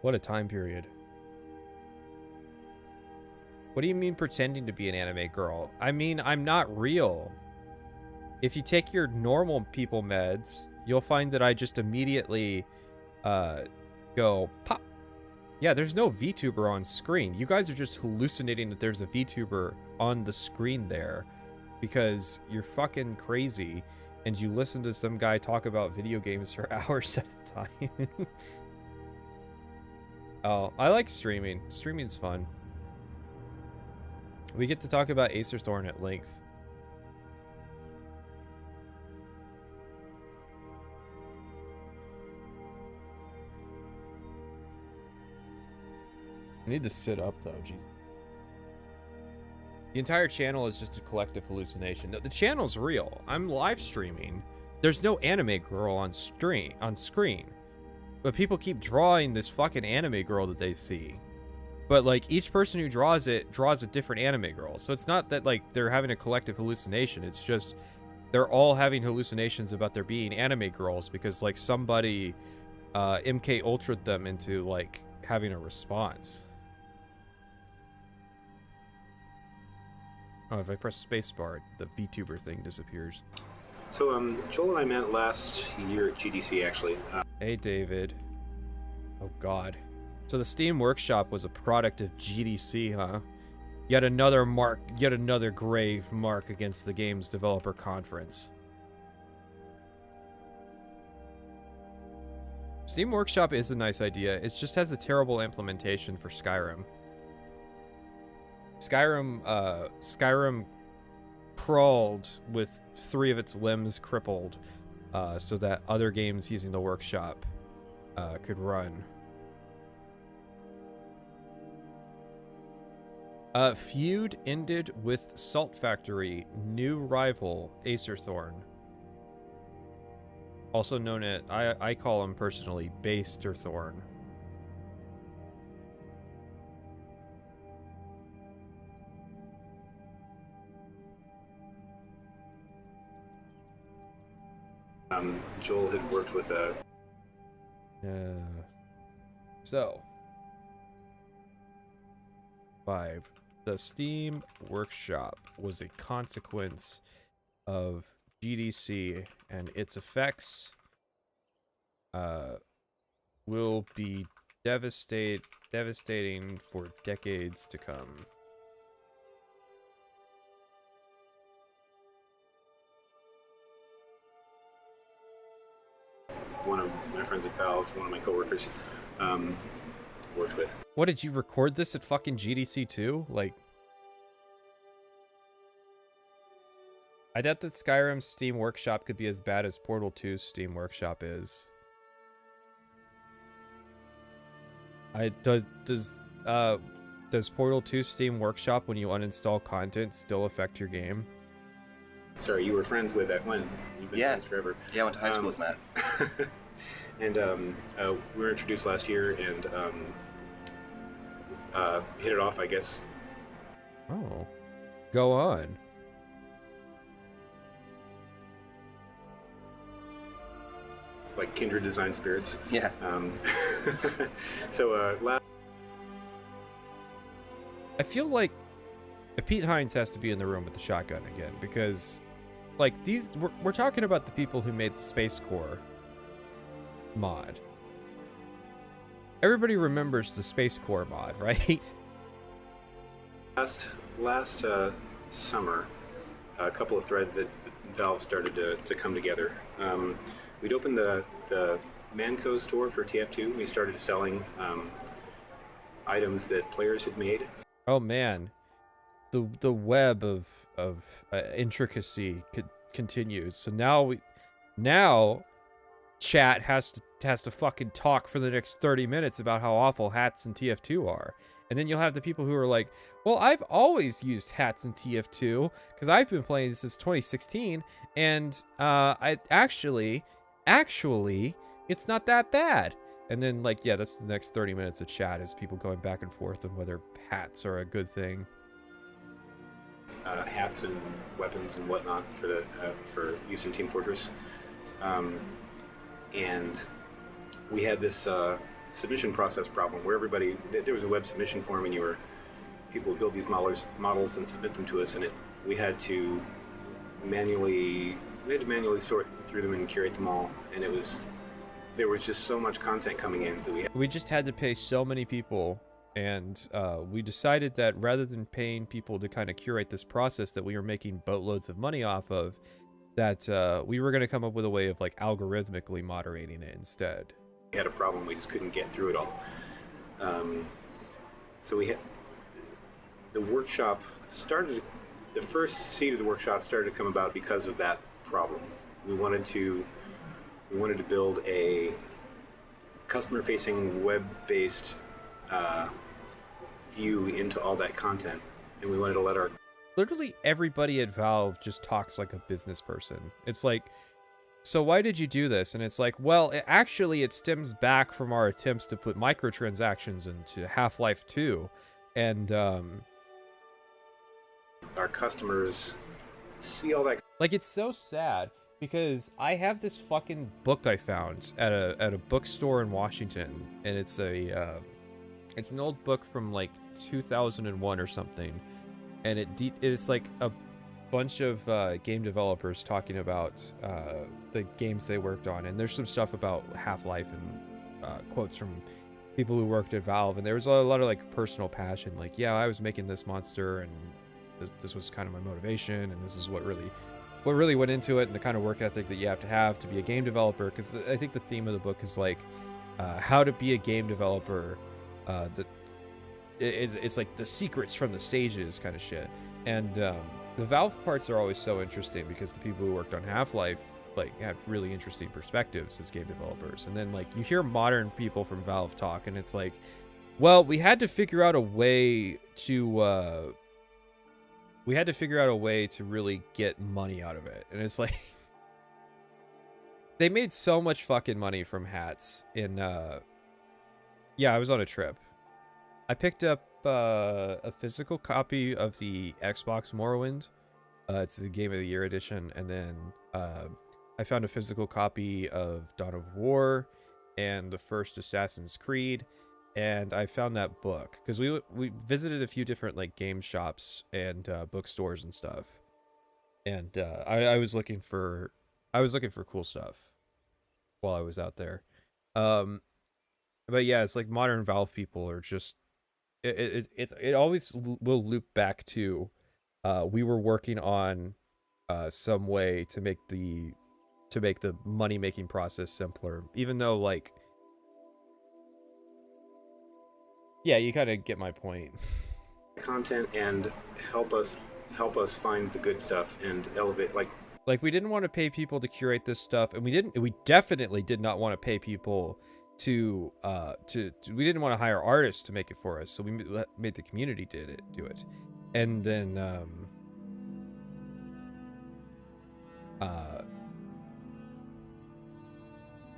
What a time period. What do you mean pretending to be an anime girl? I mean, I'm not real. If you take your normal people meds, you'll find that I just immediately go pop. Yeah, there's no VTuber on screen. You guys are just hallucinating that there's a VTuber on the screen there because you're fucking crazy and you listen to some guy talk about video games for hours at a time. Oh, I like streaming. Streaming's fun. We get to talk about Acer Thorne at length. I need to sit up though, jeez. The entire channel is just a collective hallucination. No, the channel's real. I'm live streaming. There's no anime girl on screen. But people keep drawing this fucking anime girl that they see. But like each person who draws it draws a different anime girl. So it's not that like they're having a collective hallucination. It's just they're all having hallucinations about there being anime girls because like somebody MK Ultra'd them into like having a response. Oh, if I press spacebar, the VTuber thing disappears. So, Joel and I met last year at GDC, actually. Hey, David. Oh, God. So the Steam Workshop was a product of GDC, huh? Yet another grave mark against the game's developer conference. Steam Workshop is a nice idea. It just has a terrible implementation for Skyrim. Skyrim crawled with 3 of its limbs crippled so that other games using the workshop could run. Feud ended with Salt Factory, new rival Acer Thorne. Also known as, I call him personally, Acer Thorne. Joel had worked with a... So. 5. The Steam Workshop was a consequence of GDC, and its effects will be devastating for decades to come. One of my friends at Valve, one of my coworkers, worked with. What, did you record this at fucking GDC too? Like, I doubt that Skyrim's Steam Workshop could be as bad as Portal 2's Steam Workshop is. Does Portal 2 Steam Workshop, when you uninstall content, still affect your game? Sorry, you were friends with that one. You've been friends forever. Yeah, I went to high school with Matt. And we were introduced last year and hit it off, I guess. Oh. Go on. Like kindred design spirits. Yeah. So, I feel like Pete Hines has to be in the room with the shotgun again, because, like, we're talking about the people who made the Space Corps mod. Everybody remembers the Space Corps mod, right? Last summer, a couple of threads that Valve started to come together. We'd opened the Manco store for TF2. We started selling items that players had made. Oh man, the web of intricacy continues. So now chat has to fucking talk for the next 30 minutes about how awful hats in TF2 are. And then you'll have the people who are like, well, I've always used hats in TF2 because I've been playing this since 2016, and I actually, it's not that bad. And then, like, yeah, that's the next 30 minutes of chat is people going back and forth on whether hats are a good thing. Hats and weapons and whatnot for use in Team Fortress. And we had this submission process problem where there was a web submission form, and people would build these models and submit them to us, and we had to manually sort through them and curate them all, and there was just so much content coming in that we just had to pay so many people, and we decided that rather than paying people to kind of curate this process that we were making boatloads of money off of, that we were going to come up with a way of like algorithmically moderating it instead. We had a problem, we just couldn't get through it all. So we had the workshop started, the first seed of the workshop started to come about because of that problem. We wanted to build a customer-facing web-based view into all that content, and we wanted to let our... Literally everybody at Valve just talks like a business person. It's like, so why did you do this? And it's like, well, it stems back from our attempts to put microtransactions into Half-Life 2, and our customers see all that. Like, it's so sad because I have this fucking book I found at a bookstore in Washington, and it's an old book from like 2001 or something, and it's like a bunch of game developers talking about the games they worked on, and there's some stuff about Half-Life and quotes from people who worked at Valve, and there was a lot of like personal passion, like, yeah, I was making this monster, and this was kind of my motivation, and this is what really went into it, and the kind of work ethic that you have to be a game developer, because I think the theme of the book is like how to be a game developer. It's like the secrets from the stages kind of shit, and the Valve parts are always so interesting because the people who worked on Half-Life like have really interesting perspectives as game developers, and then like you hear modern people from Valve talk, and it's like, well, we had to figure out a way to really get money out of it, and it's like they made so much fucking money from hats in yeah, I was on a trip. I picked up a physical copy of the Xbox Morrowind. It's the Game of the Year edition, and then I found a physical copy of Dawn of War and the first Assassin's Creed, and I found that book because we visited a few different like game shops and bookstores and stuff, and I was looking for cool stuff while I was out there. But yeah, it's like modern Valve people are just it always will loop back to we were working on some way to make the money making process simpler, even though like, yeah, you kind of get my point. Content and help us find the good stuff and elevate like we didn't want to pay people to curate this stuff, and we definitely did not want to pay people to we didn't want to hire artists to make it for us, so we made the community do it. And then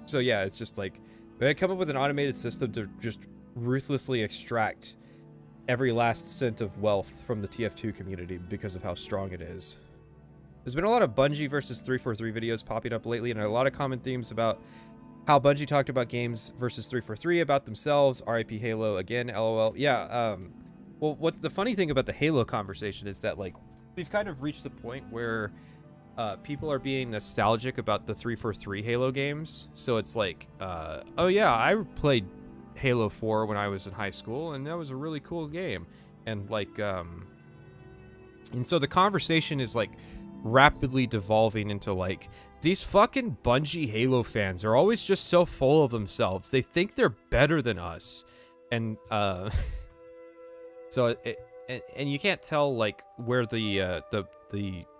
so yeah, it's just like they come up with an automated system to just ruthlessly extract every last cent of wealth from the TF2 community because of how strong it is. There's been a lot of Bungie versus 343 videos popping up lately, and a lot of common themes about how Bungie talked about games versus 343 about themselves. RIP Halo again, LOL. Yeah, well, what the funny thing about the Halo conversation is that like we've kind of reached the point where people are being nostalgic about the 343 Halo games. So it's like, oh yeah, I played Halo 4 when I was in high school, and that was a really cool game. And like, and so the conversation is like rapidly devolving into like, these fucking Bungie Halo fans are always just so full of themselves. They think they're better than us. And so and you can't tell like where the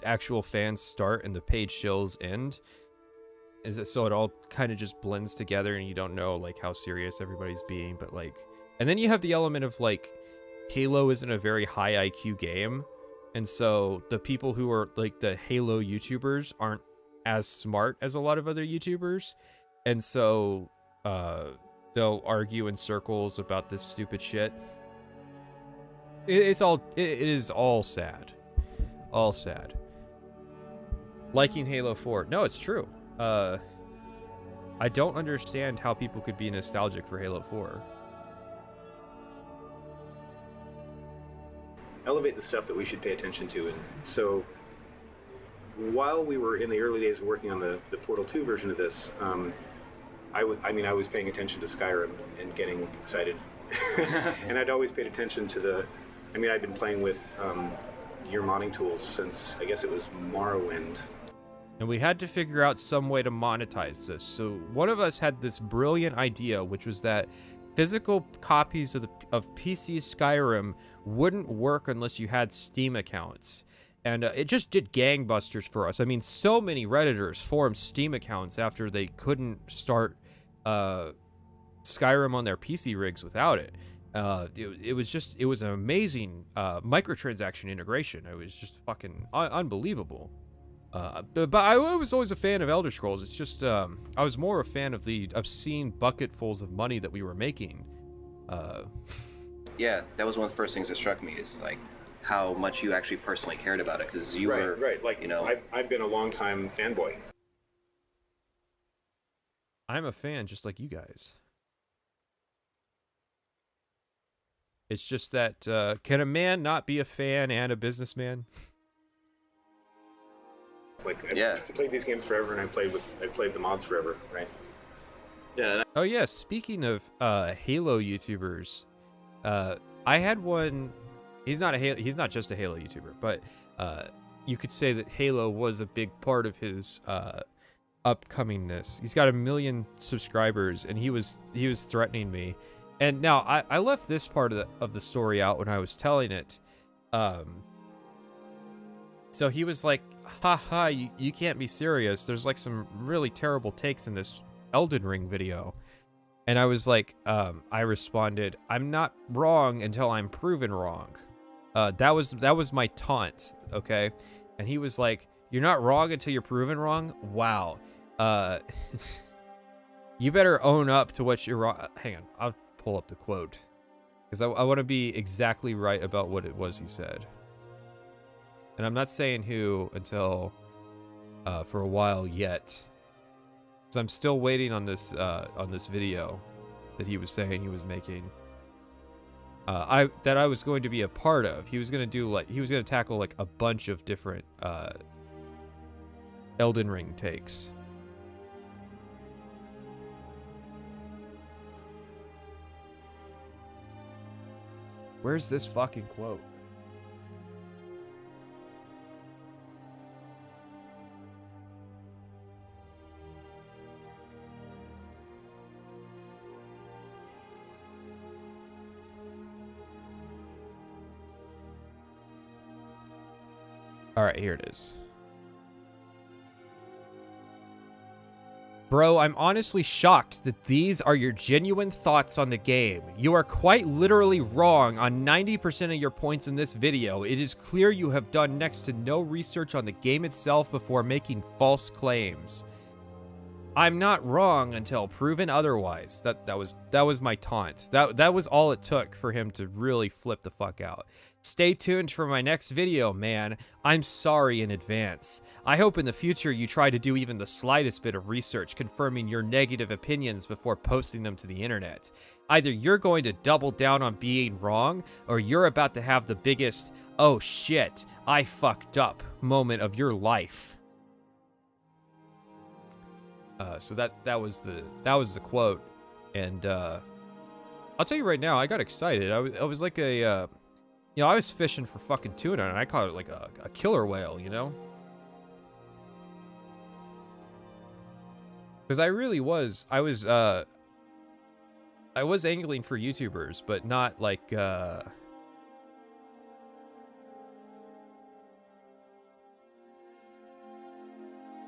actual fans start and the paid shills end. is it so it all kind of just blends together and you don't know like how serious everybody's being, but like, and then you have the element of like Halo isn't a very high IQ game, and so the people who are like the Halo YouTubers aren't as smart as a lot of other YouTubers, and so they'll argue in circles about this stupid shit. It is all sad. All sad. Liking Halo 4. No, it's true. I don't understand how people could be nostalgic for Halo 4. Elevate the stuff that we should pay attention to. And so while we were in the early days of working on the Portal 2 version of this, I was paying attention to Skyrim and getting excited. And I'd always paid attention to I'd been playing with your modding tools since, I guess it was Morrowind. And we had to figure out some way to monetize this. So one of us had this brilliant idea, which was that physical copies of PC Skyrim wouldn't work unless you had Steam accounts. And it just did gangbusters for us. I mean, so many Redditors formed Steam accounts after they couldn't start Skyrim on their PC rigs without it. It was an amazing microtransaction integration. It was just fucking unbelievable. But I was always a fan of Elder Scrolls. It's just I was more a fan of the obscene bucketfuls of money that we were making. Yeah, that was one of the first things that struck me is like how much you actually personally cared about it, because you were right. Like, you know, I've been a long time fanboy. I'm a fan just like you guys. It's just that can a man not be a fan and a businessman? Like, I've played these games forever, and I've played the mods forever, right? Yeah. Oh yeah, speaking of Halo YouTubers, I had one. He's not just a Halo YouTuber, but you could say that Halo was a big part of his upcomingness. He's got 1 million subscribers, and he was threatening me. And now I left this part of the story out when I was telling it. So he was like, haha, you can't be serious. There's like some really terrible takes in this Elden Ring video. And I was like, I responded, I'm not wrong until I'm proven wrong. That was my taunt, okay? And he was like, you're not wrong until you're proven wrong? Wow. You better own up to what you're wrong. Hang on, I'll pull up the quote. Because I want to be exactly right about what it was he said. And I'm not saying who until for a while yet. Because I'm still waiting on this video that he was saying he was making. That I was going to be a part of. He was going to tackle like a bunch of different Elden Ring takes. Where's this fucking quote? All right, here it is. Bro, I'm honestly shocked that these are your genuine thoughts on the game. You are quite literally wrong on 90% of your points in this video. It is clear you have done next to no research on the game itself before making false claims. I'm not wrong until proven otherwise. That was my taunt. That was all it took for him to really flip the fuck out. Stay tuned for my next video, man. I'm sorry in advance. I hope in the future you try to do even the slightest bit of research confirming your negative opinions before posting them to the internet. Either you're going to double down on being wrong, or you're about to have the biggest, oh shit, I fucked up moment of your life. So that was the quote, and I'll tell you right now, I got excited. I was like a I was fishing for fucking tuna, and I caught it like a killer whale, you know? Because I was angling for YouTubers, but not like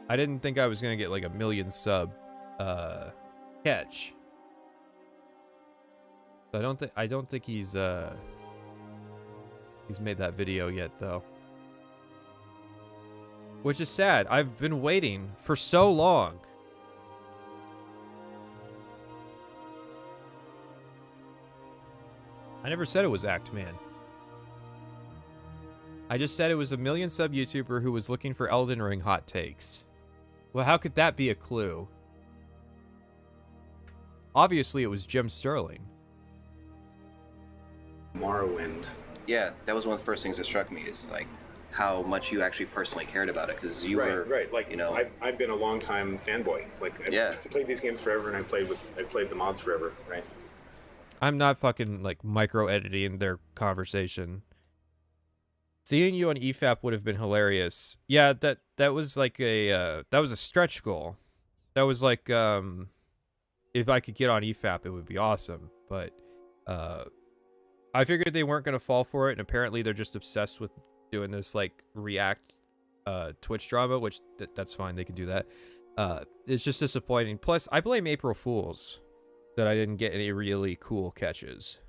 I didn't think I was gonna get like a 1,000,000 sub catch. I don't think he's made that video yet though. Which is sad. I've been waiting for so long. I never said it was Act Man. I just said it was a 1,000,000 sub YouTuber who was looking for Elden Ring hot takes. Well, how could that be a clue? Obviously, it was Jim Sterling. Morrowind. Yeah, that was one of the first things that struck me is like how much you actually personally cared about it, because you were right. Like, you know, I've been a long time fanboy. Like, I've played these games forever, and I've played the mods forever, right? I'm not fucking like micro editing their conversation. Seeing you on EFAP would have been hilarious. Yeah, that was like a that was a stretch goal. That was like if I could get on EFAP, it would be awesome. But I figured they weren't gonna fall for it, and apparently they're just obsessed with doing this like React Twitch drama, which that's fine. They can do that. It's just disappointing. Plus, I blame April Fools that I didn't get any really cool catches.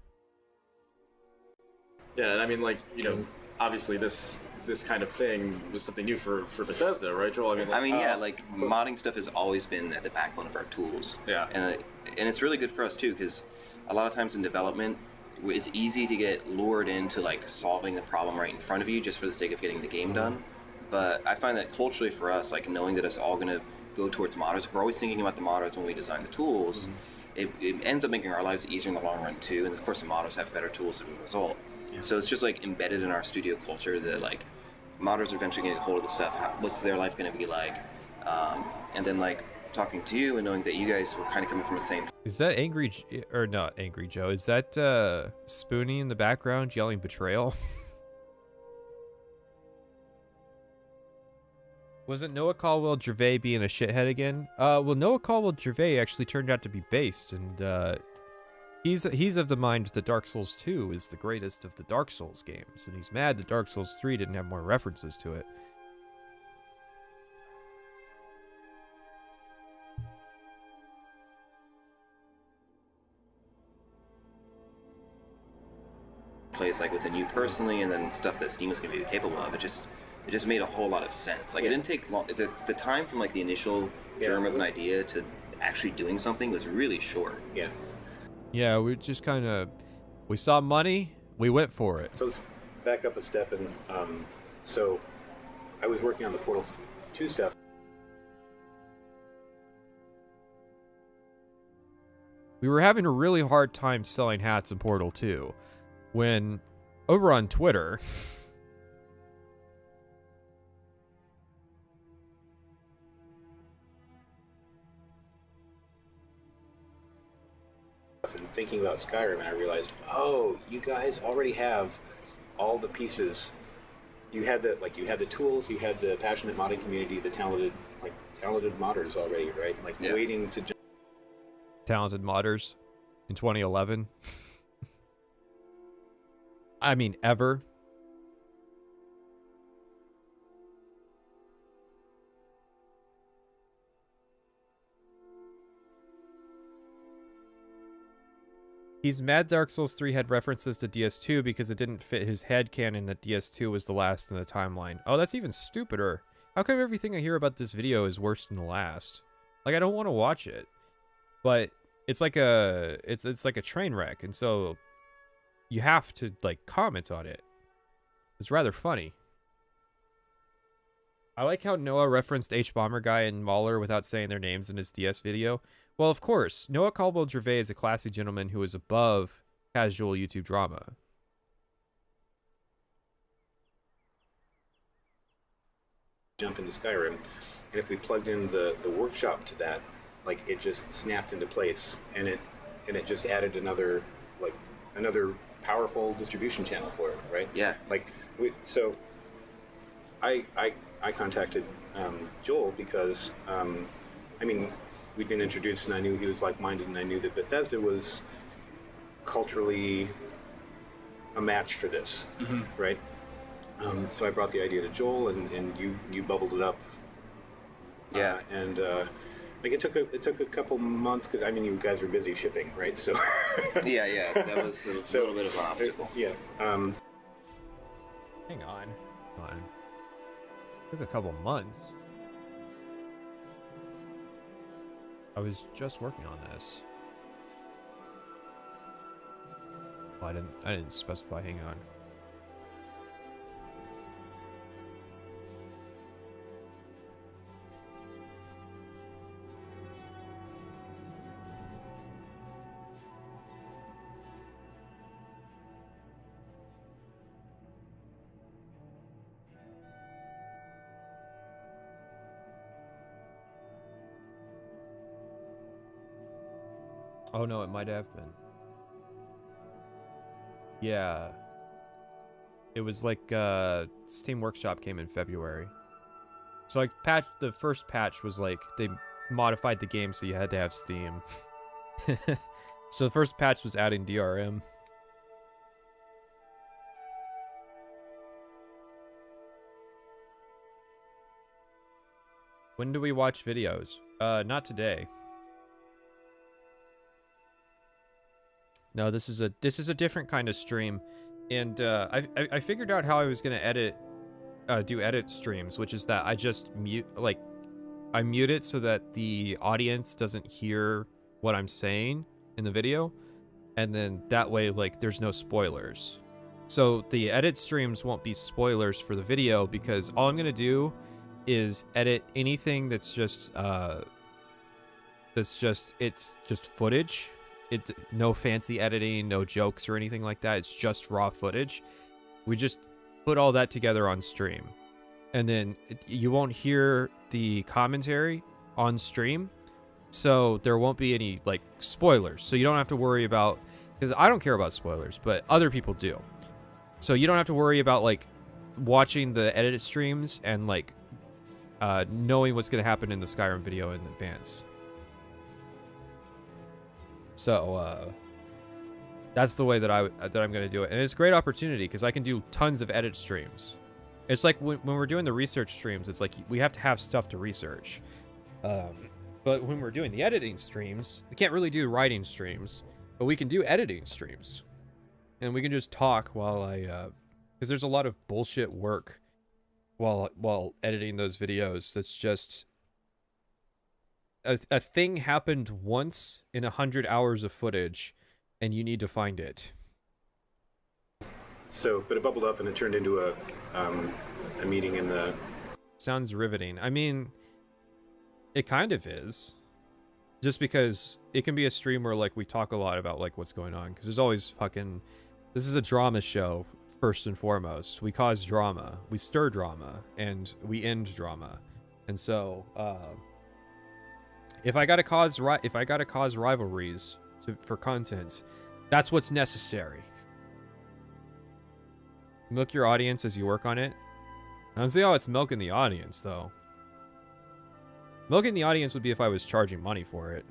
Yeah, and I mean, like, you know, obviously this kind of thing was something new for Bethesda, right, Joel? Yeah, like modding stuff has always been at the backbone of our tools. Yeah. And it's really good for us too, because a lot of times in development, it's easy to get lured into like solving the problem right in front of you just for the sake of getting the game done. But I find that culturally for us, like knowing that it's all going to go towards modders, if we're always thinking about the modders when we design the tools, it ends up making our lives easier in the long run too. And of course the modders have better tools as a result. Yeah. So it's just like embedded in our studio culture that like modders are eventually getting a hold of the stuff. What's their life going to be like? And then like talking to you and knowing that you guys were kind of coming from the same. Is that or not Angry Joe? Is that Spoonie in the background yelling betrayal? Wasn't Noah Caldwell-Gervais being a shithead again? Well, Noah Caldwell-Gervais actually turned out to be based, and he's of the mind that Dark Souls 2 is the greatest of the Dark Souls games, and he's mad that Dark Souls 3 didn't have more references to it. Plays like within you personally, and then stuff that Steam is going to be capable of. It just made a whole lot of sense. Like, it didn't take long. The time from like the initial germ of an idea to actually doing something was really short. Yeah. Yeah, we just kind of, we saw money, we went for it. So let's back up a step, and so I was working on the Portal 2 stuff. We were having a really hard time selling hats in Portal 2 when over on Twitter and thinking about Skyrim, and I realized, oh, you guys already have all the pieces. You had the tools, you had the passionate modding community, the talented modders already, right? Like waiting to talented modders in 2011. I mean, ever. He's mad Dark Souls 3 had references to DS2 because it didn't fit his headcanon that DS2 was the last in the timeline. Oh, that's even stupider. How come everything I hear about this video is worse than the last? Like, I don't want to watch it. But it's like it's like a train wreck, and so you have to like comment on it. It's rather funny. I like how Noah referenced H-Bomber Guy and Mauler without saying their names in his DS video. Well, of course, Noah Caldwell-Gervais is a classy gentleman who is above casual YouTube drama. Jump into Skyrim, and if we plugged in the workshop to that, like it just snapped into place, and it just added another powerful distribution channel for it, right? Yeah. Like so I contacted Joel because I mean, we'd been introduced, and I knew he was like-minded, and I knew that Bethesda was culturally a match for this, right? So I brought the idea to Joel, and you bubbled it up Yeah. And like it took a couple months because I mean you guys are busy shipping, right? So yeah, that was a little bit of an obstacle. Yeah. Hang on. Took a couple months. I was just working on this. Oh, I didn't specify. Hang on. Oh no, it might have been. Yeah. It was like Steam Workshop came in February. So like the first patch was like they modified the game so you had to have Steam. So the first patch was adding DRM. When do we watch videos? Not today. No, this is a different kind of stream, and I figured out how I was gonna do edit streams, which is that I just mute it so that the audience doesn't hear what I'm saying in the video, and then that way like there's no spoilers. So the edit streams won't be spoilers for the video because all I'm gonna do is edit anything that's just footage. No fancy editing, no jokes or anything like that. It's just raw footage. We just put all that together on stream. And then you won't hear the commentary on stream. So there won't be any like spoilers. So you don't have to worry about, because I don't care about spoilers, but other people do. So you don't have to worry about like watching the edited streams and like knowing what's going to happen in the Skyrim video in advance. So that's the way that I'm going to do it, and it's a great opportunity because I can do tons of edit streams. It's like when we're doing the research streams, it's like we have to have stuff to research. But when we're doing the editing streams, we can't really do writing streams, but we can do editing streams, and we can just talk while because there's a lot of bullshit work while editing those videos. That's just. A thing happened once in 100 hours of footage, and you need to find it. So, but it bubbled up and it turned into a meeting in the... Sounds riveting. I mean, it kind of is. Just because it can be a stream where, like, we talk a lot about, like, what's going on. Because there's always fucking... This is a drama show, first and foremost. We cause drama. We stir drama. And we end drama. And so, if I gotta cause rivalries for content, that's what's necessary. Milk your audience as you work on it. I don't see how it's milking the audience, though. Milking the audience would be if I was charging money for it.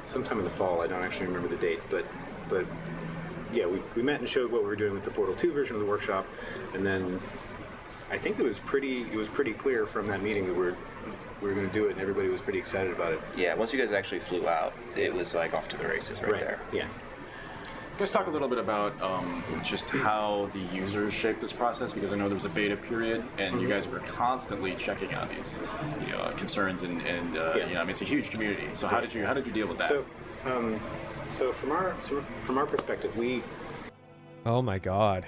Sometime in the fall, I don't actually remember the date, but yeah, we met and showed what we were doing with the Portal 2 version of the workshop, and then I think it was pretty clear from that meeting that we were going to do it, and everybody was pretty excited about it. Yeah, once you guys actually flew out, it was like off to the races right there. Yeah. Let's talk a little bit about just how the users shape this process, because I know there was a beta period, and you guys were constantly checking on these, concerns, and you know, I mean, it's a huge community. So how did you deal with that? So from our perspective, we. Oh my god.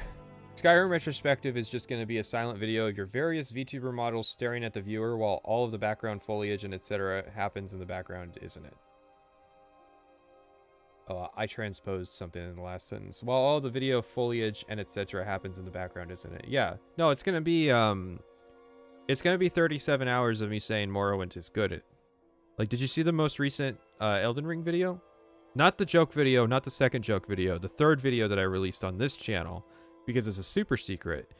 Skyrim retrospective is just going to be a silent video of your various VTuber models staring at the viewer while all of the background foliage and etc. happens in the background, isn't it? Oh, I transposed something in the last sentence. While all the video foliage and etc. happens in the background, isn't it? Yeah. No, it's gonna be 37 hours of me saying Morrowind is good. Like, did you see the most recent Elden Ring video? Not the joke video, not the second joke video, the third video that I released on this channel, because it's a super secret.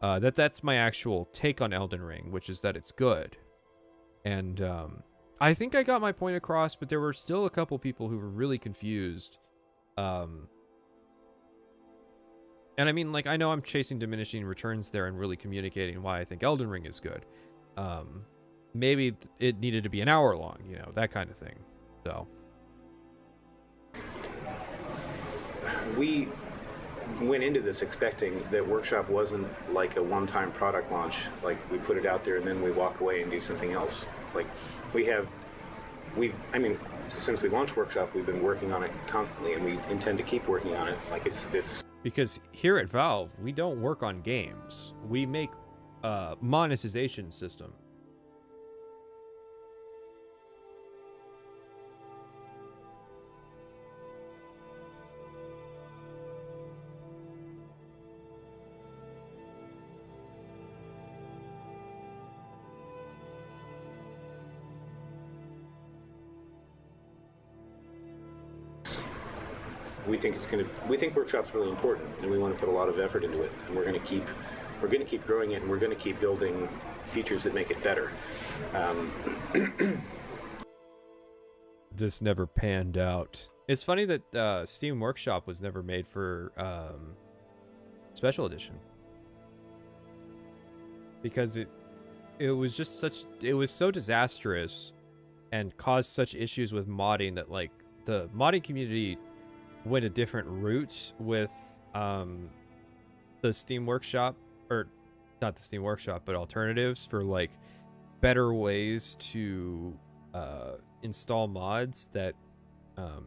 That's my actual take on Elden Ring, which is that it's good. And I think I got my point across, but there were still a couple people who were really confused. And I mean, like, I know I'm chasing diminishing returns there and really communicating why I think Elden Ring is good. maybe it needed to be an hour long, that kind of thing. So we went into this expecting that Workshop wasn't like a one-time product launch, like we put it out there and then we walk away and do something else. Like since we launched Workshop, we've been working on it constantly, and we intend to keep working on it. Like it's because here at Valve, we don't work on games. We make a monetization system. we think Workshop's really important, and we want to put a lot of effort into it, and we're going to keep growing it, and we're going to keep building features that make it better. This never panned out. It's funny that Steam Workshop was never made for Special Edition, because it was so disastrous and caused such issues with modding that like the modding community went a different route with the Steam Workshop, or not the Steam Workshop, but alternatives for like better ways to install mods that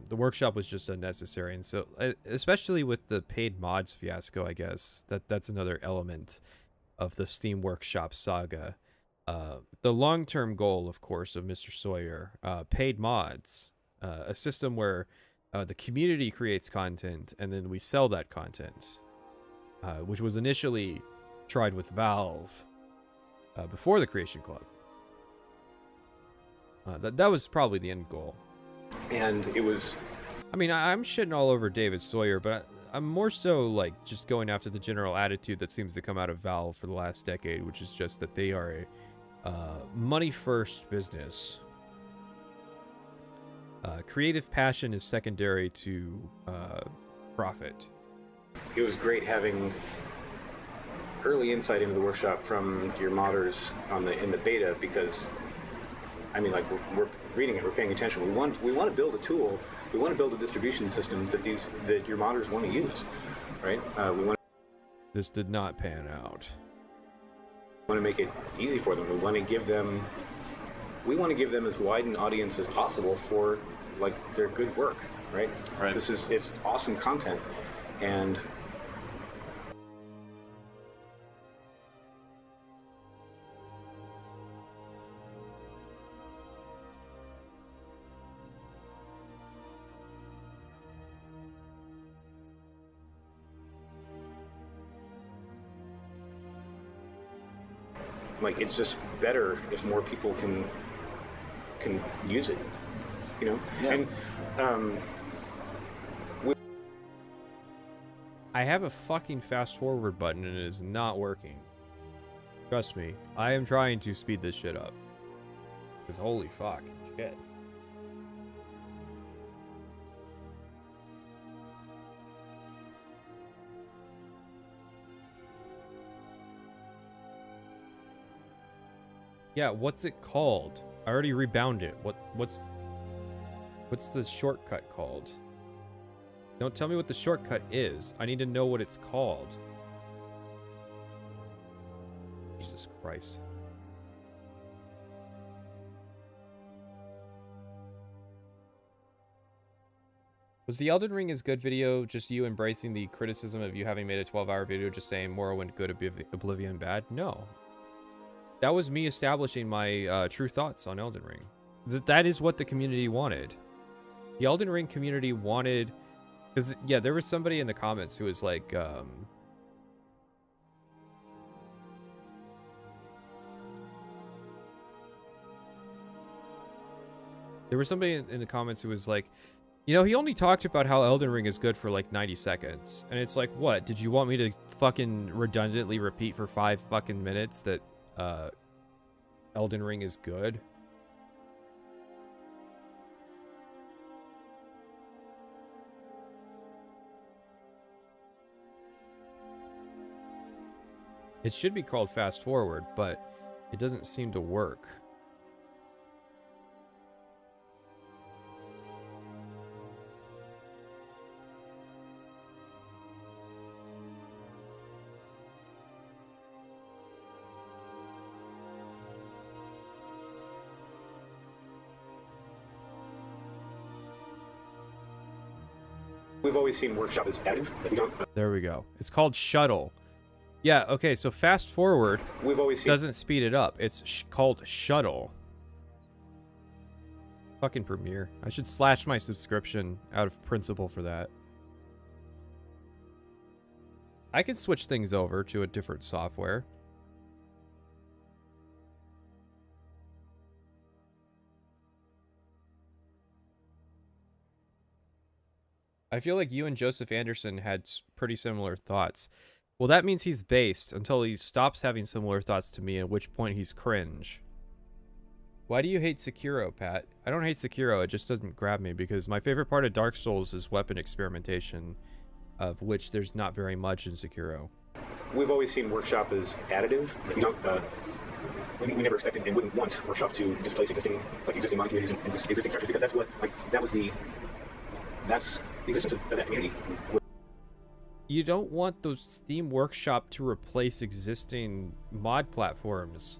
the Workshop was just unnecessary. And so especially with the paid mods fiasco, I guess that's another element of the Steam Workshop saga. The long-term goal, of course, of Mr. Sawyer, paid mods, a system where the community creates content and then we sell that content, which was initially tried with Valve before the Creation Club. That was probably the end goal. And it was... I mean, I'm shitting all over David Sawyer, but I'm more so like just going after the general attitude that seems to come out of Valve for the last decade, which is just that they are a money-first business. Creative passion is secondary to profit. It was great having early insight into the Workshop from your modders in the beta, because I mean, like, we're reading it, we're paying attention. We want to build a tool, we want to build a distribution system that your modders want to use, right? This did not pan out. We want to make it easy for them. We want to give them as wide an audience as possible for like their good work, right? Right. It's awesome content, and like it's just better if more people can use it, you know. Yeah. And I have a fucking fast forward button and it is not working. Trust me, I am trying to speed this shit up. Because holy fuck, shit. Yeah, what's it called? I already rebound it. What's the shortcut called? Don't tell me what the shortcut is. I need to know what it's called. Jesus Christ. Was the Elden Ring is good video just you embracing the criticism of you having made a 12-hour video just saying Morrowind good, Oblivion bad? No. That was me establishing my true thoughts on Elden Ring. That is what the community wanted. The Elden Ring community wanted... Because, yeah, there was somebody in the comments who was like... There was somebody in the comments who was like, you know, he only talked about how Elden Ring is good for like 90 seconds. And it's like, what? Did you want me to fucking redundantly repeat for 5 fucking minutes that Elden Ring is good? It should be called fast forward, but it doesn't seem to work. We've always seen workshop as additive. Like we don't. There we go. It's called shuttle. Yeah, okay, so fast forward We've always seen. doesn't speed it up. It's called shuttle. Fucking Premiere. I should slash my subscription out of principle for that. I could switch things over to a different software. I feel like you and Joseph Anderson had pretty similar thoughts. Well, that means he's based until he stops having similar thoughts to me, at which point he's cringe. Why do you hate Sekiro, Pat? I don't hate Sekiro, it just doesn't grab me, because my favorite part of Dark Souls is weapon experimentation, of which there's not very much in Sekiro. We've always seen workshop as additive. Like we don't. We never expected and wouldn't want workshop to displace existing mod communities and existing structures, because that's what that's the existence of that community. You don't want those Steam Workshop to replace existing mod platforms.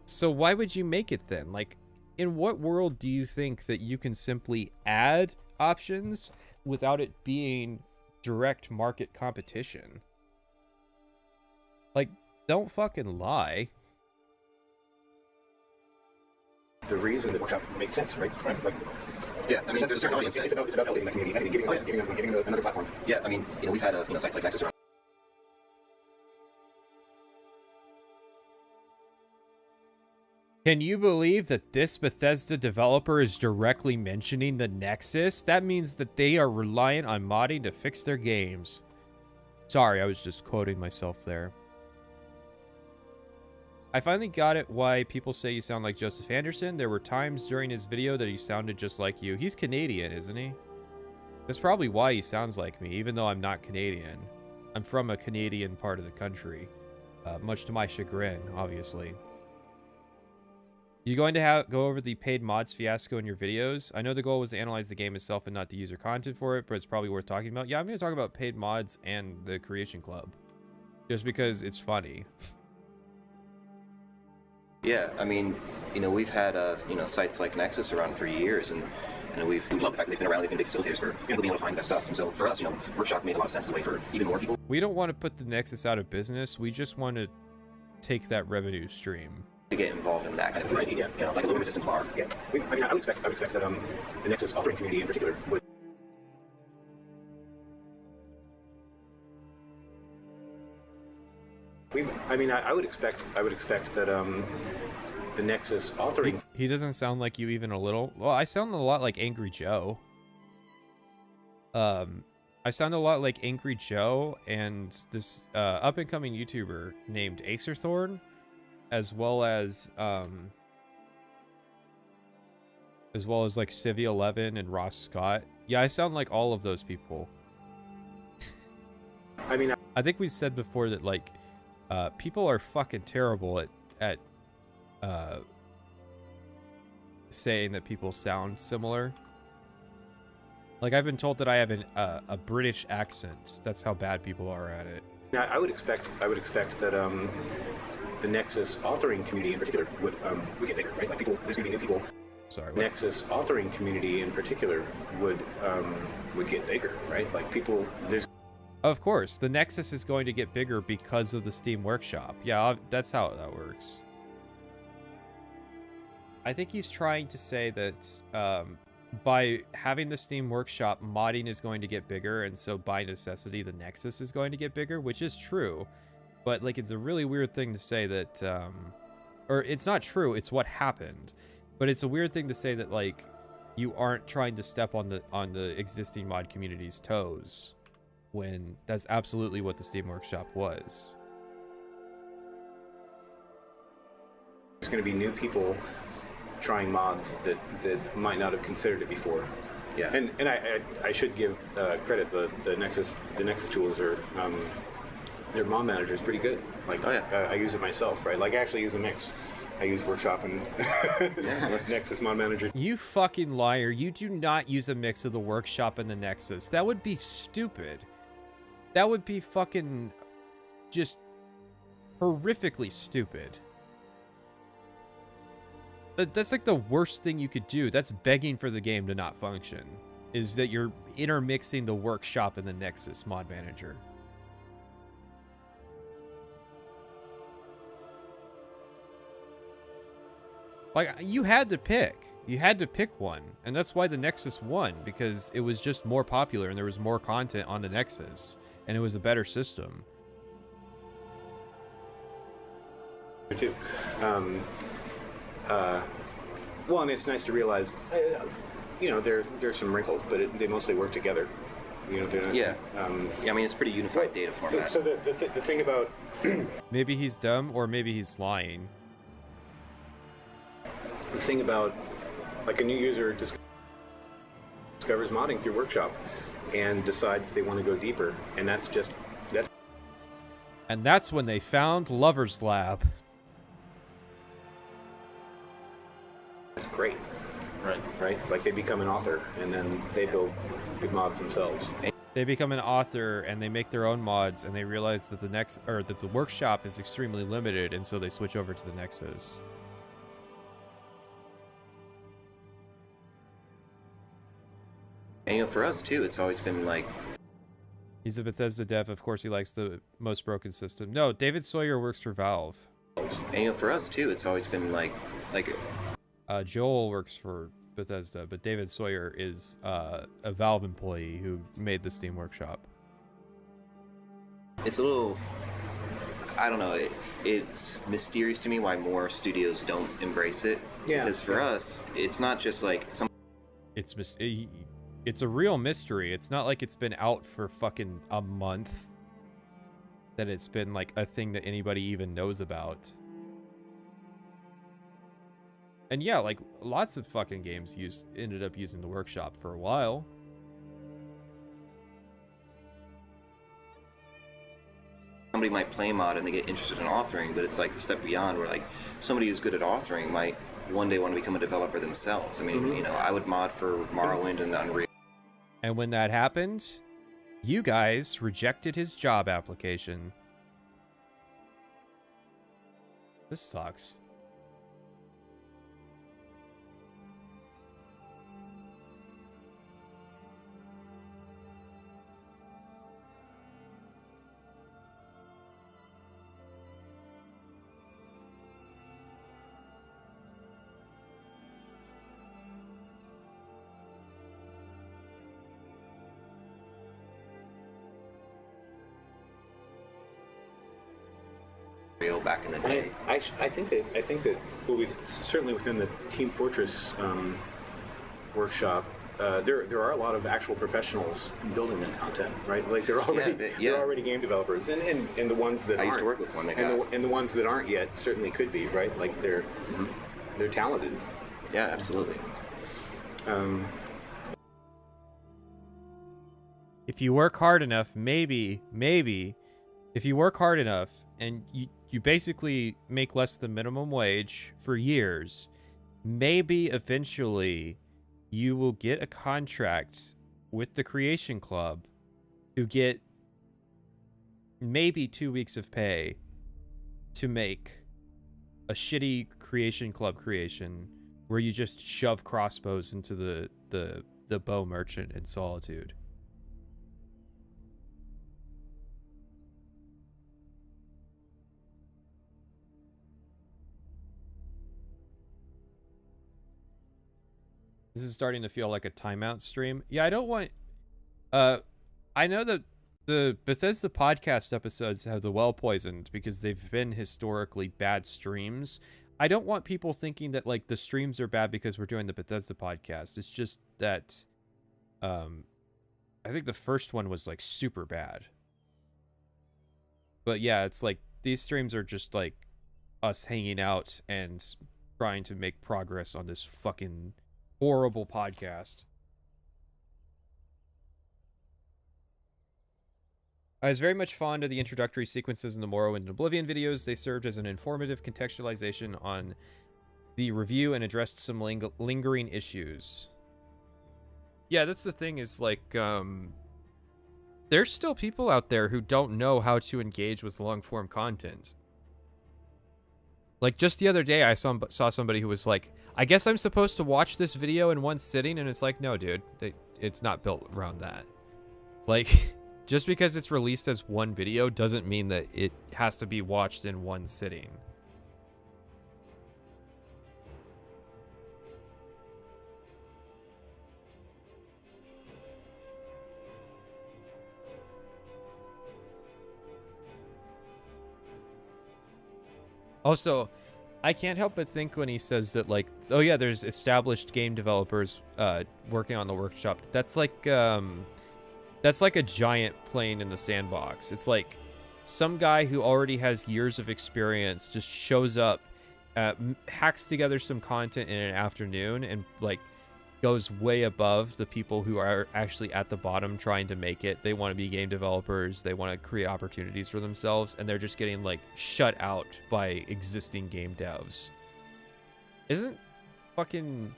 So why would you make it then? Like, in what world do you think that you can simply add options without it being direct market competition? Like, don't fucking lie. The reason that workshop makes sense, right? Like, Yeah, I mean, there's a certain audience. it's about elevating that community and giving another platform. Yeah, I mean, we've had sites like Nexus around. Can you believe that this Bethesda developer is directly mentioning the Nexus? That means that they are reliant on modding to fix their games. Sorry, I was just quoting myself there. I finally got it why people say you sound like Joseph Anderson. There were times during his video that he sounded just like you. He's Canadian, isn't he? That's probably why he sounds like me, even though I'm not Canadian. I'm from a Canadian part of the country. Much to my chagrin, obviously. You going to go over the paid mods fiasco in your videos? I know the goal was to analyze the game itself and not the user content for it, but it's probably worth talking about. Yeah, I'm going to talk about paid mods and the Creation Club. Just because it's funny. Yeah, I mean, we've had sites like Nexus around for years, and we've loved the fact that they've been around. They've been big facilitators for people being able to find the best stuff. And so for us, Workshop made a lot of sense as a way for even more people. We don't want to put the Nexus out of business. We just want to take that revenue stream to get involved in that kind of community, like a low resistance bar. Yeah, I would expect that the Nexus authoring community in particular would. I would expect that the Nexus authoring. He doesn't sound like you even a little. Well, I sound a lot like Angry Joe. I sound a lot like Angry Joe and this up and coming YouTuber named Acer Thorne, as well as like Civvy11 and Ross Scott. Yeah, I sound like all of those people. I think we said before that like people are fucking terrible at saying that people sound similar. Like, I've been told that I have a British accent. That's how bad people are at it. I would expect that the Nexus authoring community in particular would get bigger, right? Like there's gonna be new people. Sorry. What? Nexus authoring community in particular would get bigger, right? Like there's. Of course, the Nexus is going to get bigger because of the Steam Workshop. Yeah, that's how that works. I think he's trying to say that by having the Steam Workshop, modding is going to get bigger, and so by necessity, the Nexus is going to get bigger, which is true. But like, it's a really weird thing to say that, or it's not true. It's what happened, but it's a weird thing to say that like you aren't trying to step on the existing mod community's toes, when that's absolutely what the Steam Workshop was. There's going to be new people trying mods that might not have considered it before. Yeah. And I should give credit. The Nexus tools are their mod manager is pretty good. Like, oh, yeah. I use it myself, right? Like, I actually use a mix. I use Workshop and Nexus mod manager. You fucking liar! You do not use a mix of the Workshop and the Nexus. That would be stupid. That would be fucking just horrifically stupid. That's like the worst thing you could do. That's begging for the game to not function. is that you're intermixing the workshop and the Nexus mod manager. Like, you had to pick. You had to pick one. And that's why the Nexus won, because it was just more popular and there was more content on the Nexus. And it was a better system. Too. Well, and it's nice to realize, you know, there's some wrinkles, but they mostly work together. You know, they're not, yeah. Yeah, I mean, it's pretty unified data format. So the thing about maybe he's dumb or maybe he's lying. The thing about, like, a new user discovers modding through Workshop and decides they want to go deeper, and that's when they found Lover's Lab. That's great. Right? Like, they become an author, and then they build good mods themselves. They become an author, and they make their own mods, and they realize that that the workshop is extremely limited, and so they switch over to the Nexus. And, you know, for us, too, it's always been, like... He's a Bethesda dev. Of course, he likes the most broken system. No, David Sawyer works for Valve. And, you know, for us, too, it's always been, like... Joel works for Bethesda, but David Sawyer is a Valve employee who made the Steam Workshop. It's a little... I don't know. It's mysterious to me why more studios don't embrace it. Yeah. Because for us, it's not just, like... It's a real mystery. It's not like it's been out for fucking a month. That it's been like a thing that anybody even knows about. And yeah, like lots of fucking games ended up using the workshop for a while. Somebody might play mod and they get interested in authoring, but it's like the step beyond where like somebody who's good at authoring might one day want to become a developer themselves. I mean, you know, I would mod for Morrowind and Unreal. And when that happened, you guys rejected his job application. This sucks. Back in the day. I think that well, certainly within the Team Fortress workshop, there are a lot of actual professionals building that content, right? Like they're already game developers, and the ones that I used to work with one that and the ones that aren't yet certainly could be, right? Like they're talented. Yeah, absolutely. If you work hard enough, maybe, if you work hard enough and you basically make less than minimum wage for years, maybe eventually you will get a contract with the Creation Club to get maybe 2 weeks of pay to make a shitty Creation Club creation where you just shove crossbows into the bow merchant in Solitude. This is starting to feel like a timeout stream. Yeah, I don't want... I know that the Bethesda podcast episodes have the well poisoned because they've been historically bad streams. I don't want people thinking that, like, the streams are bad because we're doing the Bethesda podcast. It's just that... I think the first one was, like, super bad. But yeah, it's like, these streams are just, like, us hanging out and trying to make progress on this fucking... horrible podcast. I was very much fond of the introductory sequences in the Morrowind and Oblivion videos. They served as an informative contextualization on the review and addressed some lingering issues. Yeah, that's the thing is, like, there's still people out there who don't know how to engage with long-form content. Like, just the other day, I saw somebody who was like, I guess I'm supposed to watch this video in one sitting, and it's like, no, dude. it's not built around that. Like, just because it's released as one video doesn't mean that it has to be watched in one sitting. Also, I can't help but think when he says that, like, oh yeah, there's established game developers working on the workshop. That's like a giant playing in the sandbox. It's like some guy who already has years of experience just shows up, hacks together some content in an afternoon, and like goes way above the people who are actually at the bottom trying to make it. They want to be game developers. They want to create opportunities for themselves, and they're just getting like shut out by existing game devs. Isn't fucking...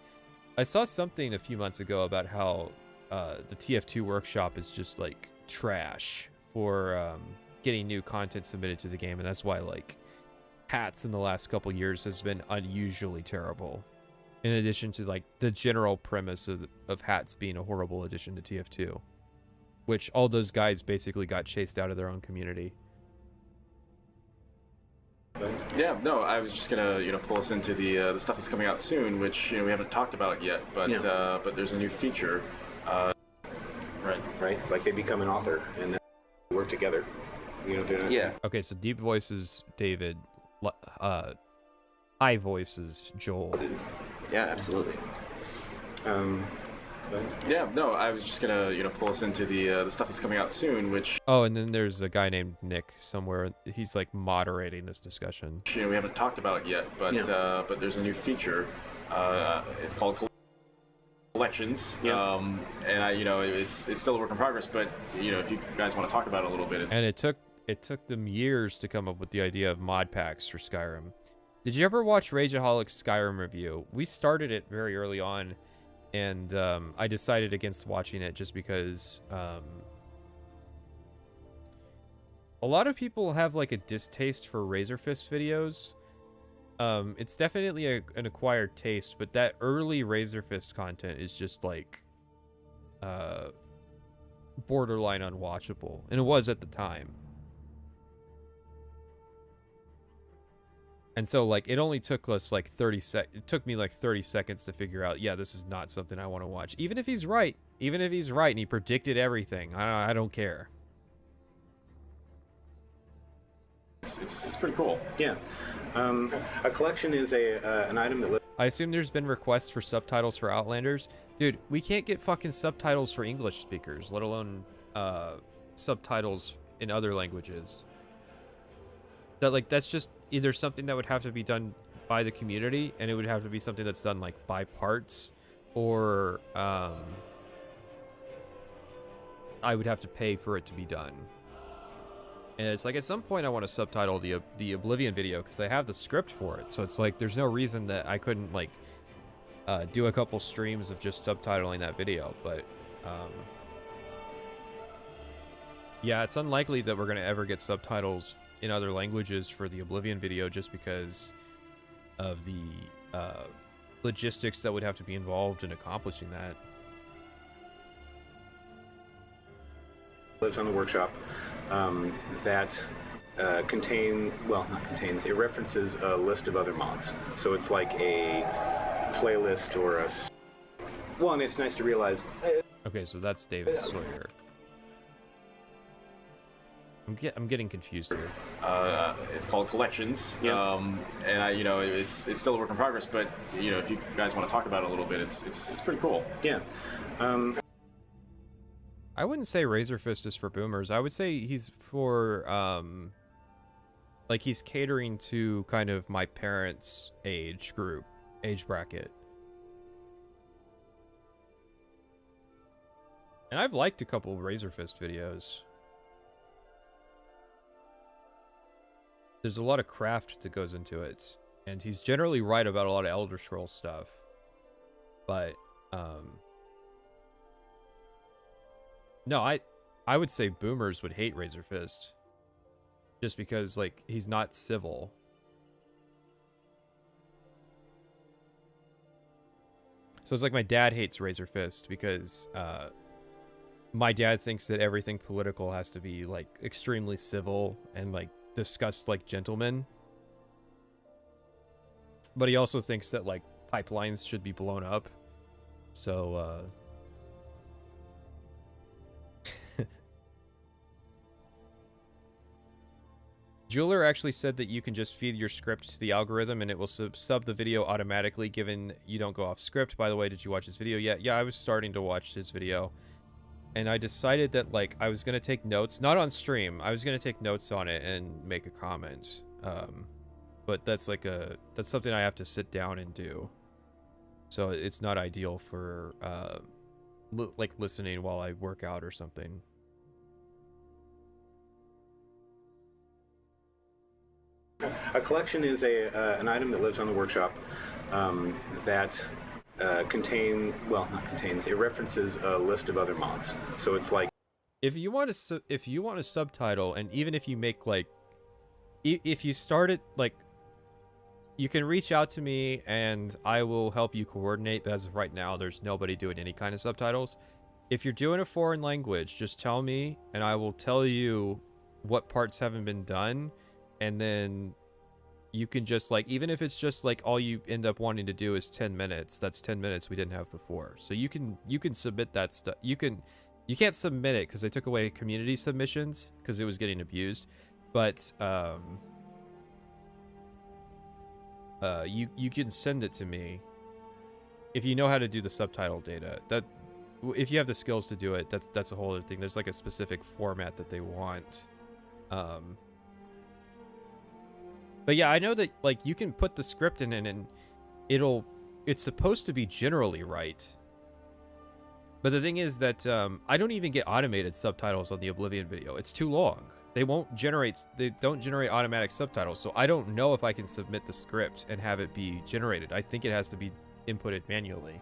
I saw something a few months ago about how the TF2 workshop is just like trash for getting new content submitted to the game, and that's why like hats in the last couple years has been unusually terrible. In addition to like the general premise of hats being a horrible addition to TF2, which all those guys basically got chased out of their own community. Yeah, no, I was just gonna pull us into the stuff that's coming out soon, which we haven't talked about yet, but but there's a new feature. Right. Like they become an author and then work together. Yeah. Okay, so deep voices David, high voices Joel. Yeah, absolutely. Yeah, no, I was just gonna pull us into the stuff that's coming out soon, which Oh, and then there's a guy named Nick somewhere. He's like moderating this discussion. we haven't talked about yet, but but there's a new feature. It's called collections. And it's still a work in progress, but if you guys want to talk about it a little bit, And it took them years to come up with the idea of mod packs for Skyrim. Did you ever watch Rageaholic's Skyrim review? We started it very early on, and I decided against watching it just because a lot of people have like a distaste for Razorfist videos. It's definitely an acquired taste, but that early Razorfist content is just like borderline unwatchable, and it was at the time. And so, like, it only took us, like, it took me, like, 30 seconds to figure out, yeah, this is not something I want to watch. Even if he's right. Even if he's right and he predicted everything. I don't care. it's pretty cool. Yeah. A collection is an item that... I assume there's been requests for subtitles for Outlanders. Dude, we can't get fucking subtitles for English speakers, let alone subtitles in other languages. That's just either something that would have to be done by the community, and it would have to be something that's done like by parts, or I would have to pay for it to be done. And it's like at some point I want to subtitle the Oblivion video because they have the script for it. So it's like there's no reason that I couldn't like do a couple streams of just subtitling that video. But yeah, it's unlikely that we're gonna ever get subtitles in other languages for the Oblivion video just because of the logistics that would have to be involved in accomplishing that. Lives on the workshop that it references a list of other mods. So it's like a playlist or a... Well, and it's nice to realize... Okay, so that's David Sawyer. I'm getting confused here. It's called collections. And it's still a work in progress, but if you guys want to talk about it a little bit, it's pretty cool. Yeah. I wouldn't say Razorfist is for boomers. I would say he's for like he's catering to kind of my parents' age bracket. And I've liked a couple of Razorfist videos. There's a lot of craft that goes into it, and he's generally right about a lot of Elder Scrolls stuff. But no, I would say boomers would hate Razorfist just because like he's not civil. So it's like my dad hates Razor Fist because my dad thinks that everything political has to be like extremely civil and like discussed like gentlemen. But he also thinks that like pipelines should be blown up. So Jeweler actually said that you can just feed your script to the algorithm and it will sub the video automatically given you don't go off script. By the way, did you watch his video yet? Yeah, I was starting to watch his video. And I decided that like I was going to take notes, not on stream. I was going to take notes on it and make a comment. But that's like that's something I have to sit down and do. So it's not ideal for like listening while I work out or something. A collection is an item that lives on the workshop that it references a list of other mods. So it's like if you want a subtitle, and even if you make like if you start it like, you can reach out to me and I will help you coordinate. But as of right now, there's nobody doing any kind of subtitles. If you're doing a foreign language, just tell me and I will tell you what parts haven't been done. And then you can just like, even if it's just like all you end up wanting to do is 10 minutes, that's 10 minutes we didn't have before. So you can submit that stuff. You can't submit it because they took away community submissions because it was getting abused. But you can send it to me if you know how to do the subtitle data. That if you have the skills to do it, that's a whole other thing. There's like a specific format that they want. But yeah, I know that like you can put the script in and it's supposed to be generally right. But the thing is that I don't even get automated subtitles on the Oblivion video. It's too long. They don't generate automatic subtitles, so I don't know if I can submit the script and have it be generated. I think it has to be inputted manually.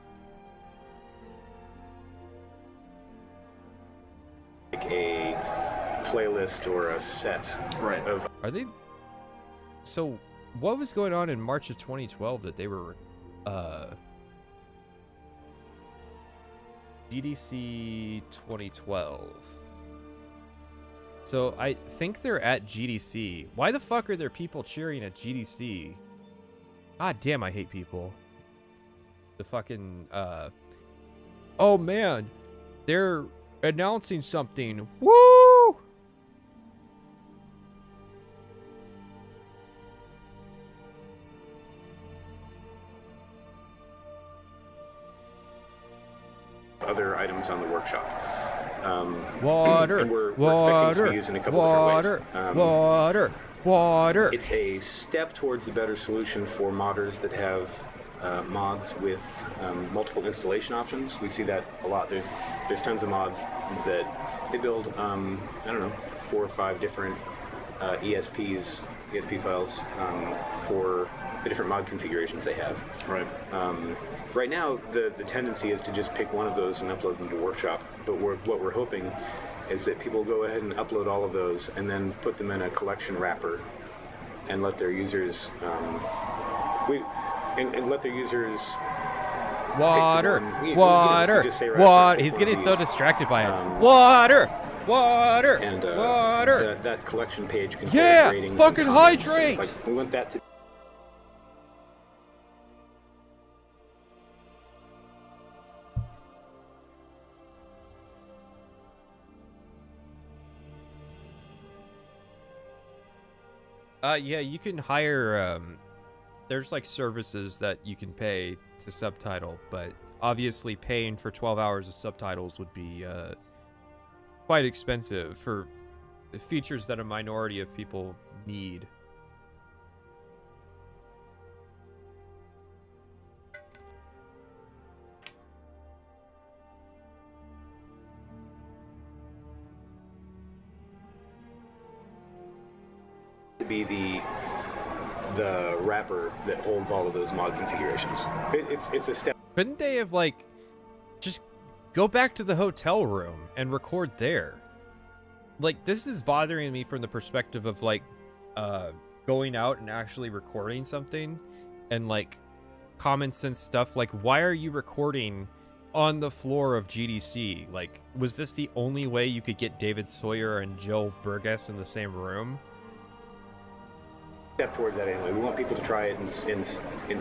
Like a playlist or a set of... Are they... So, what was going on in March of 2012 that they were, GDC 2012. So, I think they're at GDC. Why the fuck are there people cheering at GDC? God damn, I hate people. The fucking, oh man, they're announcing something. Woo! Other items on the workshop. Water, and we're water, expecting to be used in a couple water, different ways. Water. It's a step towards the better solution for modders that have mods with multiple installation options. We see that a lot. There's tons of mods that they build, I don't know, 4 or 5 different ESP files for the different mod configurations they have. Right. Right now, the tendency is to just pick one of those and upload them to Workshop. But what we're hoping is that people go ahead and upload all of those and then put them in a collection wrapper and let their users let their users water. He's getting so distracted by it. And Water. That collection page can ratings. Fucking hydrate. Like, we want that to. Yeah, you can hire, there's like services that you can pay to subtitle, but obviously paying for 12 hours of subtitles would be, quite expensive for features that a minority of people need. To be the wrapper that holds all of those mod configurations. It's a step. Couldn't they have like just go back to the hotel room and record there? Like, this is bothering me from the perspective of like going out and actually recording something and like common sense stuff. Like, why are you recording on the floor of GDC? Like, was this the only way you could get David Sawyer and Joel Burgess in the same room? Step towards that anyway. We want people to try it and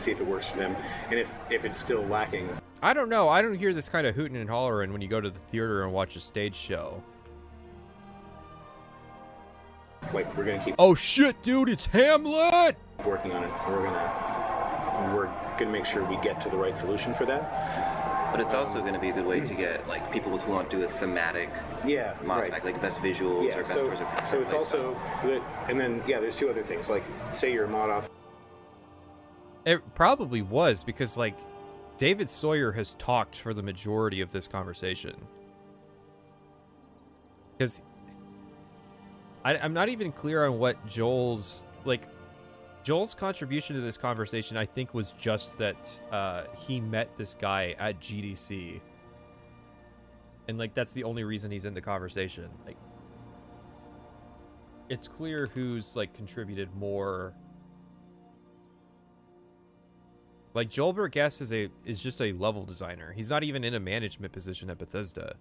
see if it works for them. And if it's still lacking. I don't know. I don't hear this kind of hooting and hollering when you go to the theater and watch a stage show. Like, we're going to keep... Oh shit, dude, it's Hamlet! ...working on it. We're gonna make sure we get to the right solution for that. But it's also going to be a good way to get like people who want to do a thematic mods back, like best visuals or best stories. So it's also, and then there's two other things. Like, say you're a mod off. It probably was, because like David Sawyer has talked for the majority of this conversation. Because I'm not even clear on what Joel's contribution to this conversation, I think, was just that he met this guy at GDC. And, like, that's the only reason he's in the conversation. Like, it's clear who's, like, contributed more. Like, Joel Burgess is just a level designer. He's not even in a management position at Bethesda.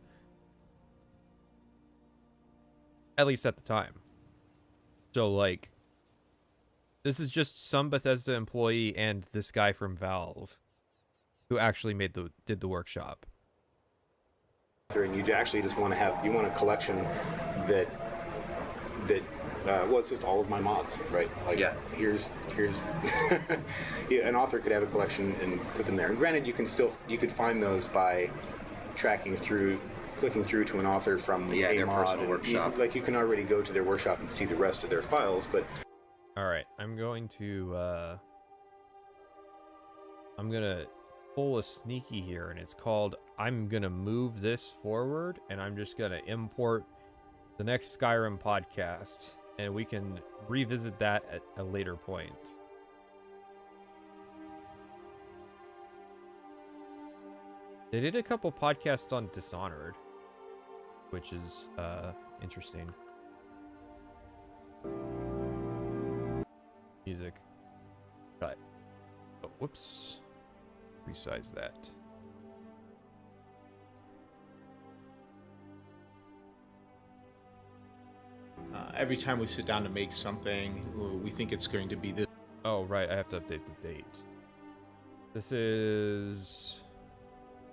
At least at the time. So, like, this is just some Bethesda employee and this guy from Valve who actually did the workshop. And you actually just want a collection that well, it's just all of my mods, right? Like, here's an author could have a collection and put them there. And granted, you could find those by clicking through to an author from their mod personal workshop. You can already go to their workshop and see the rest of their files, but. All right, I'm going to pull a sneaky here, and it's called I'm gonna move this forward, and I'm just gonna import the next Skyrim podcast, and we can revisit that at a later point. They did a couple podcasts on Dishonored, which is interesting. Music. Cut. Oh, whoops. Resize that. Every time we sit down to make something, we think it's going to be this. Oh, right. I have to update the date. This is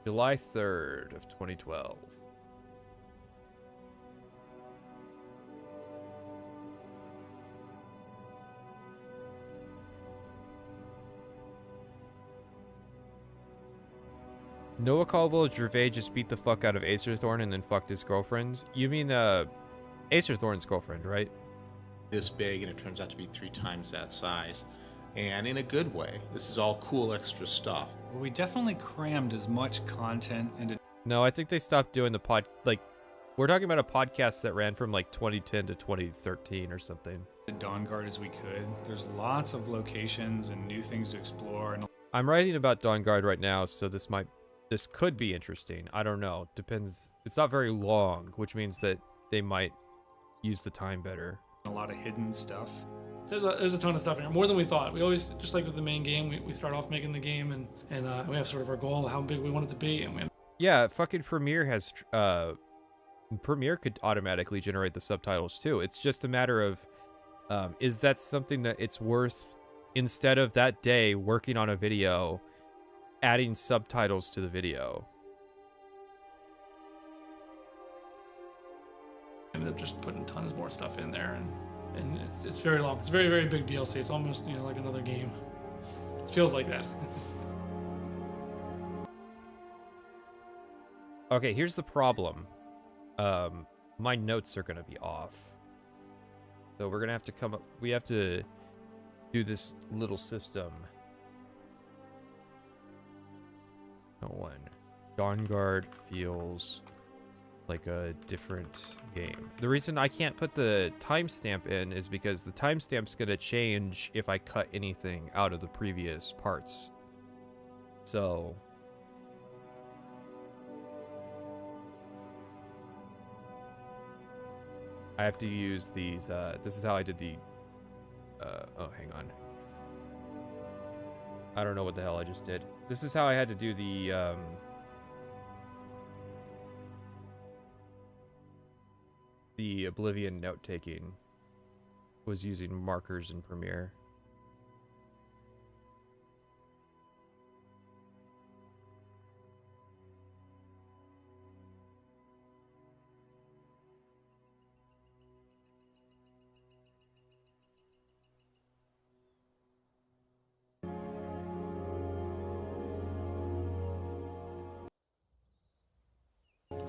July 3rd of 2012. Noah Caldwell-Gervais just beat the fuck out of Acer Thorne and then fucked his girlfriend. You mean Acer Thorne's girlfriend, right? This big, and it turns out to be 3 times that size. And in a good way. This is all cool extra stuff. Well, we definitely crammed as much content into... No, I think they stopped doing the we're talking about a podcast that ran from like 2010 to 2013 or something. Dawnguard as we could. There's lots of locations and new things to explore. And I'm writing about Dawnguard right now, so this could be interesting. I don't know. Depends. It's not very long, which means that they might use the time better. A lot of hidden stuff. There's a ton of stuff in here, more than we thought. We always, just like with the main game, we start off making the game and we have sort of our goal, how big we want it to be. Yeah, fucking Premiere has... Premiere could automatically generate the subtitles too. It's just a matter of, is that something that it's worth, instead of that day working on a video, adding subtitles to the video? Ended up just putting tons more stuff in there, and it's very long. It's very, very big DLC. It's almost, like another game. It feels like that. Okay, here's the problem. My notes are gonna be off. So we're gonna have to we have to do this little system. One. Dawnguard feels like a different game. The reason I can't put the timestamp in is because the timestamp's gonna change if I cut anything out of the previous parts. So I have to use these, this is how I did the, oh, hang on. I don't know what the hell I just did. This is how I had to do the Oblivion note-taking. Was using markers in Premiere.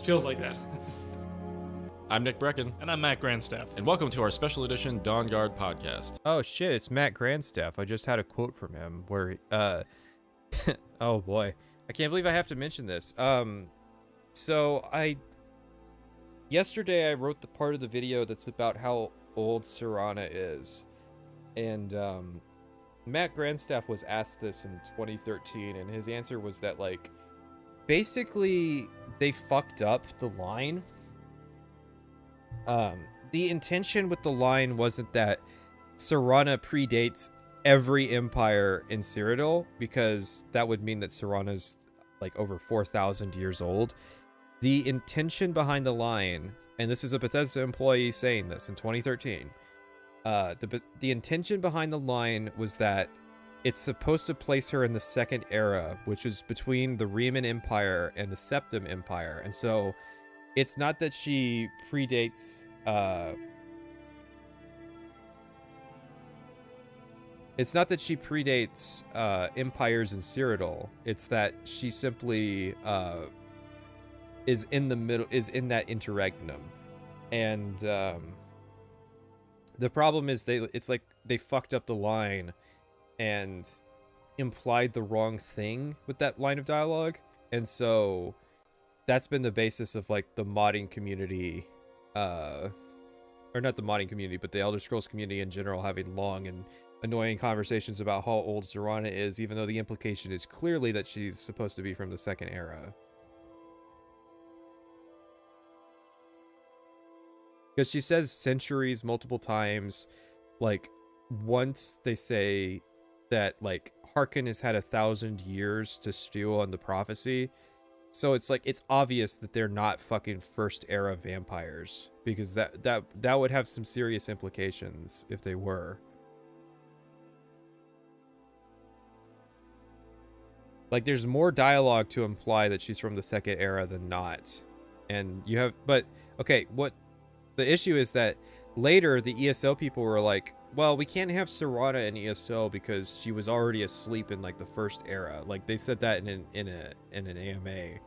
Feels like that. I'm Nick Brecken. And I'm Matt Grandstaff. And welcome to our special edition Dawn Guard podcast. Oh shit, it's Matt Grandstaff. I just had a quote from him where, oh boy. I can't believe I have to mention this. Yesterday I wrote the part of the video that's about how old Serana is. And, Matt Grandstaff was asked this in 2013, and his answer was that, like, basically they fucked up the line. The intention with the line wasn't that Serana predates every empire in Cyrodiil, because that would mean that Serana's like over 4,000 years old. The intention behind the line, and this is a Bethesda employee saying this in 2013, the intention behind the line was that it's supposed to place her in the Second Era, which is between the Riemann Empire and the Septim Empire, and so it's not that she predates empires in Cyrodiil. It's that she simply is in the middle, is in that interregnum. And the problem is it's like they fucked up the line and implied the wrong thing with that line of dialogue. And so that's been the basis of like the modding community, or not the modding community, but the Elder Scrolls community in general, having long and annoying conversations about how old Serana is, even though the implication is clearly that she's supposed to be from the Second Era. Because she says centuries multiple times. Like, once they say that, like, Harkon has had 1,000 years to stew on the prophecy. So it's like, it's obvious that they're not fucking First Era vampires, because that would have some serious implications if they were. Like, there's more dialogue to imply that she's from the Second Era than not. And you have, but okay, what the issue is that later the ESO people were like, well, we can't have Serana in ESO because she was already asleep in like the First Era. Like, they said that in an AMA,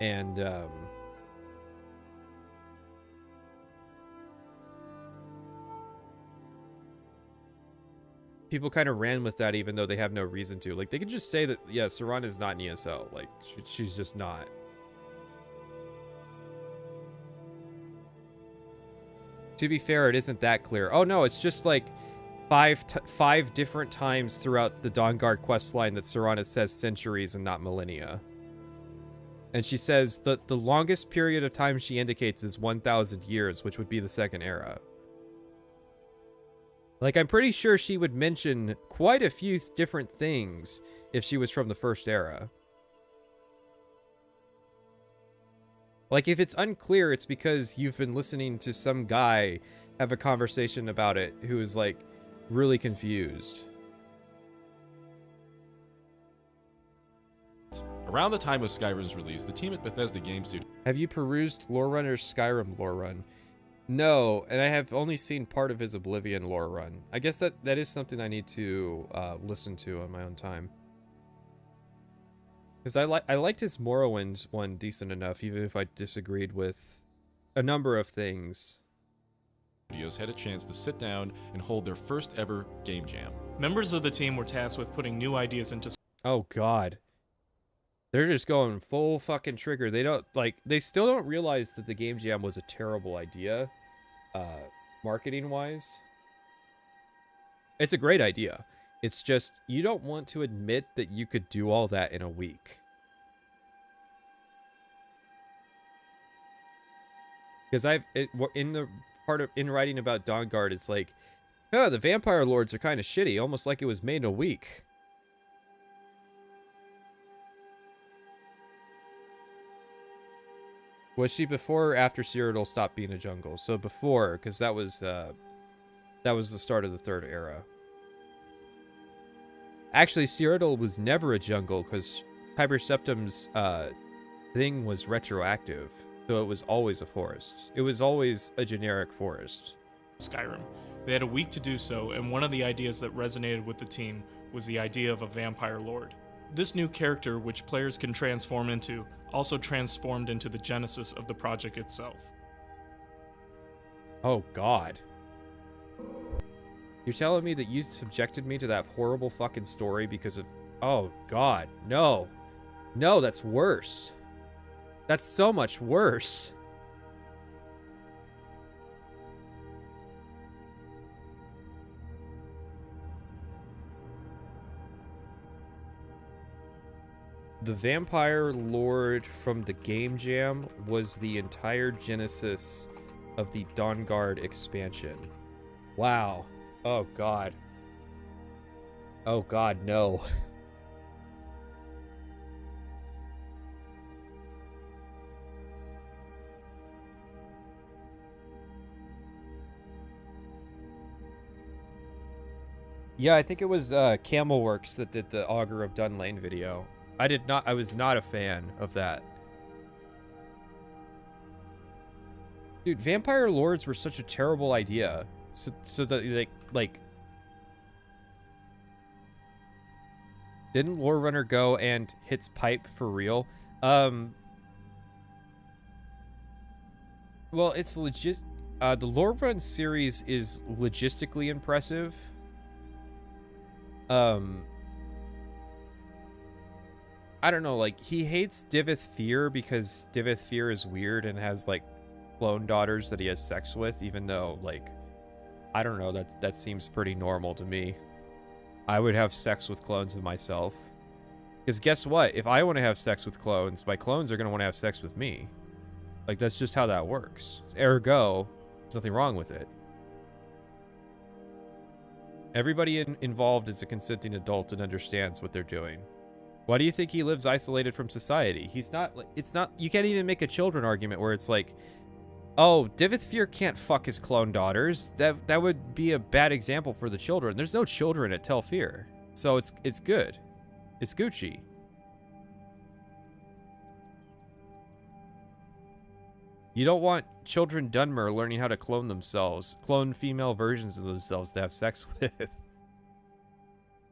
and people kind of ran with that, even though they have no reason to. Like, they could just say that, yeah, Serana is not in ESO. Like, she's just not. To be fair, it isn't that clear. Oh no, it's just like five different times throughout the Dawnguard questline that Serana says centuries and not millennia. And she says that the longest period of time she indicates is 1,000 years, which would be the Second Era. Like, I'm pretty sure she would mention quite a few different things if she was from the First Era. Like, if it's unclear, it's because you've been listening to some guy have a conversation about it who is, like, really confused. Around the time of Skyrim's release, the team at Bethesda Game Studios... Have you perused Lore Runner's Skyrim lore run? No, and I have only seen part of his Oblivion lore run. I guess that is something I need to listen to on my own time. Because I liked his Morrowind one decent enough, even if I disagreed with a number of things. Studios had a chance to sit down and hold their first ever game jam. Members of the team were tasked with putting new ideas into... Oh god. They're just going full fucking trigger. They don't, like, they still don't realize that the game jam was a terrible idea, marketing-wise. It's a great idea. It's just, you don't want to admit that you could do all that in a week. Because in writing about Dawnguard, it's like, oh, the vampire lords are kind of shitty, almost like it was made in a week. Was she before or after Cyrodiil stopped being a jungle? So before, because that was the start of the third era. Actually, Cyrodiil was never a jungle because Tiber Septim's thing was retroactive, so it was always a forest. It was always a generic forest. Skyrim. They had a week to do so, and one of the ideas that resonated with the team was the idea of a vampire lord. This new character, which players can transform into, also transformed into the genesis of the project itself. Oh, God. You're telling me that you subjected me to that horrible fucking story because of... Oh, God. No. No, that's worse. That's so much worse. The Vampire Lord from the Game Jam was the entire genesis of the Dawnguard expansion. Wow. Oh, God. Oh, God, no. Yeah, I think it was Camelworks that did the Augur of Dunlane video. I was not a fan of that. Dude, Vampire Lords were such a terrible idea. So that, like... Didn't Lore Runner go and hits pipe for real? Well, it's legit... the Lore Run series is logistically impressive. I don't know, like, he hates Divith Fear because Divith Fear is weird and has, like, clone daughters that he has sex with, even though, like, I don't know, that seems pretty normal to me. I would have sex with clones of myself. Because guess what? If I want to have sex with clones, my clones are going to want to have sex with me. Like, that's just how that works. Ergo, there's nothing wrong with it. Everybody involved is a consenting adult and understands what they're doing. Why do you think he lives isolated from society? He's not, like, it's not, you can't even make a children argument where it's like, oh, Divith Fear can't fuck his clone daughters. That would be a bad example for the children. There's no children at Telfear. So it's good. It's Gucci. You don't want children Dunmer learning how to clone themselves, clone female versions of themselves to have sex with.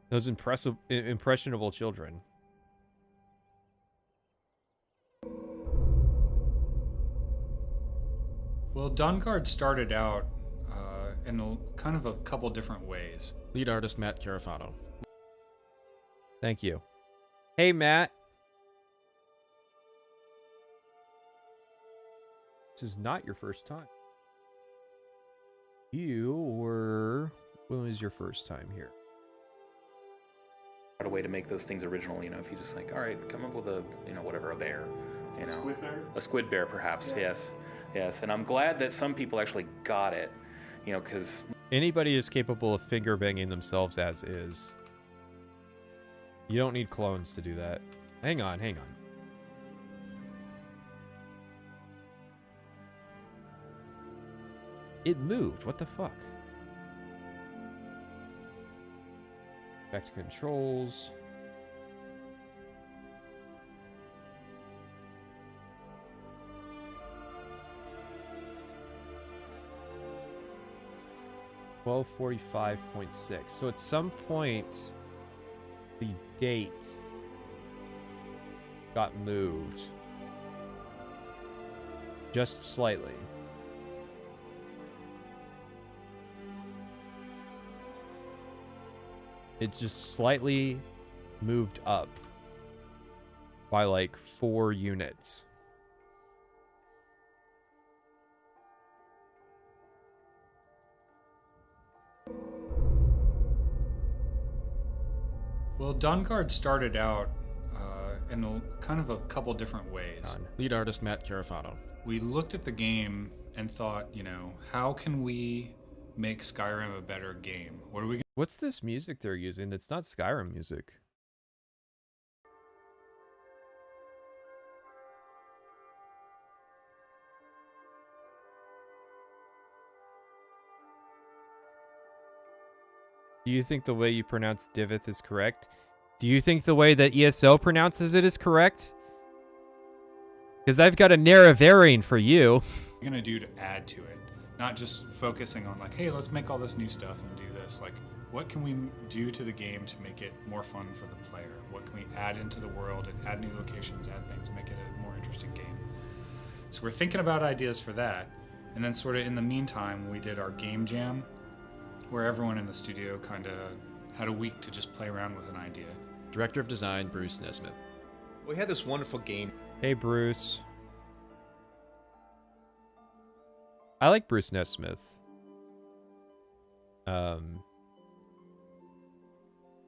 Those impressionable children. Well, Dawnguard started out in kind of a couple different ways. Lead artist Matt Carafano. Thank you. Hey, Matt. This is not your first time. When was your first time here? A way to make those things original, you know, if you just like, all right, come up with a, you know, whatever, a bear, you know. Squid bear? A squid bear, perhaps, yes. Yes, and I'm glad that some people actually got it, you know, because... Anybody is capable of finger banging themselves as is. You don't need clones to do that. Hang on. It moved. What the fuck? Back to controls. $12:45.6. So at some point, the date got moved just slightly. It just slightly moved up by like 4 units. Well, Dawnguard started out in kind of a couple different ways. Lead artist Matt Carafano. We looked at the game and thought, you know, how can we make Skyrim a better game? What are we? What's this music they're using? It's not Skyrim music. Do you think the way you pronounce Divith is correct? Do you think the way that ESO pronounces it is correct? Because I've got a Narravarin for you. What are you going to do to add to it? Not just focusing on like, hey, let's make all this new stuff and do this. Like, what can we do to the game to make it more fun for the player? What can we add into the world and add new locations, add things, make it a more interesting game? So we're thinking about ideas for that. And then sort of in the meantime, we did our game jam, where everyone in the studio kind of had a week to just play around with an idea. Director of Design, Bruce Nesmith. We had this wonderful game. Hey, Bruce. I like Bruce Nesmith.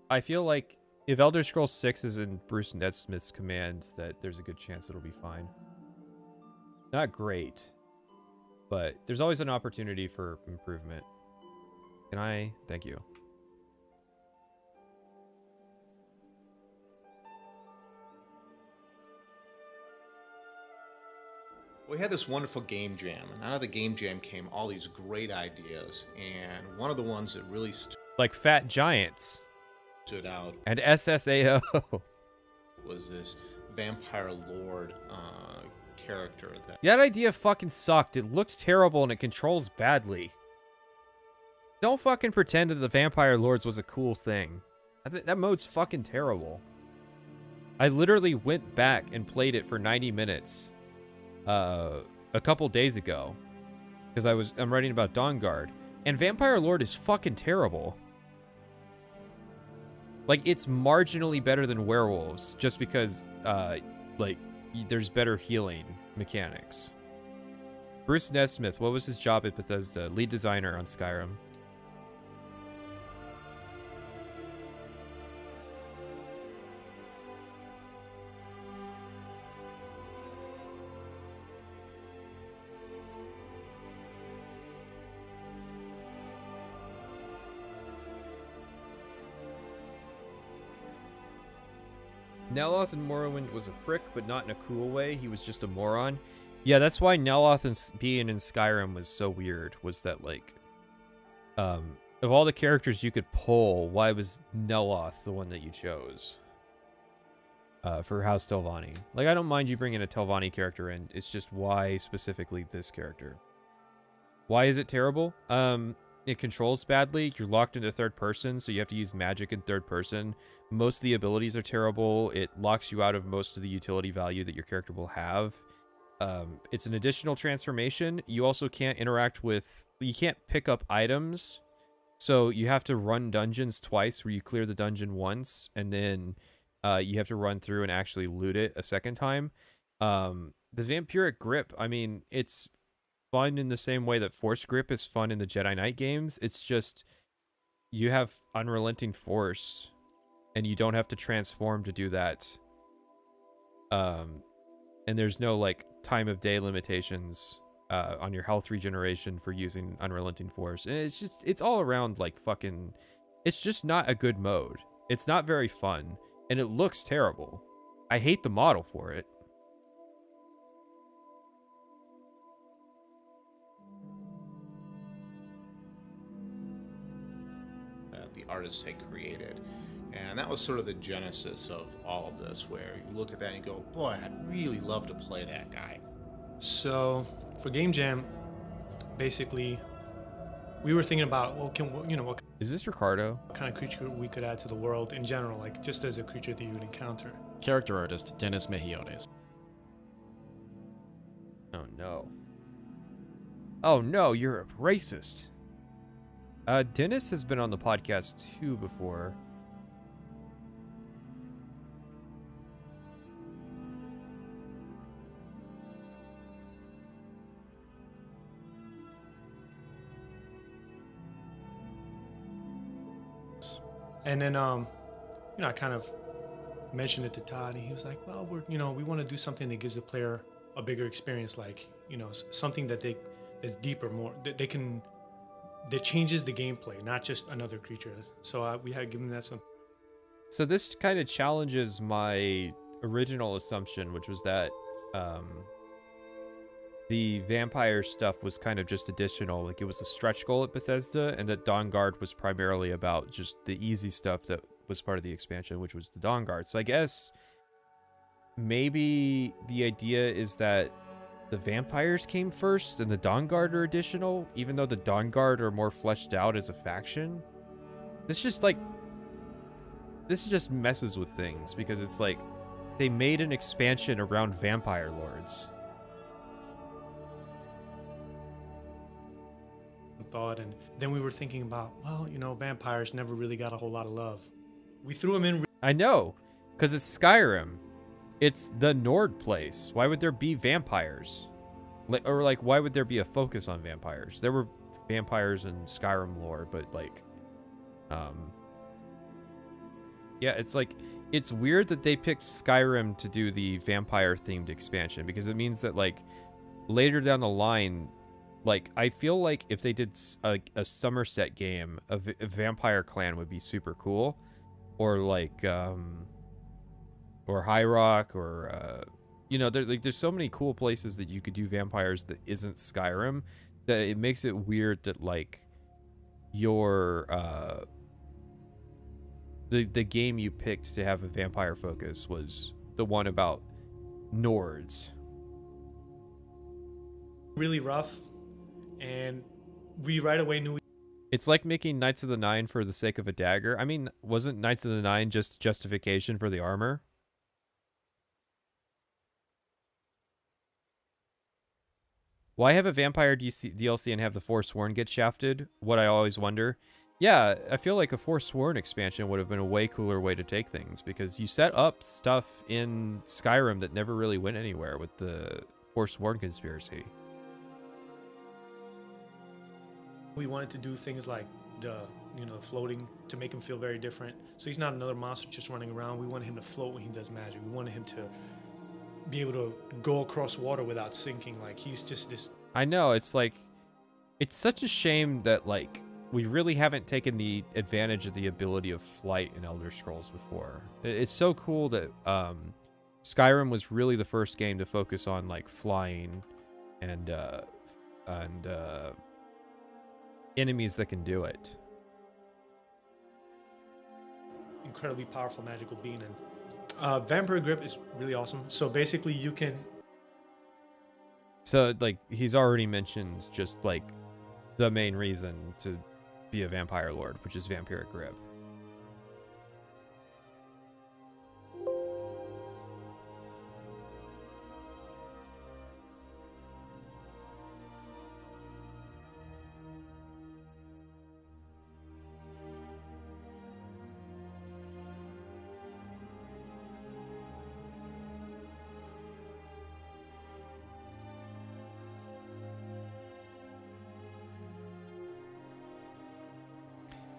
I feel like if Elder Scrolls 6 is in Bruce Nesmith's command, that there's a good chance it'll be fine. Not great, but there's always an opportunity for improvement. Can I? Thank you. We had this wonderful game jam, and out of the game jam came all these great ideas, and one of the ones that really like Fat Giants stood out and SSAO was this vampire lord character. That idea fucking sucked. It looked terrible and it controls badly. Don't fucking pretend that the Vampire Lords was a cool thing. That mode's fucking terrible. I literally went back and played it for 90 minutes a couple days ago because I'm writing about Dawnguard, and Vampire Lord is fucking terrible. Like, it's marginally better than Werewolves just because like there's better healing mechanics. Bruce Nesmith, what was his job at Bethesda? Lead designer on Skyrim. Neloth in Morrowind was a prick, but not in a cool way. He was just a moron. Yeah, that's why Neloth being in Skyrim was so weird, was that, like, of all the characters you could pull, why was Neloth the one that you chose for House Telvanni? Like, I don't mind you bringing a Telvanni character in. It's just why specifically this character? Why is it terrible? It controls badly. You're locked into third person, so you have to use magic in third person. Most of the abilities are terrible. It locks you out of most of the utility value that your character will have. It's an additional transformation. You also can't interact with... You can't pick up items. So you have to run dungeons twice, where you clear the dungeon once, and then you have to run through and actually loot it a second time. The Vampiric Grip, I mean, it's fun in the same way that Force Grip is fun in the Jedi Knight games. It's just you have unrelenting force and you don't have to transform to do that. And there's no like time of day limitations on your health regeneration for using unrelenting force. And it's all around like fucking, it's just not a good mode. It's not very fun and it looks terrible. I hate the model for it. The artists had created. And that was sort of the genesis of all of this, where you look at that and you go, boy, I'd really love to play that guy. So for Game Jam, basically, we were thinking about, well, what is this Ricardo? What kind of creature we could add to the world in general, like just as a creature that you would encounter. Character artist, Dennis Mejiones. Oh no. Oh no, you're a racist. Dennis has been on the podcast too before. And then, I kind of mentioned it to Todd, and he was like, well, we want to do something that gives the player a bigger experience, like, something that's deeper, more, that changes the gameplay, not just another creature. So we had given that some. So this kind of challenges my original assumption, which was that the vampire stuff was kind of just additional. Like, it was a stretch goal at Bethesda, and that Dawn Guard was primarily about just the easy stuff that was part of the expansion, which was the Dawn Guard. So I guess maybe the idea is that the vampires came first and the Dawn Guard are additional, even though the Dawn Guard are more fleshed out as a faction. This just messes with things, because it's like they made an expansion around vampire lords. Thought, and then we were thinking about, well, you know, vampires never really got a whole lot of love. We threw them in. I know, because it's Skyrim. It's the Nord place. Why would there be vampires? Or like, why would there be a focus on vampires? There were vampires in Skyrim lore, but like, yeah, it's like, it's weird that they picked Skyrim to do the vampire themed expansion, because it means that like later down the line, like, I feel like if they did a Somerset game, a vampire clan would be super cool. Or like, or High Rock, or, you know, there's so many cool places that you could do vampires that isn't Skyrim, that it makes it weird that, like, your, the game you picked to have a vampire focus was the one about Nords. Really rough. And we right away knew. It's like making Knights of the Nine for the sake of a dagger. I mean, wasn't Knights of the Nine just justification for the armor? Why have a vampire DLC and have the Forsworn get shafted? What I always wonder. Yeah, I feel like a Forsworn expansion would have been a way cooler way to take things, because you set up stuff in Skyrim that never really went anywhere with the Forsworn conspiracy. We wanted to do things like the, you know, floating to make him feel very different. So he's not another monster just running around. We wanted him to float when he does magic. We wanted him to be able to go across water without sinking. Like, he's just this. I know, it's like, it's such a shame that, like, we really haven't taken the advantage of the ability of flight in Elder Scrolls before. It's so cool that Skyrim was really the first game to focus on, like, flying and enemies that can do it. Incredibly powerful magical being, and Vampire Grip is really awesome. So basically you can, so like, he's already mentioned just like the main reason to be a vampire lord, which is Vampiric Grip.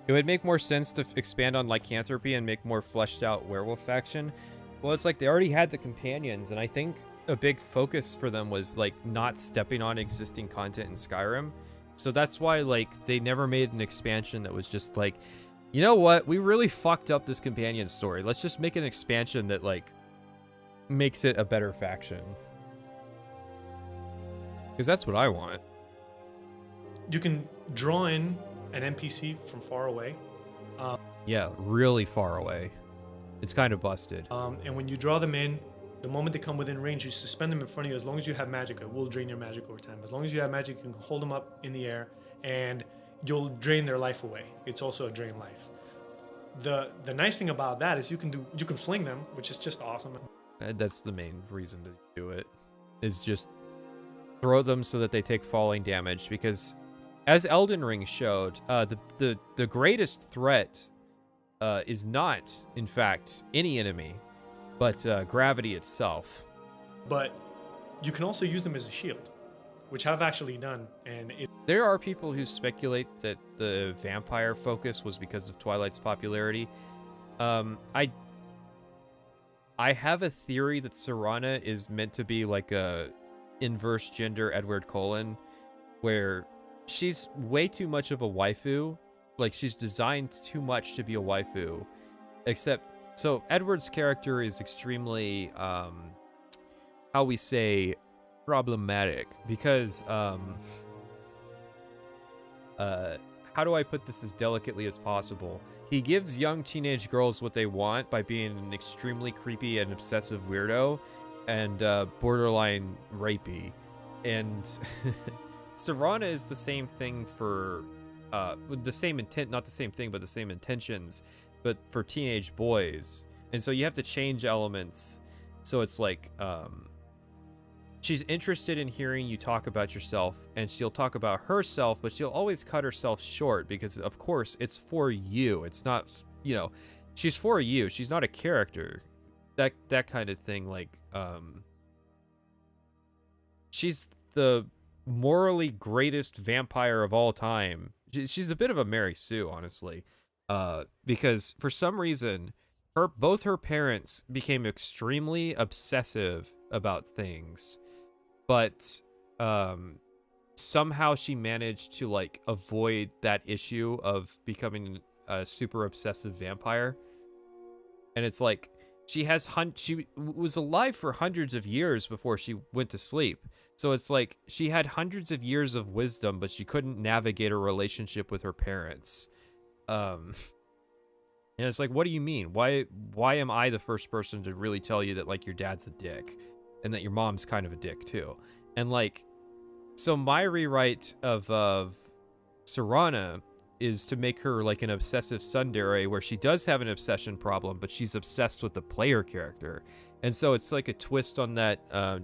It would make more sense to expand on lycanthropy and make more fleshed out werewolf faction. Well, it's like they already had the companions, and I think a big focus for them was like not stepping on existing content in Skyrim. So that's why like they never made an expansion that was just like, you know what, we really fucked up this companion story. Let's just make an expansion that like makes it a better faction. Because that's what I want. You can draw in an NPC from far away. Yeah, really far away. It's kind of busted. And when you draw them in, the moment they come within range, you suspend them in front of you. As long as you have magic, it will drain your magic over time. As long as you have magic, you can hold them up in the air, and you'll drain their life away. It's also a drain life. The nice thing about that is you can fling them, which is just awesome. That's the main reason to do it, is just throw them so that they take falling damage, because as Elden Ring showed, the greatest threat is not, in fact, any enemy, but gravity itself. But you can also use them as a shield, which I've actually done. And there are people who speculate that the vampire focus was because of Twilight's popularity. I have a theory that Serana is meant to be like a inverse gender Edward Cullen, where she's way too much of a waifu. Like, she's designed too much to be a waifu. Except, so Edward's character is extremely, how we say, problematic because how do I put this as delicately as possible? He gives young teenage girls what they want by being an extremely creepy and obsessive weirdo and borderline rapey. And Serana is the same thing for the same intent, not the same thing, but the same intentions, but for teenage boys. And so you have to change elements. So it's like she's interested in hearing you talk about yourself, and she'll talk about herself, but she'll always cut herself short because, of course, it's for you. It's not, she's for you. She's not a character. That kind of thing. Like, she's the morally greatest vampire of all time. She's a bit of a Mary Sue, honestly, because for some reason, both her parents became extremely obsessive about things, but somehow she managed to like avoid that issue of becoming a super obsessive vampire. And it's like she was alive for hundreds of years before she went to sleep. So it's like she had hundreds of years of wisdom, but she couldn't navigate a relationship with her parents. And it's like, what do you mean? Why am I the first person to really tell you that like your dad's a dick and that your mom's kind of a dick too? And like, so my rewrite of Serana is to make her like an obsessive tsundere where she does have an obsession problem, but she's obsessed with the player character. And so it's like a twist on that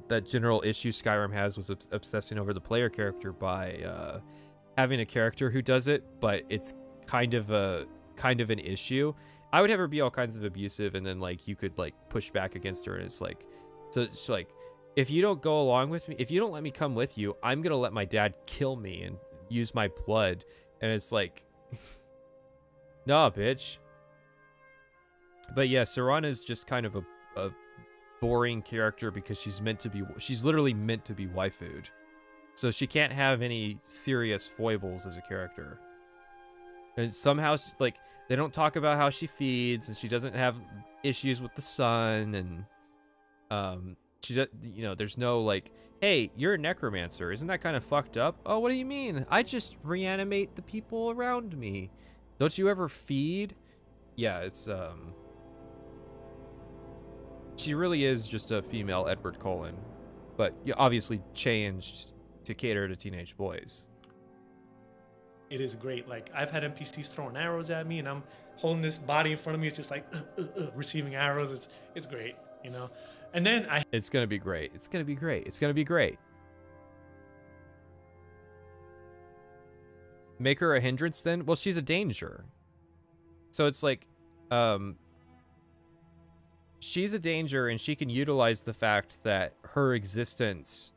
that general issue Skyrim has, was obsessing over the player character by having a character who does it, but it's kind of an issue. I would have her be all kinds of abusive, and then like you could like push back against her, and it's like, so it's like, if you don't go along with me, if you don't let me come with you, I'm gonna let my dad kill me and use my blood. And it's like, nah, bitch. But yeah, Serana is just kind of a boring character because she's literally meant to be waifued. So she can't have any serious foibles as a character. And somehow, like, they don't talk about how she feeds, and she doesn't have issues with the sun, and there's no like, hey, you're a necromancer, isn't that kind of fucked up? Oh, what do you mean? I just reanimate the people around me. Don't you ever feed? Yeah, it's she really is just a female Edward Cullen, but obviously changed to cater to teenage boys. It is great. Like, I've had NPCs throwing arrows at me, and I'm holding this body in front of me. It's just like receiving arrows. It's great, And then it's gonna be great. It's gonna be great. It's gonna be great. Make her a hindrance then? Well, she's a danger. So it's like, she's a danger, and she can utilize the fact that her existence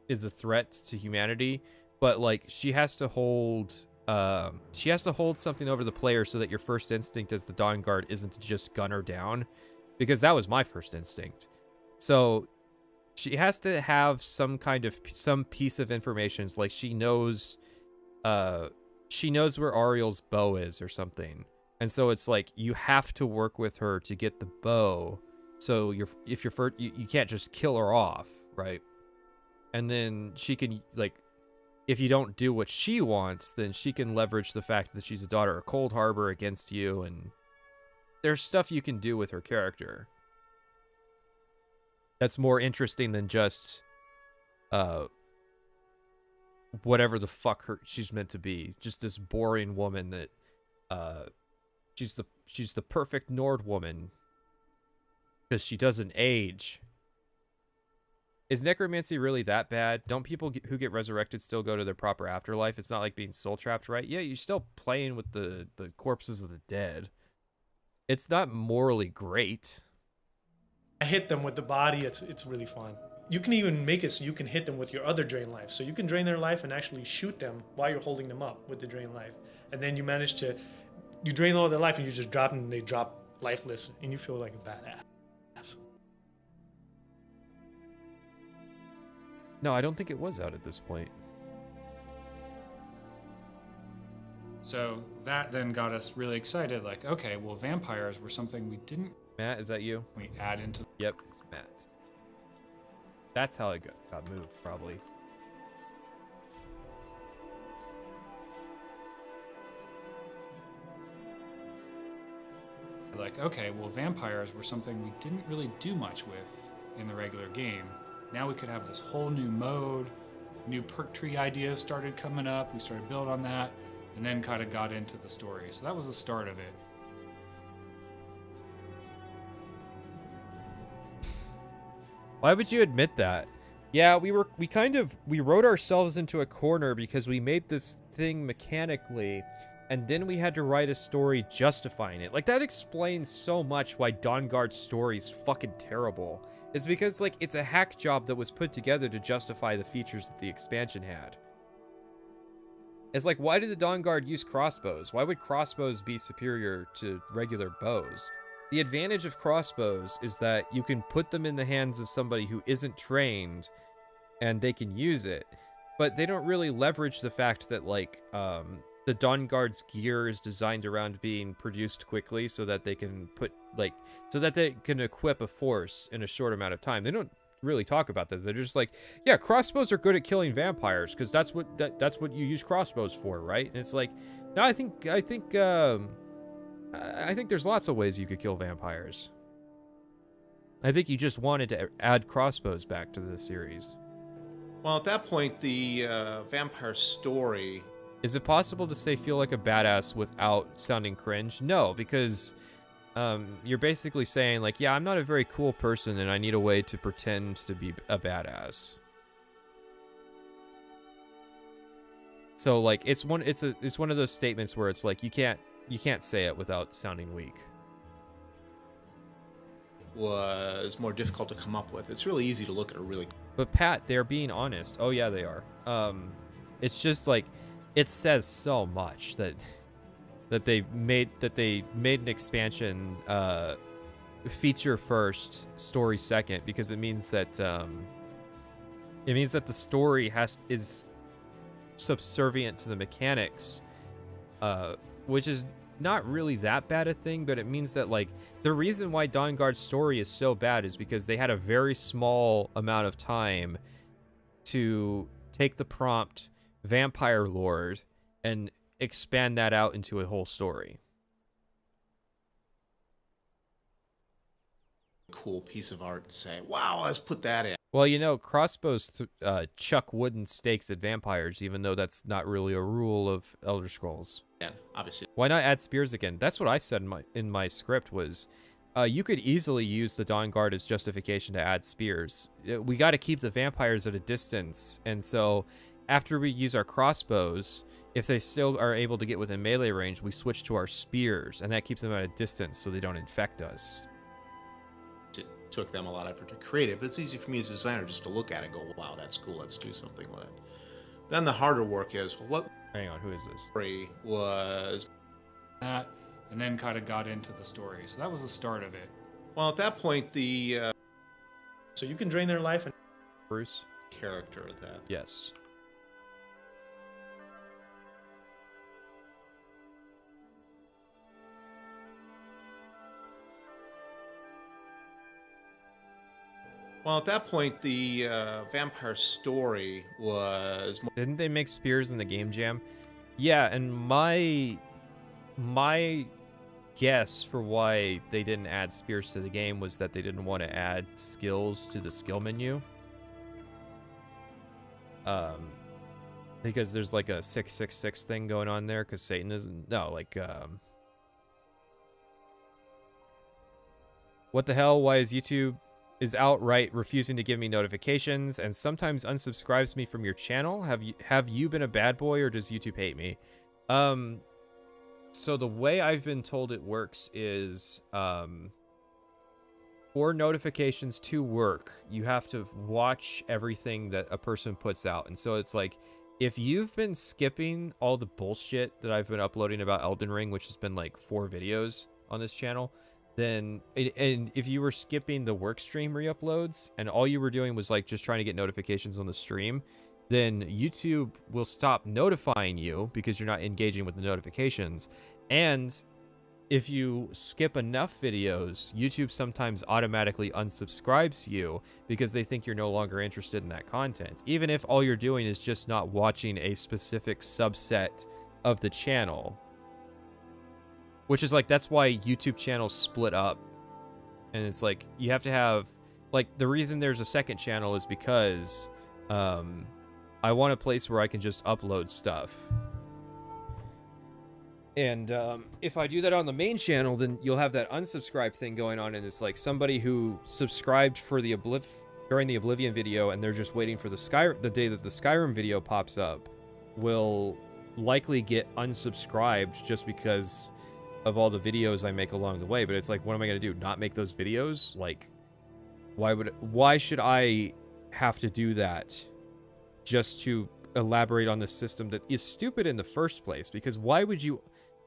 is a threat to humanity, but like she has to hold something over the player so that your first instinct as the Dawn Guard isn't to just gun her down, because that was my first instinct. So she has to have some piece of information, like she knows where Ariel's bow is or something. And so it's like you have to work with her to get the bow. So you can't just kill her off, right? And then she can, like, if you don't do what she wants, then she can leverage the fact that she's a daughter of Cold Harbor against you, and there's stuff you can do with her character that's more interesting than just whatever the fuck she's meant to be. Just this boring woman that she's the perfect Nord woman because she doesn't age. Is necromancy really that bad? Don't people who get resurrected still go to their proper afterlife? It's not like being soul trapped, right? Yeah, you're still playing with the corpses of the dead. It's not morally great. I hit them with the body. It's really fun. You can even make it so you can hit them with your other drain life. So you can drain their life and actually shoot them while you're holding them up with the drain life. And then you drain all their life and you just drop them and they drop lifeless and you feel like a badass. No, I don't think it was out at this point. So that then got us really excited. Like, okay, well, vampires were something we didn't... Matt, is that you? We add into... Yep, it's Matt. That's how it got moved, probably. Like, okay, well, vampires were something we didn't really do much with in the regular game. Now we could have this whole new mode, new perk tree ideas started coming up. We started building on that, and then kind of got into the story. So that was the start of it. Why would you admit that? Yeah, we wrote ourselves into a corner because we made this thing mechanically, and then we had to write a story justifying it. Like, that explains so much why Dawnguard's story is fucking terrible. It's because, like, it's a hack job that was put together to justify the features that the expansion had. It's like, why did the Dawnguard use crossbows? Why would crossbows be superior to regular bows? The advantage of crossbows is that you can put them in the hands of somebody who isn't trained, and they can use it. But they don't really leverage the fact that, like, the Dawnguard's gear is designed around being produced quickly so that they can equip a force in a short amount of time. They don't really talk about that. They're just like, yeah, crossbows are good at killing vampires because that's what you use crossbows for, right? And it's like, no, I think there's lots of ways you could kill vampires. I think you just wanted to add crossbows back to the series. Well, at that point, the vampire story... Is it possible to say feel like a badass without sounding cringe? No, because you're basically saying, like, yeah, I'm not a very cool person and I need a way to pretend to be a badass. So, like, it's one of those statements where it's like you can't say it without sounding weak. Was more difficult to come up with. It's really easy to look at a really... But Pat, they're being honest. Oh yeah, they are. It's just like it says so much that they made an expansion feature first, story second, because it means that the story is subservient to the mechanics, which is not really that bad a thing, but it means that, like, the reason why Dawnguard's story is so bad is because they had a very small amount of time to take the prompt Vampire Lord and expand that out into a whole story. Cool piece of art to say, wow, let's put that in. Well, you know, crossbows chuck wooden stakes at vampires, even though that's not really a rule of Elder Scrolls. Yeah, obviously. Why not add spears again? That's what I said in my script was, you could easily use the Dawnguard as justification to add spears. We got to keep the vampires at a distance, and so after we use our crossbows, if they still are able to get within melee range, we switch to our spears, and that keeps them at a distance so they don't infect us. It took them a lot of effort to create it, but it's easy for me as a designer just to look at it and go, wow, that's cool, let's do something with it. Then the harder work is, well, what... Hang on, who is this? ...was... That, and then kind of got into the story. So that was the start of it. Well, at that point, the... So you can drain their life and... Bruce? Character that... Yes. Well, at that point, the vampire story was... Didn't they make spears in the game jam? Yeah, and my guess for why they didn't add spears to the game was that they didn't want to add skills to the skill menu. Because there's like a 666 thing going on there, because Satan isn't... No, like... What the hell? Why is YouTube... is outright refusing to give me notifications and sometimes unsubscribes me from your channel? Have you been a bad boy, or does YouTube hate me? So the way I've been told it works is for notifications to work, you have to watch everything that a person puts out. And so it's like, if you've been skipping all the bullshit that I've been uploading about Elden Ring, which has been like 4 videos on this channel, then, and if you were skipping the work stream re-uploads and all you were doing was like just trying to get notifications on the stream, then YouTube will stop notifying you because you're not engaging with the notifications. And if you skip enough videos, YouTube sometimes automatically unsubscribes you because they think you're no longer interested in that content, even if all you're doing is just not watching a specific subset of the channel. Which is like, that's why YouTube channels split up. And it's like, you have to have, like, the reason there's a second channel is because I want a place where I can just upload stuff. And if I do that on the main channel, then you'll have that unsubscribe thing going on, and it's like somebody who subscribed for the during the Oblivion video, and they're just waiting for the day that the Skyrim video pops up, will likely get unsubscribed just because of all the videos I make along the way. But it's like, what am I gonna do? Not make those videos? Like, why should I have to do that just to elaborate on the system that is stupid in the first place? Because why would you...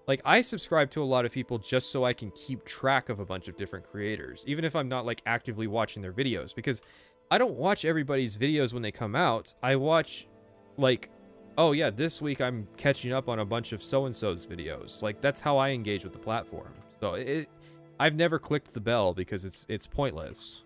Like, I subscribe to a lot of people just so I can keep track of a bunch of different creators, even if I'm not, like, actively watching their videos, because I don't watch everybody's videos when they come out. I watch, like, oh yeah, this week I'm catching up on a bunch of so-and-so's videos. Like, that's how I engage with the platform. So I've never clicked the bell because it's pointless.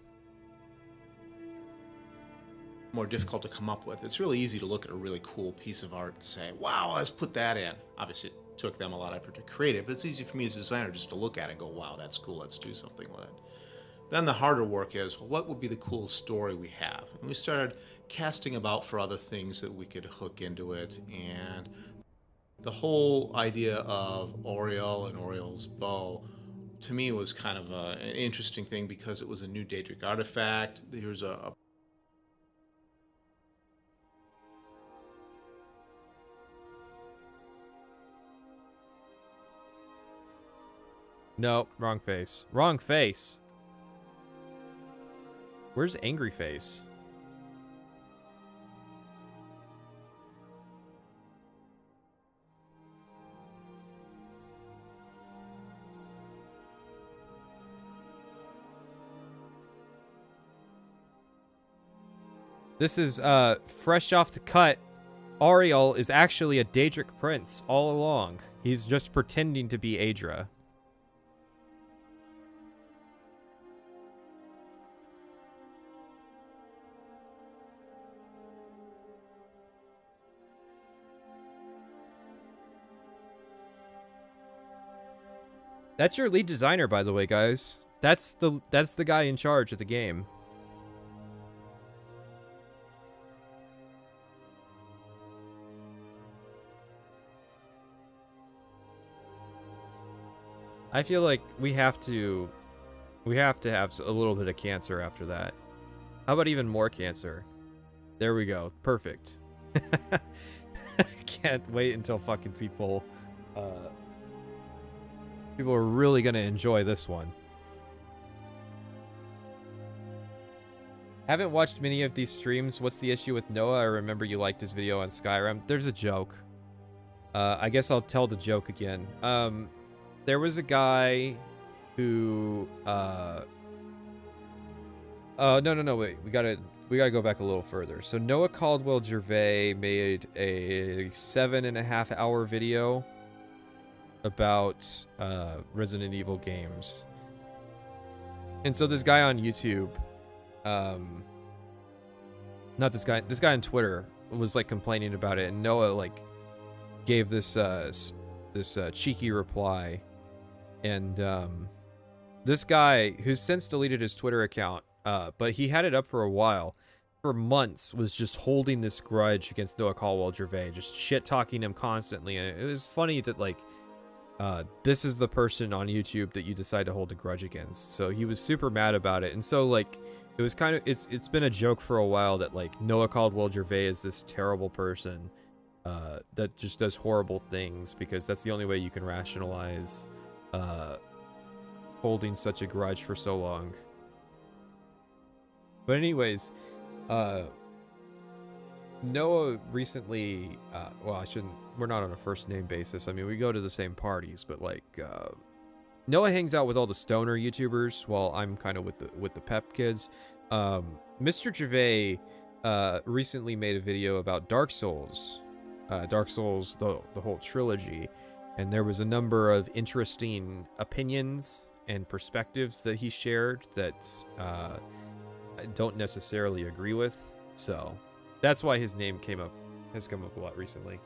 More difficult to come up with. It's really easy to look at a really cool piece of art and say, wow, let's put that in. Obviously, it took them a lot of effort to create it, but it's easy for me as a designer just to look at it and go, wow, that's cool, let's do something with it. Then the harder work is, well, what would be the coolest story we have? And we started casting about for other things that we could hook into it, and the whole idea of Oriel and Oriel's bow, to me, was kind of an interesting thing because it was a new Daedric artifact. There's a No, wrong face. Wrong face. Where's angry face? This is fresh off the cut. Ariel is actually a Daedric prince all along. He's just pretending to be Aedra. That's your lead designer, by the way, guys. That's the guy in charge of the game. I feel like we have to have a little bit of cancer after that. How about even more cancer? There we go. Perfect. Can't wait until fucking people are really gonna enjoy this one. Haven't watched many of these streams. What's the issue with Noah? I remember you liked his video on Skyrim. There's a joke. I guess I'll tell the joke again. There was a guy who no, wait. We gotta go back a little further. So Noah Caldwell Gervais made a 7.5-hour video about Resident Evil games. And so this guy on YouTube, not this guy on Twitter was like complaining about it, and Noah like gave this cheeky reply. And this guy, who's since deleted his Twitter account, but he had it up for a while, for months, was just holding this grudge against Noah Caldwell Gervais, just shit talking him constantly. And it was funny that like this is the person on YouTube that you decide to hold a grudge against. So he was super mad about it. And so like it was kind of it's been a joke for a while that like Noah Caldwell Gervais is this terrible person that just does horrible things, because that's the only way you can rationalize holding such a grudge for so long. But anyways, Noah recently, well, we're not on a first name basis. I mean, we go to the same parties, but like, Noah hangs out with all the stoner YouTubers while I'm kind of with the pep kids. Mr. Gervais, recently made a video about Dark Souls, the whole trilogy. And there was a number of interesting opinions and perspectives that he shared that I don't necessarily agree with. So that's why his name has come up a lot recently.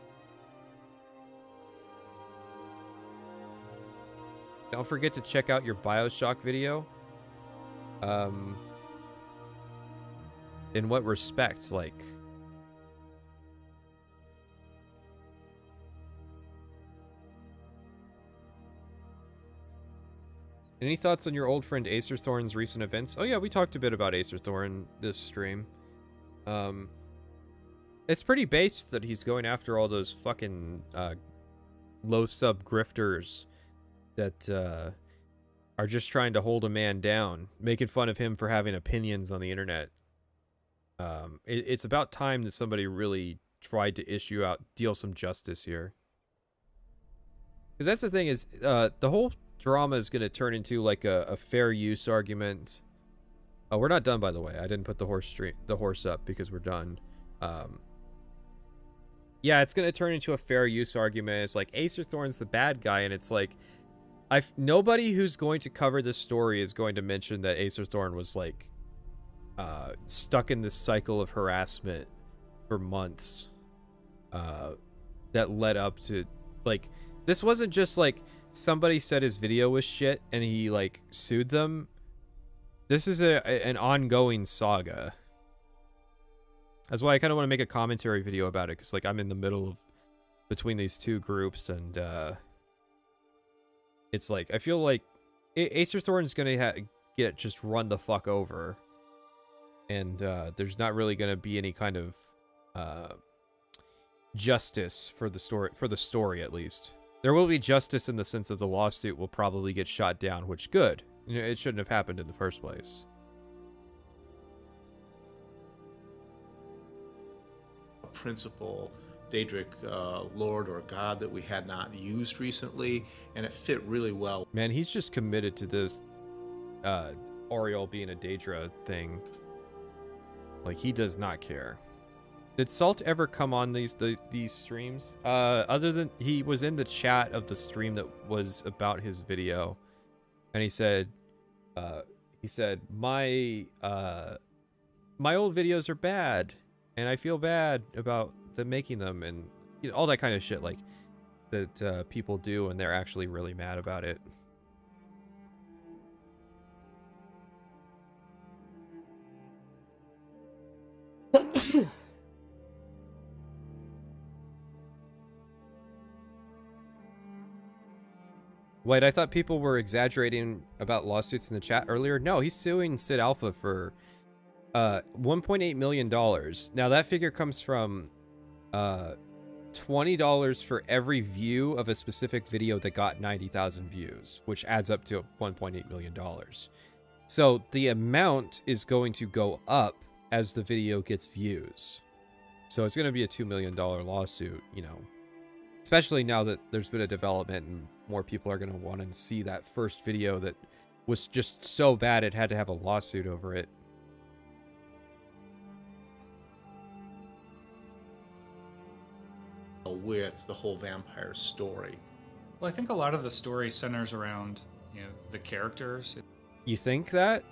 Don't forget to check out your BioShock video. In what respect? Like, any thoughts on your old friend Acer Thorne's recent events? Oh yeah, we talked a bit about Acer Thorne this stream. It's pretty based that he's going after all those fucking low sub grifters that are just trying to hold a man down, making fun of him for having opinions on the internet. It's about time that somebody really tried to deal some justice here. Because that's the thing is, the whole drama is going to turn into like a fair use argument. Oh, we're not done, by the way. I didn't put the horse up because we're done. Yeah, it's going to turn into a fair use argument. It's like Acer Thorne's the bad guy, and it's like nobody who's going to cover this story is going to mention that Acer Thorne was like stuck in this cycle of harassment for months that led up to, like, this wasn't just like somebody said his video was shit and he like sued them. This is an ongoing saga. That's why I kind of want to make a commentary video about it, because like I'm in the middle of between these two groups, and it's like I feel like Acer Thorne's gonna get just run the fuck over, and there's not really gonna be any kind of justice for the story at least. There will be justice in the sense of the lawsuit will probably get shot down, which good. You know, it shouldn't have happened in the first place. Principle, Daedric Lord or God that we had not used recently, and it fit really well. Man, he's just committed to this Oriole being a Daedra thing. Like, he does not care. Did Salt ever come on these streams? Other than he was in the chat of the stream that was about his video, and he said my old videos are bad, and I feel bad about them making them, and you know, all that kind of shit like that people do, and they're actually really mad about it. Wait, I thought people were exaggerating about lawsuits in the chat earlier. No, he's suing Sid Alpha for $1.8 million. Now, that figure comes from $20 for every view of a specific video that got 90,000 views, which adds up to $1.8 million. So the amount is going to go up as the video gets views. So it's going to be a $2 million lawsuit, you know. Especially now that there's been a development and more people are going to want to see that first video that was just so bad it had to have a lawsuit over it. With the whole vampire story. Well, I think a lot of the story centers around, you know, the characters. You think that?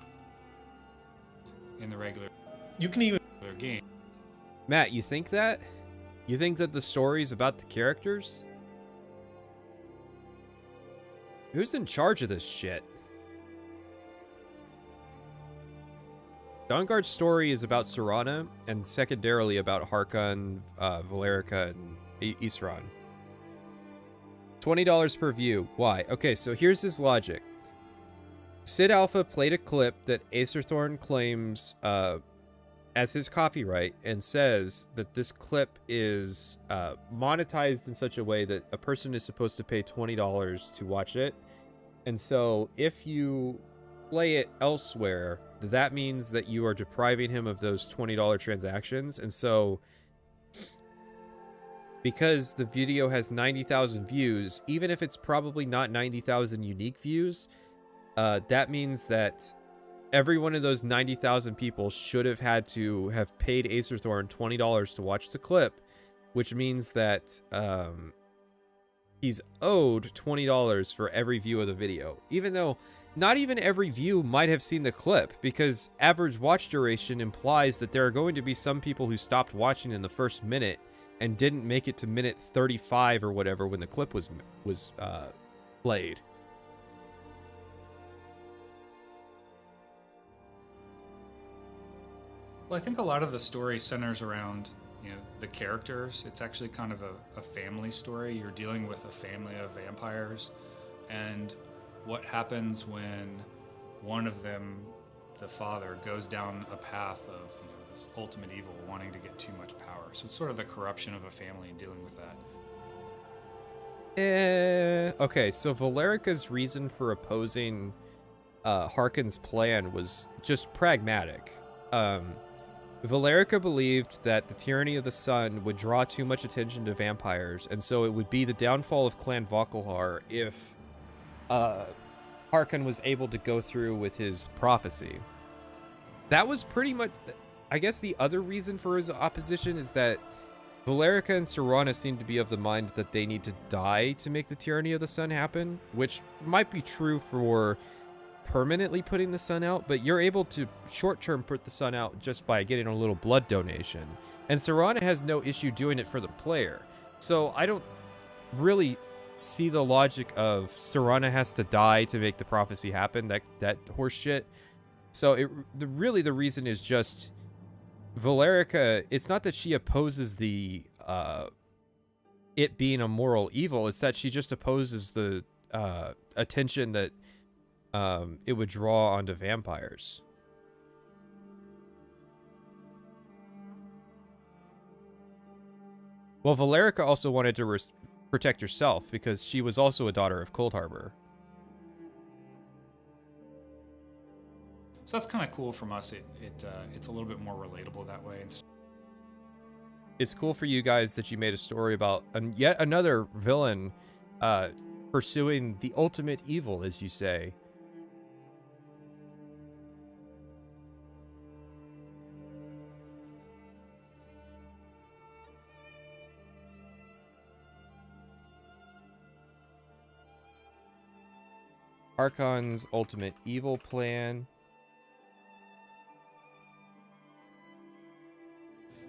In the regular... You can even... game. Matt, you think that? You think that the story's about the characters? Who's in charge of this shit? Dawnguard's story is about Serana, and secondarily about Harkon, Valerica, and Isran. $20 per view. Why? Okay, so here's his logic. Sid Alpha played a clip that Acer Thorne claims as his copyright, and says that this clip is monetized in such a way that a person is supposed to pay $20 to watch it. And so if you play it elsewhere, that means that you are depriving him of those $20 transactions. And so because the video has 90,000 views, even if it's probably not 90,000 unique views, that means that every one of those 90,000 people should have had to have paid Acer Thorne $20 to watch the clip, which means that he's owed $20 for every view of the video, even though not even every view might have seen the clip, because average watch duration implies that there are going to be some people who stopped watching in the first minute and didn't make it to minute 35 or whatever when the clip was played. Well, I think a lot of the story centers around, you know, the characters. It's actually kind of a family story. You're dealing with a family of vampires, and what happens when one of them, the father, goes down a path of, you know, this ultimate evil, wanting to get too much power. So it's sort of the corruption of a family and dealing with that. Okay, so Valerica's reason for opposing Harkon's plan was just pragmatic. Valerica believed that the tyranny of the sun would draw too much attention to vampires, and so it would be the downfall of Clan Valkalhar if Harkon was able to go through with his prophecy. That was pretty much... I guess the other reason for his opposition is that Valerica and Serana seem to be of the mind that they need to die to make the tyranny of the sun happen, which might be true for permanently putting the sun out, but you're able to short-term put the sun out just by getting a little blood donation. And Serana has no issue doing it for the player. So I don't really see the logic of Serana has to die to make the prophecy happen, that horse shit. So really the reason is just Valerica, it's not that she opposes the it being a moral evil, it's that she just opposes the attention that it would draw onto vampires. Well, Valerica also wanted to protect herself because she was also a daughter of Cold Harbor. So that's kind of cool from us. It's a little bit more relatable that way. It's cool for you guys that you made a story about yet another villain pursuing the ultimate evil, as you say. Harkon's ultimate evil plan.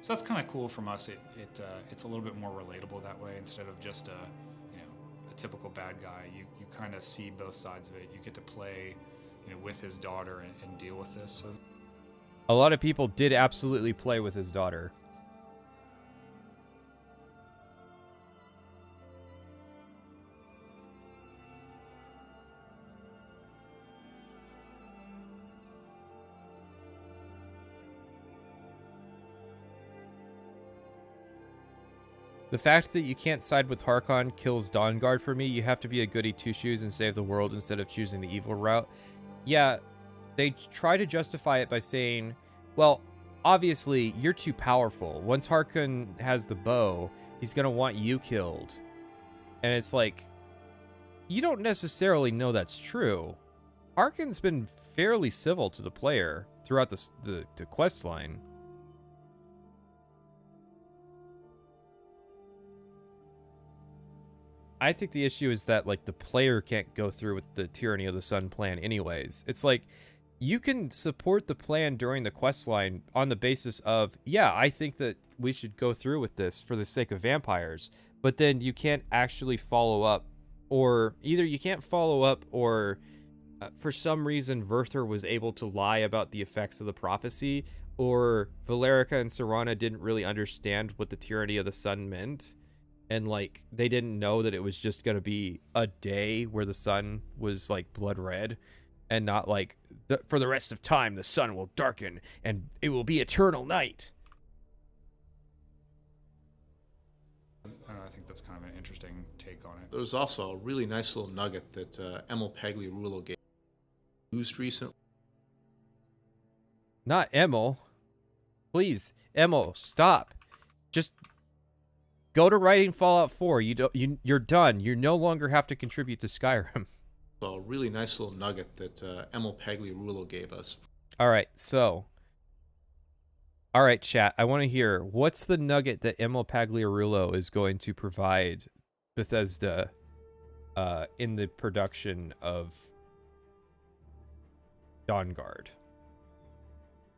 So that's kind of cool from us. It's a little bit more relatable that way instead of just a typical bad guy. You kind of see both sides of it. You get to play, with his daughter and deal with this. So a lot of people did absolutely play with his daughter. The fact that you can't side with Harkon kills Dawnguard for me. You have to be a goody two-shoes and save the world instead of choosing the evil route. Yeah, they try to justify it by saying, well, obviously, you're too powerful. Once Harkon has the bow, he's going to want you killed. And it's like, you don't necessarily know that's true. Harkon's been fairly civil to the player throughout the quest line. I think the issue is that, like, the player can't go through with the Tyranny of the Sun plan anyways. It's like, you can support the plan during the quest line on the basis of, yeah, I think that we should go through with this for the sake of vampires, but then you can't actually follow up, or either you can't follow up, or for some reason Werther was able to lie about the effects of the prophecy, or Valerica and Serana didn't really understand what the Tyranny of the Sun meant. And, like, they didn't know that it was just going to be a day where the sun was, like, blood red. And not, like, for the rest of time, the sun will darken and it will be eternal night. I think that's kind of an interesting take on it. There was also a really nice little nugget that Emil Pagliarulo gave used recently. Not Emil. Please, Emil, stop. Just... go to writing Fallout 4. You're done. You no longer have to contribute to Skyrim. So a really nice little nugget that Emil Pagliarulo gave us. All right, chat. I want to hear, what's the nugget that Emil Pagliarulo is going to provide Bethesda in the production of Dawnguard.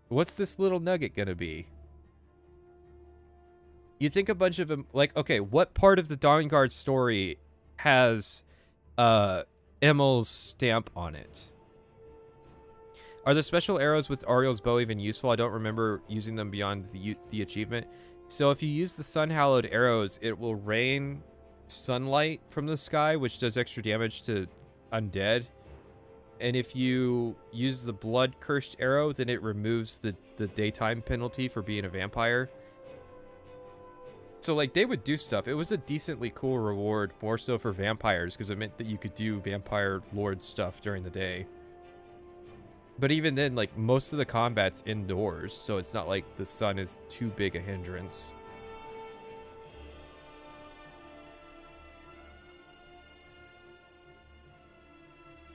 What's this little nugget gonna be? You think a bunch of them, like, okay, what part of the Dawnguard story has Emil's stamp on it? Are the special arrows with Ariel's bow even useful? I don't remember using them beyond the achievement. So if you use the sun-hallowed arrows, it will rain sunlight from the sky, which does extra damage to undead. And if you use the blood-cursed arrow, then it removes the daytime penalty for being a vampire. So, like, they would do stuff. It was a decently cool reward, more so for vampires, because it meant that you could do vampire lord stuff during the day. But even then, like, most of the combat's indoors, so it's not like the sun is too big a hindrance.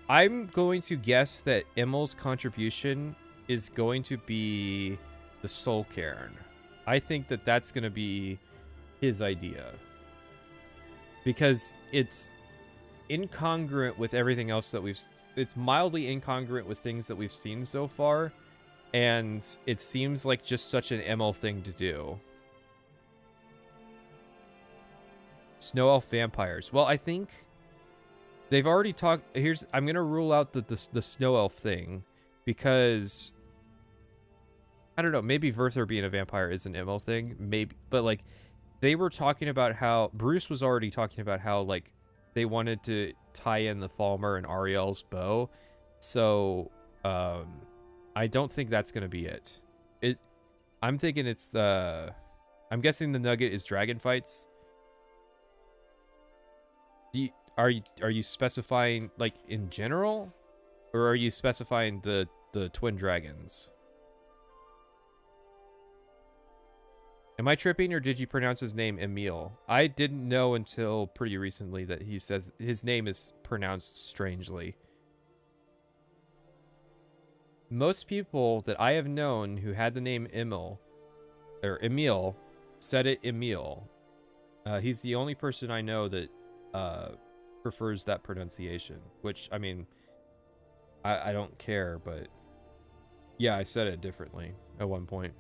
I'm going to guess that Emil's contribution is going to be the Soul Cairn. I think that that's going to be his idea. Because it's incongruent with everything else that it's mildly incongruent with things that we've seen so far, and it seems like just such an Emil thing to do. Snow Elf vampires. Well, I think they've already talked. I'm gonna rule out the Snow Elf thing, because I don't know, maybe Verther being a vampire is an Emil thing, maybe, but like they were talking about how Bruce was already talking about how like they wanted to tie in the Falmer and Ariel's bow. So I don't think that's gonna be it. I'm thinking it's I'm guessing the nugget is dragon fights. Are you specifying like in general, or are you specifying the twin dragons? Am I tripping, or did you pronounce his name Emil? I didn't know until pretty recently that he says his name is pronounced strangely. Most people that I have known who had the name Emil said it Emil. He's the only person I know that prefers that pronunciation, which, I mean, I don't care, but yeah, I said it differently at one point.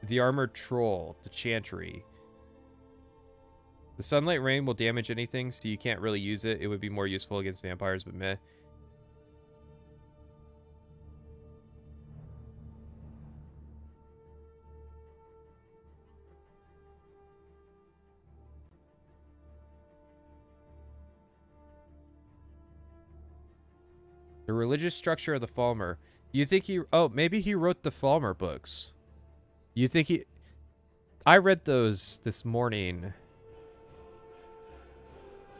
The Armored Troll, the Chantry. The Sunlight Rain will damage anything, so you can't really use it. It would be more useful against vampires, but meh. The religious structure of the Falmer. You think he... Oh, maybe he wrote the Falmer books. You think he... I read those this morning.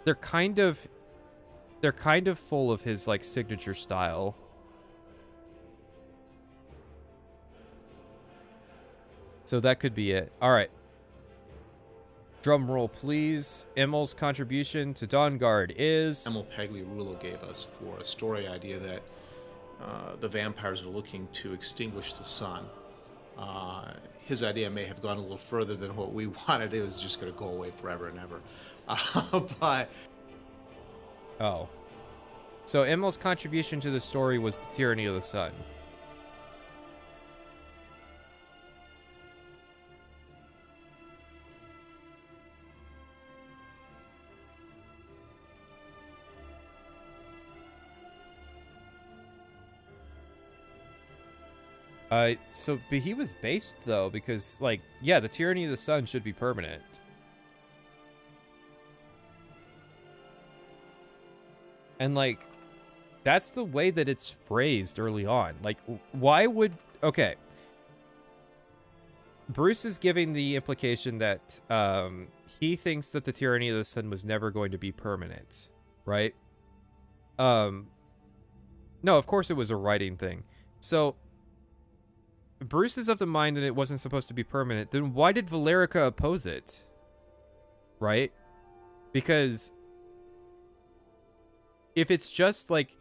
They're kind of full of his, like, signature style. So that could be it. All right. Drum roll, please. Emil's contribution to Dawnguard is... Emil Pagliarulo gave us for a story idea that the vampires are looking to extinguish the sun. His idea may have gone a little further than what we wanted. It was just going to go away forever and ever. But... Oh. So Emil's contribution to the story was the tyranny of the sun. But he was based, though, because, like, yeah, the tyranny of the sun should be permanent. And, like, that's the way that it's phrased early on. Like, why would... Okay. Bruce is giving the implication that he thinks that the tyranny of the sun was never going to be permanent, right? No, of course it was a writing thing. So... Bruce is of the mind that it wasn't supposed to be permanent. Then why did Valerica oppose it? Right? Because if it's just like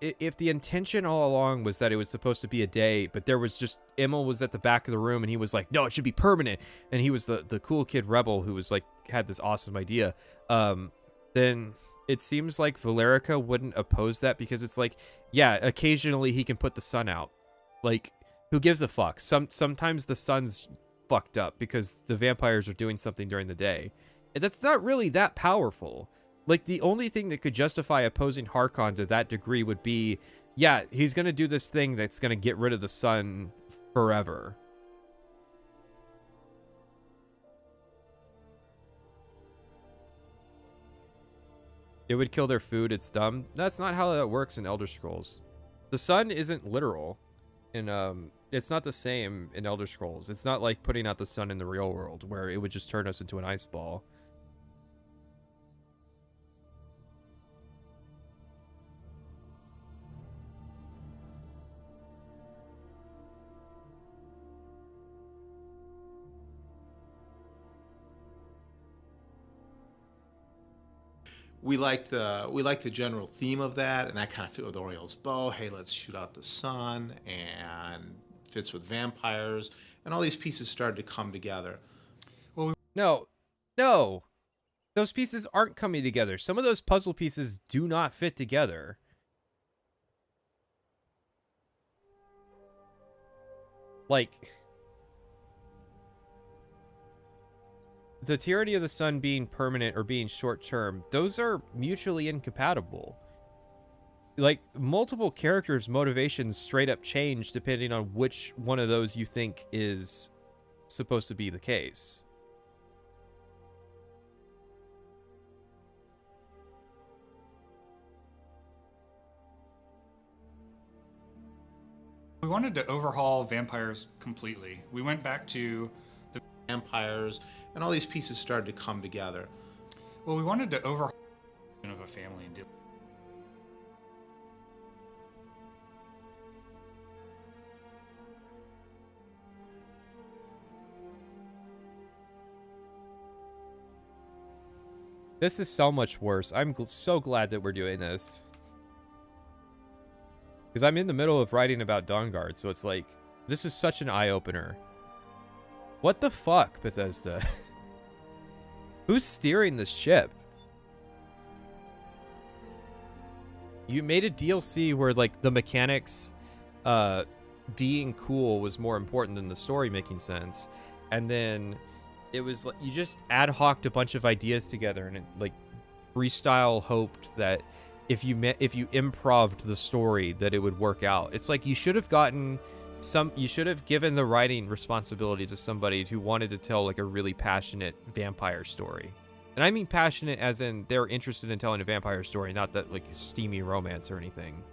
if the intention all along was that it was supposed to be a day, but there was just Immel was at the back of the room and he was like, no, it should be permanent, and he was the cool kid rebel who was like had this awesome idea, then it seems like Valerica wouldn't oppose that, because it's like, yeah, occasionally he can put the sun out, like, who gives a fuck? Sometimes the sun's fucked up because the vampires are doing something during the day, and that's not really that powerful. Like, the only thing that could justify opposing Harkon to that degree would be, yeah, he's going to do this thing that's going to get rid of the sun forever. It would kill their food, it's dumb. That's not how that works in Elder Scrolls. The sun isn't literal. And it's not the same in Elder Scrolls. It's not like putting out the sun in the real world, where it would just turn us into an ice ball. We like the general theme of that, and that kind of fit with Oriel's bow. Hey, let's shoot out the sun, and fits with vampires, and all these pieces started to come together. Well, no, those pieces aren't coming together. Some of those puzzle pieces do not fit together. Like, the tyranny of the sun being permanent or being short-term, those are mutually incompatible. Like, multiple characters' motivations straight up change depending on which one of those you think is supposed to be the case. We wanted to overhaul vampires completely. We went back to the vampires, and all these pieces started to come together. Well, we wanted to overhaul of a family and This is so much worse. I'm so glad that we're doing this. Because I'm in the middle of writing about Dawnguard, so it's like, this is such an eye-opener. What the fuck, Bethesda? Who's steering this ship? You made a DLC where, like, the mechanics being cool was more important than the story making sense. And then it was like, you just ad hoc'd a bunch of ideas together, and it, like, freestyle hoped that if you improv'd the story that it would work out. It's like, you should have given the writing responsibility to somebody who wanted to tell, like, a really passionate vampire story. And I mean passionate as in they're interested in telling a vampire story, not that, like, steamy romance or anything.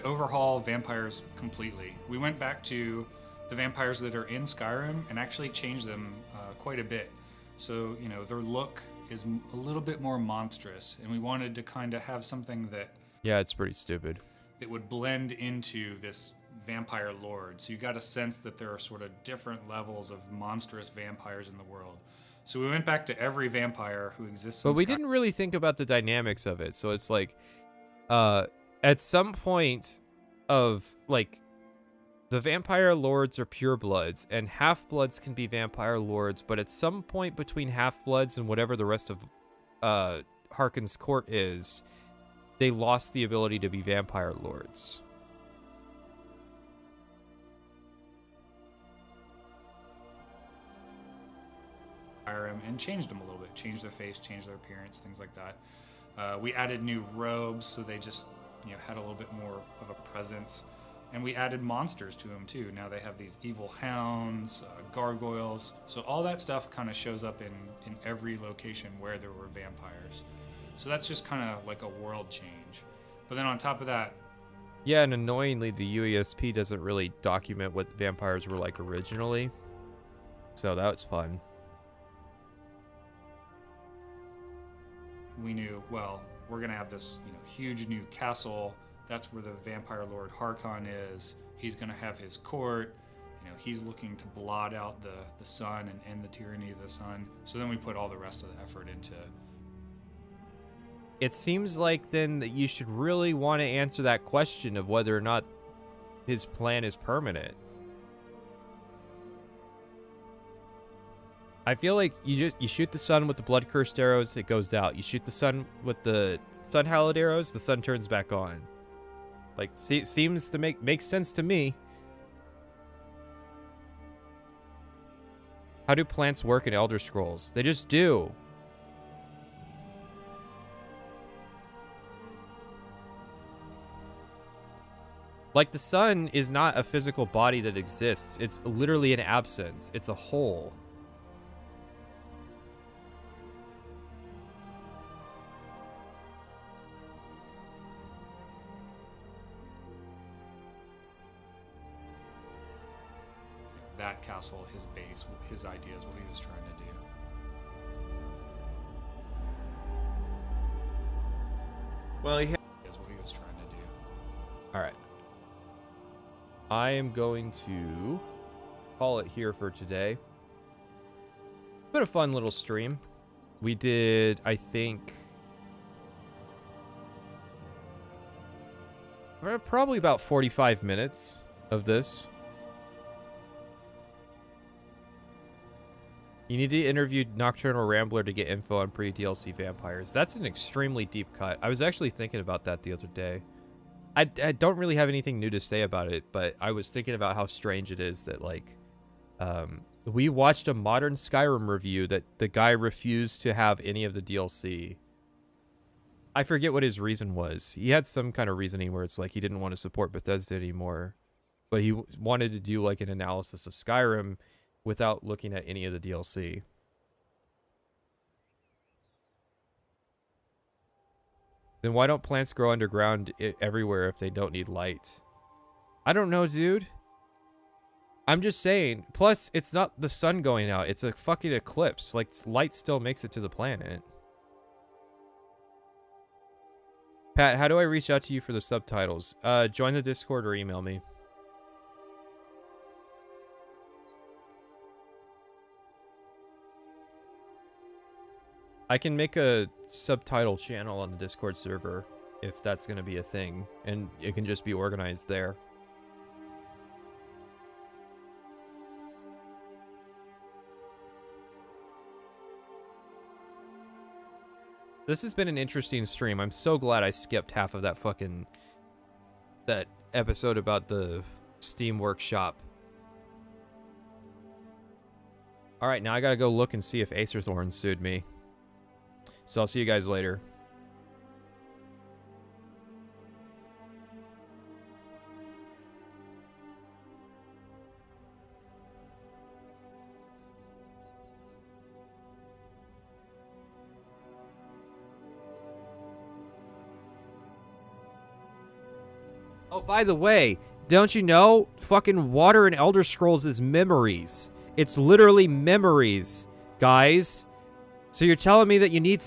overhaul vampires completely. We went back to the vampires that are in Skyrim and actually changed them quite a bit. So, you know, their look is a little bit more monstrous, and we wanted to kind of have something that... Yeah, it's pretty stupid. ...that would blend into this vampire lord. So you got a sense that there are sort of different levels of monstrous vampires in the world. So we went back to every vampire who exists in But we didn't really think about the dynamics of it. So it's like, at some point of, like, the vampire lords are purebloods, and half-bloods can be vampire lords, but at some point between half-bloods and whatever the rest of Harkon's court is, they lost the ability to be vampire lords. And changed them a little bit, changed their face, changed their appearance, things like that. We added new robes, so they just, you know, had a little bit more of a presence. And we added monsters to them too. Now they have these evil hounds, gargoyles. So all that stuff kind of shows up in every location where there were vampires. So that's just kind of like a world change. But then on top of that... Yeah, and annoyingly, the UESP doesn't really document what vampires were like originally. So that was fun. We knew, well, we're going to have this, you know, huge new castle. That's where the vampire lord Harkon is. He's going to have his court, he's looking to blot out the sun and end the tyranny of the sun. So then we put all the rest of the effort into. It seems like then that you should really want to answer that question of whether or not his plan is permanent. I feel like you shoot the sun with the blood cursed arrows, it goes out. You shoot the sun with the sun hallowed arrows, the sun turns back on. Like, seems to make sense to me. How do plants work in Elder Scrolls? They just do. Like, the sun is not a physical body that exists. It's literally an absence. It's a whole. That castle, his base, his ideas, what he was trying to do. Well, Is what he was trying to do. All right. I am going to call it here for today. It's been a fun little stream. We did, I think, probably about 45 minutes of this. You need to interview Nocturnal Rambler to get info on pre-DLC vampires. That's an extremely deep cut. I was actually thinking about that the other day. I don't really have anything new to say about it, but I was thinking about how strange it is that, like, we watched a modern Skyrim review that the guy refused to have any of the DLC. I forget what his reason was. He had some kind of reasoning where it's like he didn't want to support Bethesda anymore, but he wanted to do, like, an analysis of Skyrim without looking at any of the DLC. Then why don't plants grow underground everywhere if they don't need light? I don't know, dude. I'm just saying. Plus, it's not the sun going out. It's a fucking eclipse. Like, light still makes it to the planet. Pat, how do I reach out to you for the subtitles? Join the Discord or email me. I can make a subtitle channel on the Discord server if that's going to be a thing, and it can just be organized there. This has been an interesting stream. I'm so glad I skipped half of that episode about the Steam Workshop. All right, now I got to go look and see if Acer Thorne sued me. So I'll see you guys later. Oh, by the way, don't you know? Fucking water in Elder Scrolls is memories. It's literally memories, guys. So you're telling me that you need